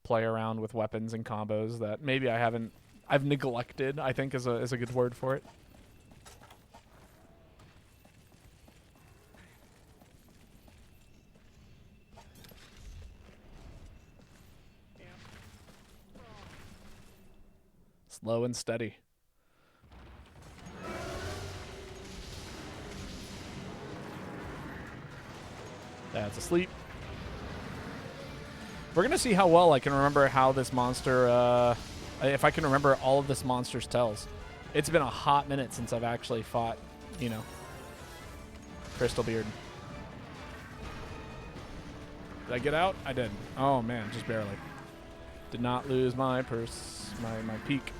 play around with weapons and combos that maybe I've neglected, I think is a good word for it. Slow and steady. That's asleep. We're gonna see how well I can remember how this monster, if I can remember all of this monster's tells. It's been a hot minute since I've actually fought, you know, Crystal Beard. Did I get out? I did. Oh man, just barely. Did not lose my purse, my peak.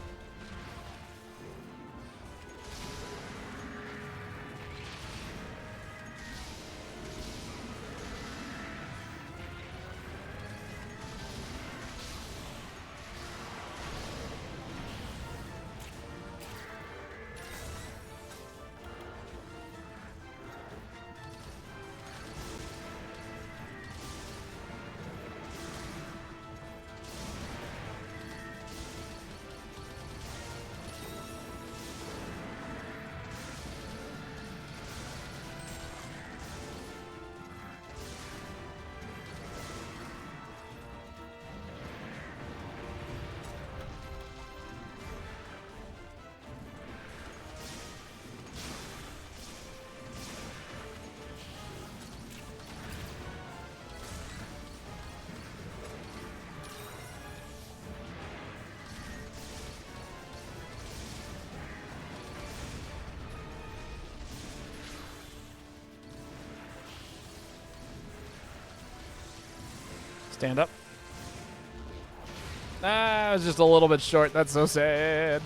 Stand up. Ah, I was just a little bit short. That's so sad.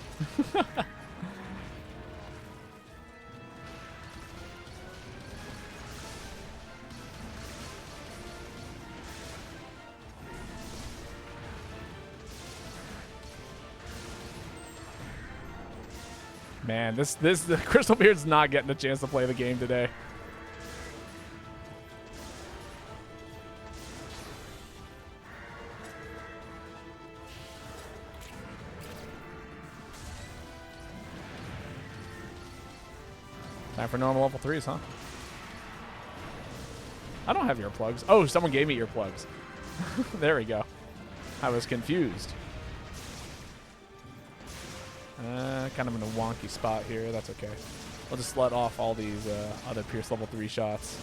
Man, the Crystal Beard's not getting a chance to play the game today. Time for normal level 3s, huh? I don't have earplugs. Oh, someone gave me earplugs. There we go. I was confused. Kind of in a wonky spot here. That's okay. I'll just let off all these other Pierce level 3 shots.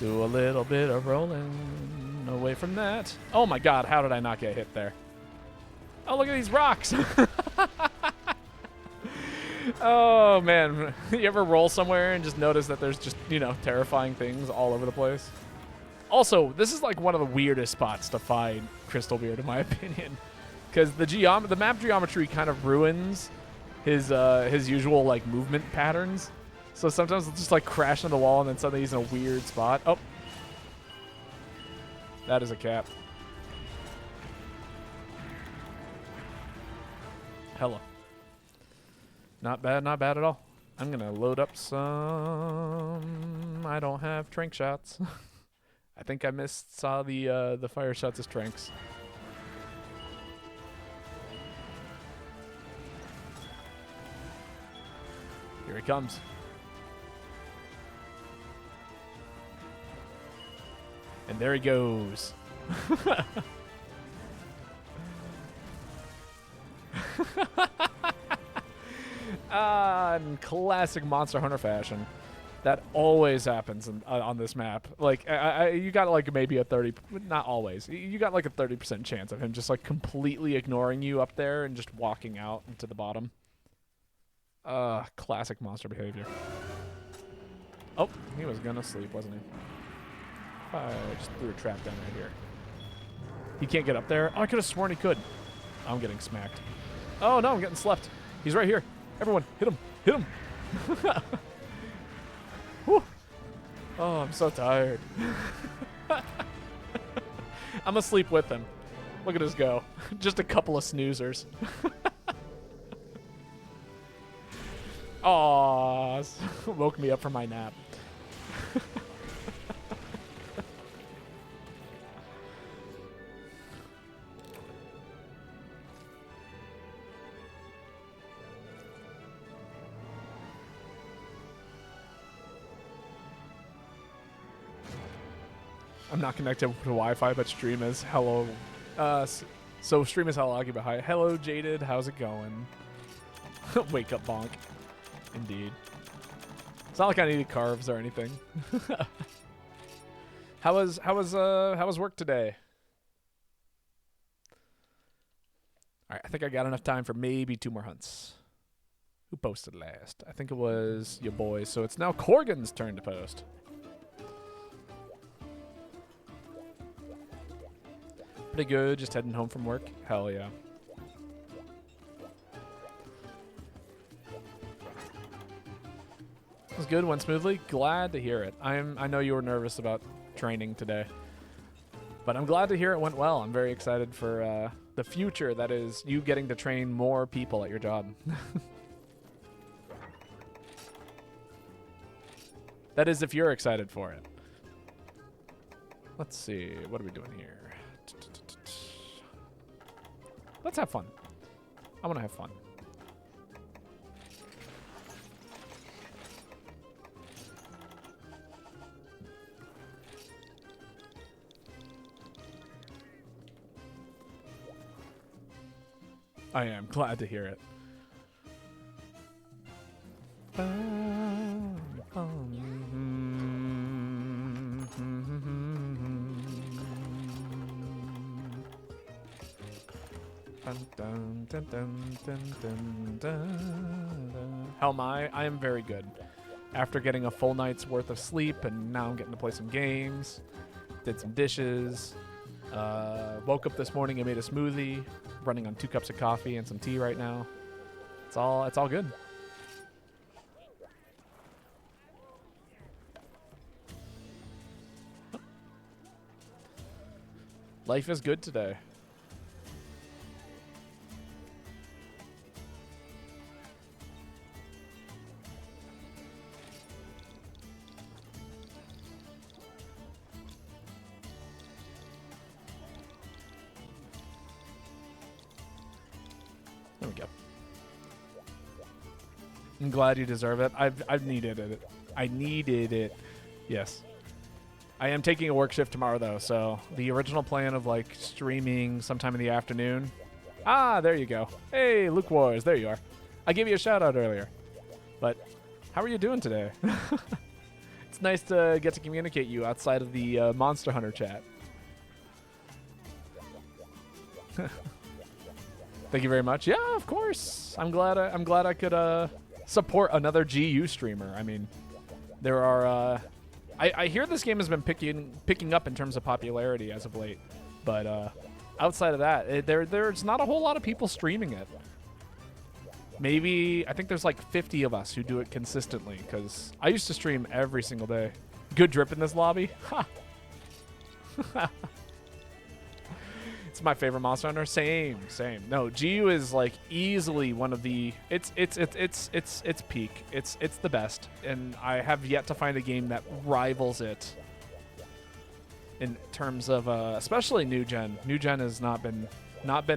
Do a little bit of rolling away from that. Oh my god, how did I not get hit there? Oh, look at these rocks. Oh, man. You ever roll somewhere and just notice that there's just, you know, terrifying things all over the place? Also, this is like one of the weirdest spots to find Crystal Beard, in my opinion. Because the map geometry kind of ruins his usual, like, movement patterns. So sometimes it'll just, like, crash into the wall and then suddenly he's in a weird spot. Oh. That is a cap. Hello. Not bad at all. I'm gonna load up some. I don't have trank shots. I think I saw the fire shots as tranks. Here he comes. And there he goes. In classic Monster Hunter fashion, that always happens on this map. Like, you got like maybe a 30, not always. You got like a 30% chance of him just like completely ignoring you up there and just walking out into the bottom. Classic monster behavior. Oh, he was gonna sleep, wasn't he? I just threw a trap down right here. He can't get up there. Oh, I could have sworn he could. I'm getting smacked. Oh no, I'm getting slept. He's right here. Everyone, hit him. Hit him. Whew. Oh, I'm so tired. I'm asleep with him. Look at us go. Just a couple of snoozers. Aw, woke me up from my nap. I'm not connected to Wi-Fi, but stream is hello. So stream is hello occupied. Hi, hello Jaded. How's it going? Wake up, bonk. Indeed. It's not like I needed carbs or anything. How was work today? All right, I think I got enough time for maybe 2 more hunts. Who posted last? I think it was your boys. So it's now Corgan's turn to post. Pretty good, just heading home from work. Hell yeah. It was good, went smoothly. Glad to hear it. I know you were nervous about training today, but I'm glad to hear it went well. I'm very excited for the future, that is you getting to train more people at your job. That is if you're excited for it. Let's see, what are we doing here? Let's have fun. I want to have fun. I am glad to hear it. How am I? I am very good. after getting a full night's worth of sleep, and now I'm getting to play some games. Did some dishes. Woke up this morning and made a smoothie. Running on 2 cups of coffee and some tea right now. It's all good. Life is good today. There we go. I'm glad you deserve it. I've needed it. I needed it. Yes. I am taking a work shift tomorrow, though, so the original plan of, like, streaming sometime in the afternoon. Ah, there you go. Hey, Luke Wars, there you are. I gave you a shout-out earlier. But how are you doing today? It's nice to get to communicate you outside of the Monster Hunter chat. Thank you very much. Yeah, of course. I'm glad I could support another GU streamer. I mean, there are... I hear this game has been picking up in terms of popularity as of late, but outside of that, there's not a whole lot of people streaming it. Maybe, I think there's like 50 of us who do it consistently, because I used to stream every single day. Good drip in this lobby? Ha! It's my favorite Monster Hunter. Same. No, GU is like easily one of the. It's peak. It's the best, and I have yet to find a game that rivals it. In terms of especially new gen. New gen has not been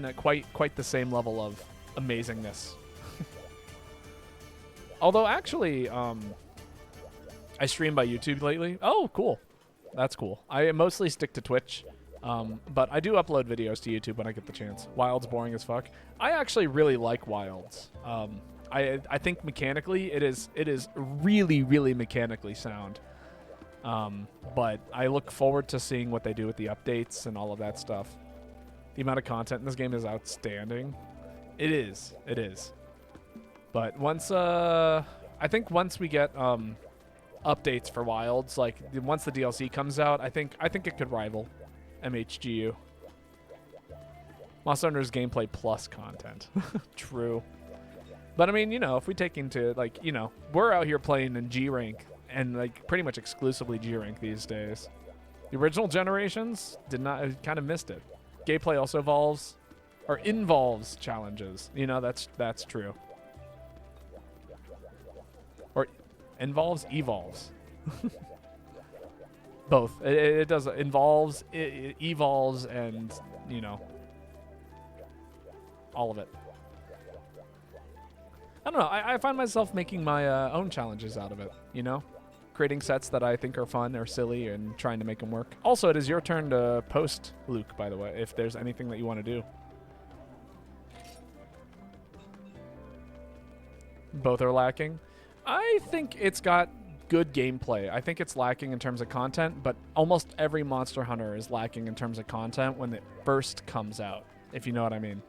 at quite the same level of amazingness. Although actually, I stream by YouTube lately. Oh, cool. That's cool. I mostly stick to Twitch. But I do upload videos to YouTube when I get the chance. Wild's boring as fuck. I actually really like Wilds. I think mechanically it is really, really mechanically sound. But I look forward to seeing what they do with the updates and all of that stuff. The amount of content in this game is outstanding. It is. But once I think once we get updates for Wilds, like once the DLC comes out, I think it could rival MHGU. Monster Hunter's gameplay plus content. True. But I mean, you know, if we take into, like, you know, we're out here playing in G rank and like pretty much exclusively G rank these days. The original generations did not, kind of missed it. Gameplay also involves challenges. You know, that's true. Or evolves. Both. It does involves, it evolves, and, you know, all of it. I don't know. I find myself making my own challenges out of it, you know? Creating sets that I think are fun or silly and trying to make them work. Also, it is your turn to post, Luke, by the way, if there's anything that you want to do. Both are lacking. I think it's got good gameplay. I think it's lacking in terms of content, but almost every Monster Hunter is lacking in terms of content when it first comes out, if you know what I mean.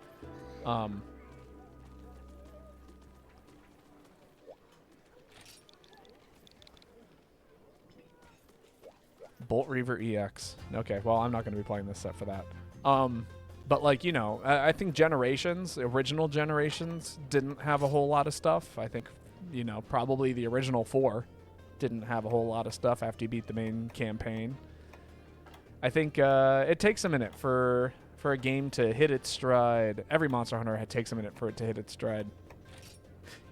Bolt Reaver EX. Okay, well, I'm not going to be playing this set for that. But, like, you know, I think original Generations didn't have a whole lot of stuff. I think, you know, probably the original 4 didn't have a whole lot of stuff after you beat the main campaign. I think it takes a minute for a game to hit its stride. Every Monster Hunter takes a minute for it to hit its stride.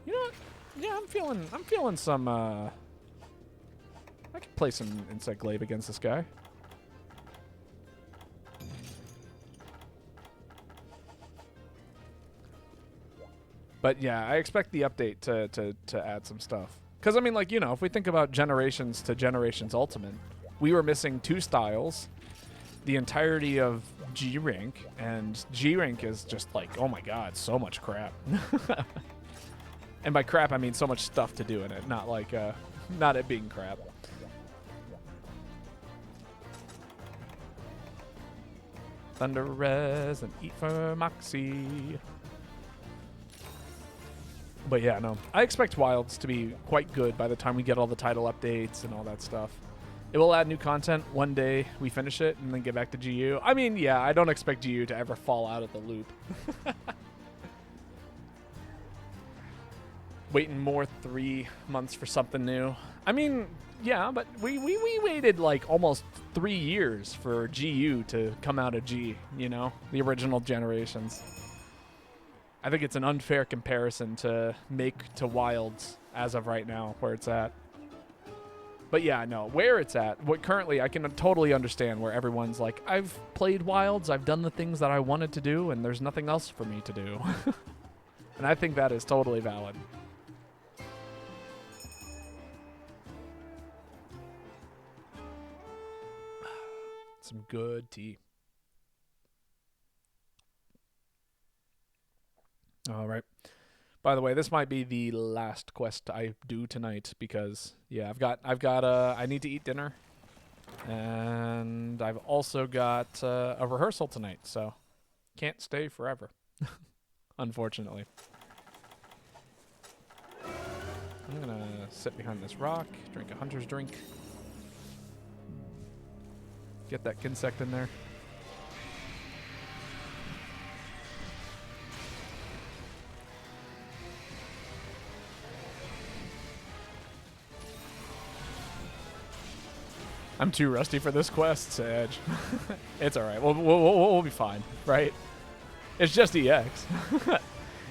You know what? Yeah, I'm feeling some I could play some Insect Glaive against this guy. But yeah, I expect the update to add some stuff. Because, I mean, like, you know, if we think about Generations to Generations Ultimate, we were missing 2 styles, the entirety of G-Rank, and G-Rank is just like, oh my god, so much crap. And by crap, I mean so much stuff to do in it, not like, not it being crap. Thunder Res and Eat for Moxie. But yeah, no. I expect Wilds to be quite good by the time we get all the title updates and all that stuff. It will add new content one day we finish it and then get back to GU. I mean, yeah, I don't expect GU to ever fall out of the loop. Waiting more 3 months for something new. I mean, yeah, but we waited like almost 3 years for GU to come out of G, you know? The original generations. I think it's an unfair comparison to make to Wilds as of right now, where it's at. But yeah, no, where it's at, what currently, I can totally understand where everyone's like, I've played Wilds, I've done the things that I wanted to do, and there's nothing else for me to do. And I think that is totally valid. Some good tea. All right. By the way, this might be the last quest I do tonight because yeah, I need to eat dinner, and I've also got a rehearsal tonight, so can't stay forever, unfortunately. I'm gonna sit behind this rock, drink a hunter's drink, get that insect in there. I'm too rusty for this quest, Sage. It's all right. We'll be fine, right? It's just EX.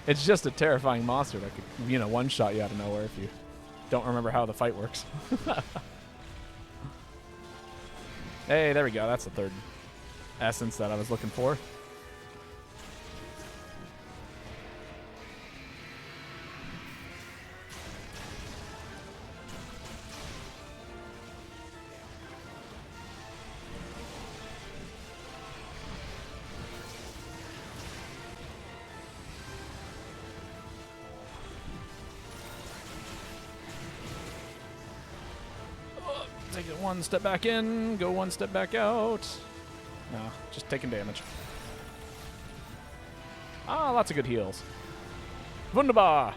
It's just a terrifying monster that could, you know, one-shot you out of nowhere if you don't remember how the fight works. Hey, there we go. That's the third essence that I was looking for. Take it one step back in, go one step back out. No, just taking damage. Ah, lots of good heals. Wunderbar!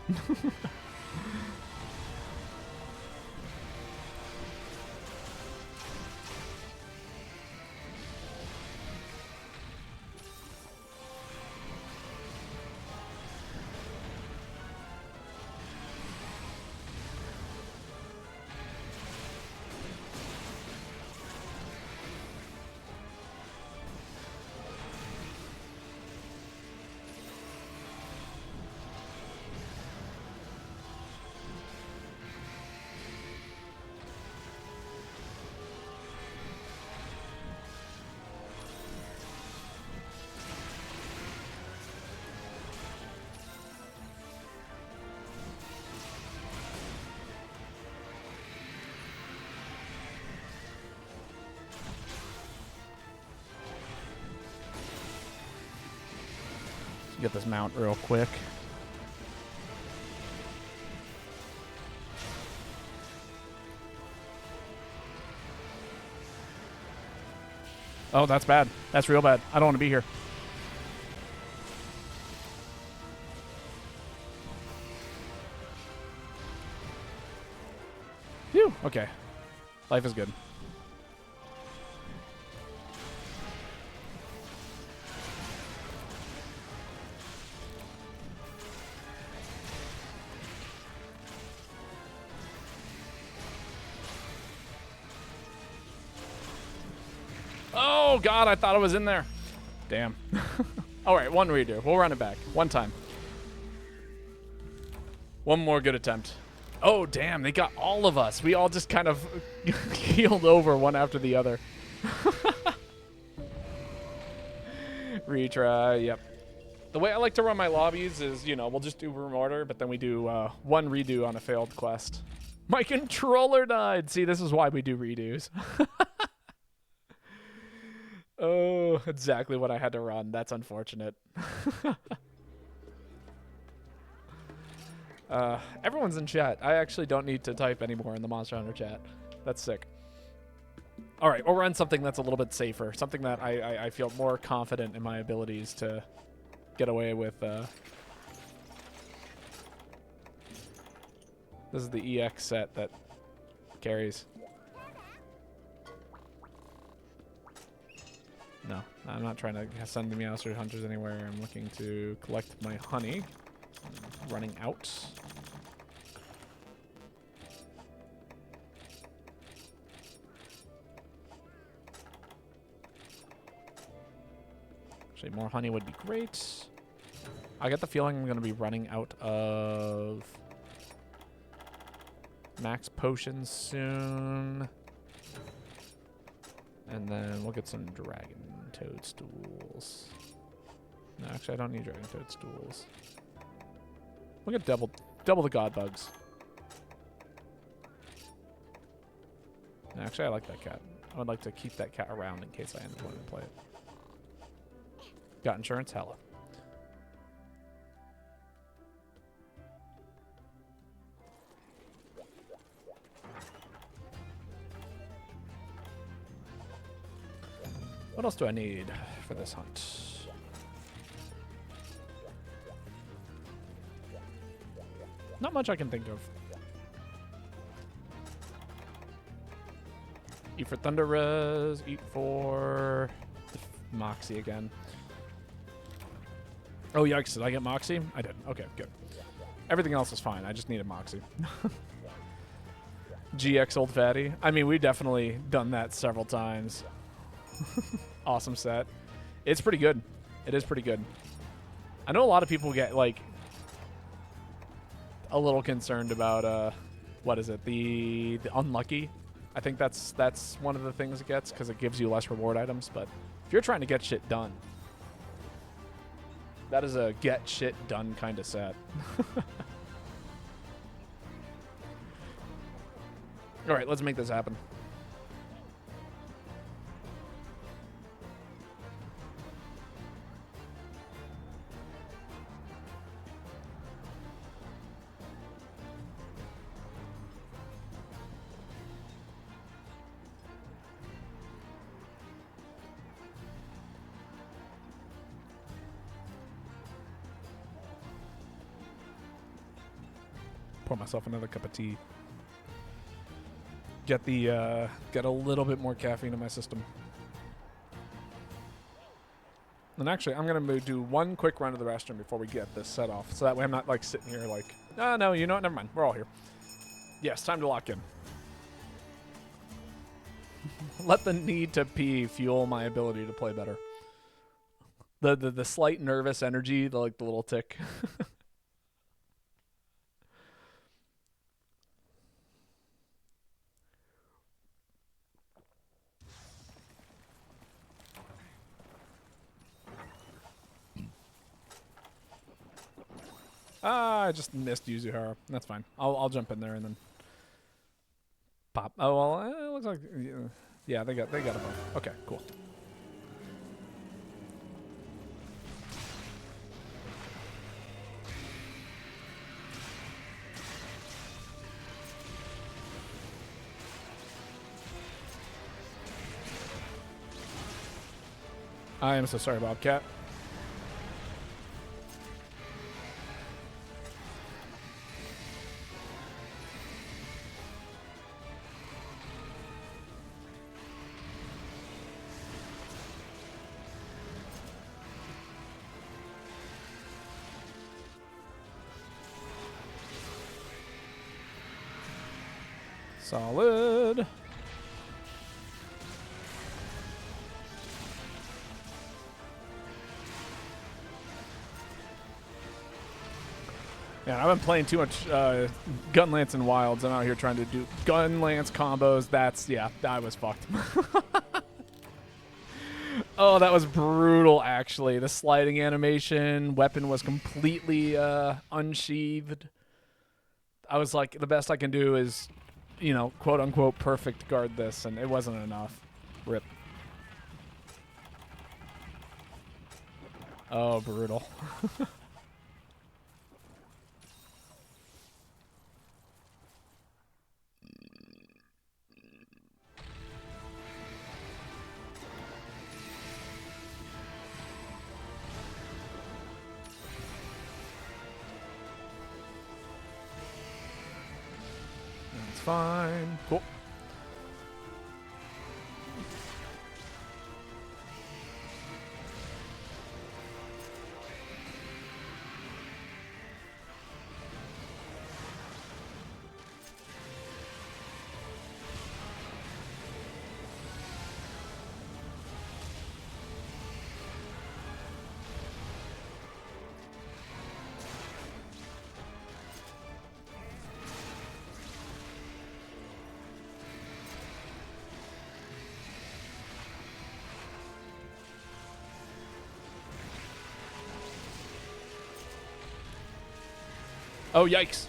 Get this mount real quick. Oh, that's bad. That's real bad. I don't want to be here. Phew. Okay. Life is good. Oh, God, I thought I was in there. Damn. All right, one redo. We'll run it back. One time. One more good attempt. Oh, damn, they got all of us. We all just kind of healed over one after the other. Retry, yep. The way I like to run my lobbies is, you know, we'll just do room order, but then we do one redo on a failed quest. My controller died. See, this is why we do redos. Oh, exactly what I had to run. That's unfortunate. Everyone's in chat. I actually don't need to type anymore in the Monster Hunter chat. That's sick. All right, we'll run something that's a little bit safer. Something that I feel more confident in my abilities to get away with This is the EX set that carries. No, I'm not trying to send the Meowster hunters anywhere. I'm looking to collect my honey. I'm running out. Actually, more honey would be great. I get the feeling I'm going to be running out of max potions soon. And then we'll get some dragon toadstools. No, actually, I don't need dragon toadstools. We'll get double the god bugs. No, actually, I like that cat. I would like to keep that cat around in case I end up wanting to play it. Got insurance? Hella. What else do I need for this hunt? Not much I can think of. Eat for Thunder Res, eat for Moxie again. Oh, yikes, did I get Moxie? I did. Okay, good. Everything else is fine. I just needed Moxie. GX Old Fatty. I mean, we've definitely done that several times. Awesome set. It's pretty good. It is pretty good. I know a lot of people get, like, a little concerned about, what is it? The unlucky. I think that's one of the things it gets because it gives you less reward items. But if you're trying to get shit done, that is a get shit done kind of set. All right, let's make this happen. Pour myself another cup of tea. Get a little bit more caffeine in my system. And actually, I'm gonna do one quick run to the restroom before we get this set off, so that way I'm not like sitting here like, ah, no, you know what? Never mind. We're all here. Yes, time to lock in. Let the need to pee fuel my ability to play better. The slight nervous energy, the little tick. Ah, I just missed Yuzuhara. That's fine. I'll jump in there and then pop. Oh well, it looks like yeah, they got a buff. Okay, cool. I am so sorry, Bobcat. Solid. Yeah, I've been playing too much Gun Lance and Wilds. I'm out here trying to do Gun Lance combos. Yeah, I was fucked. Oh, that was brutal, actually. The sliding animation, weapon was completely unsheathed. I was like, the best I can do is, you know, quote-unquote perfect guard this, and it wasn't enough. Rip. Oh, brutal. fine. Cool. Oh, yikes.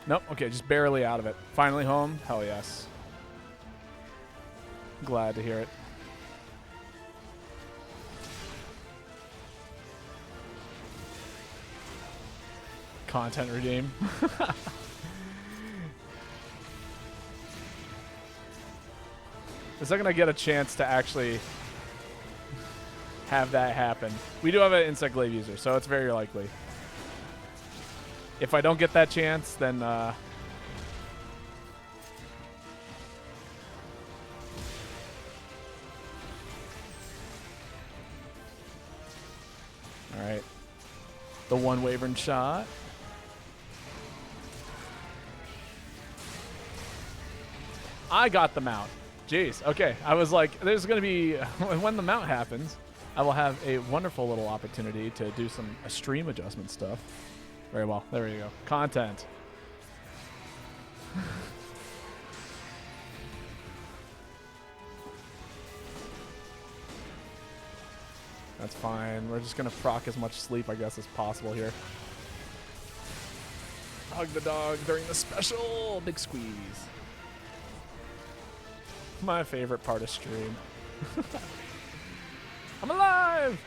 Nope. Okay, just barely out of it. Finally home? Hell yes. Glad to hear it. Content redeem. The second I get a chance to actually have that happen. We do have an insect glaive user, so it's very likely. If I don't get that chance, then all right. The one Wyvern shot. I got the mount. Jeez. Okay. I was like, there's going to be, when the mount happens, I will have a wonderful little opportunity to do some stream adjustment stuff. Very well. There you go. Content. That's fine. We're just going to proc as much sleep, I guess, as possible here. Hug the dog during the special. Big squeeze. My favorite part of stream. I'm alive!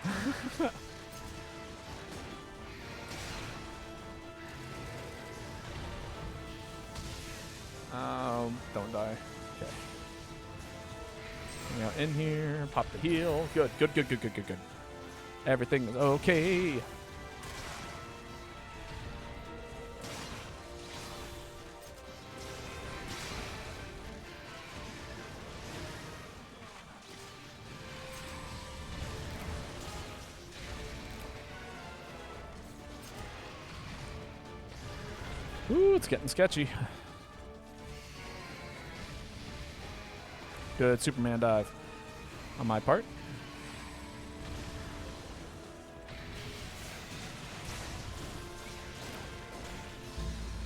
Don't die. Okay. Hang out in here. Pop the heal. Good, good, good, good, good, good, good. Everything is okay. Ooh, it's getting sketchy. Good Superman dive on my part.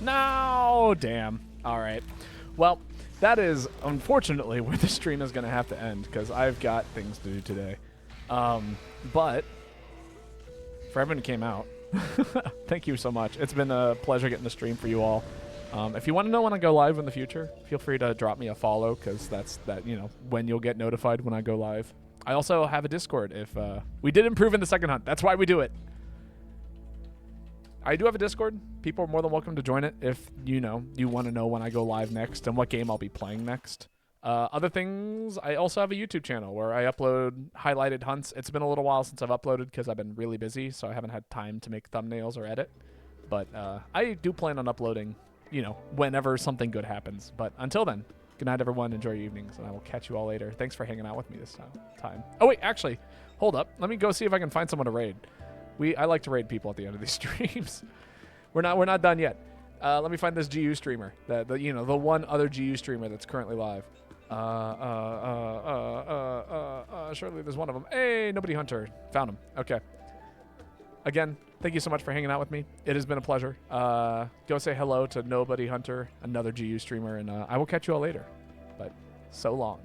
No, damn. All right. Well, that is unfortunately where the stream is going to have to end because I've got things to do today. But for everyone who came out, thank you so much. It's been a pleasure getting to stream for you all. If you want to know when I go live in the future, feel free to drop me a follow because that's when you'll get notified when I go live. I also have a Discord. If we did improve in the second hunt, that's why we do it. I do have a Discord. People are more than welcome to join it if you want to know when I go live next and what game I'll be playing next. Other things, I also have a YouTube channel where I upload highlighted hunts. It's been a little while since I've uploaded because I've been really busy, so I haven't had time to make thumbnails or edit. But I do plan on uploading, whenever something good happens. But until then, good night, everyone. Enjoy your evenings, and I will catch you all later. Thanks for hanging out with me this time. Oh, wait, actually, hold up. Let me go see if I can find someone to raid. I like to raid people at the end of these streams. We're not done yet. Let me find this GU streamer, the one other GU streamer that's currently live. Surely there's one of them. Hey, Nobody Hunter. Found him. Okay. Again, thank you so much for hanging out with me. It has been a pleasure. Go say hello to Nobody Hunter, another GU streamer, and I will catch you all later. But so long.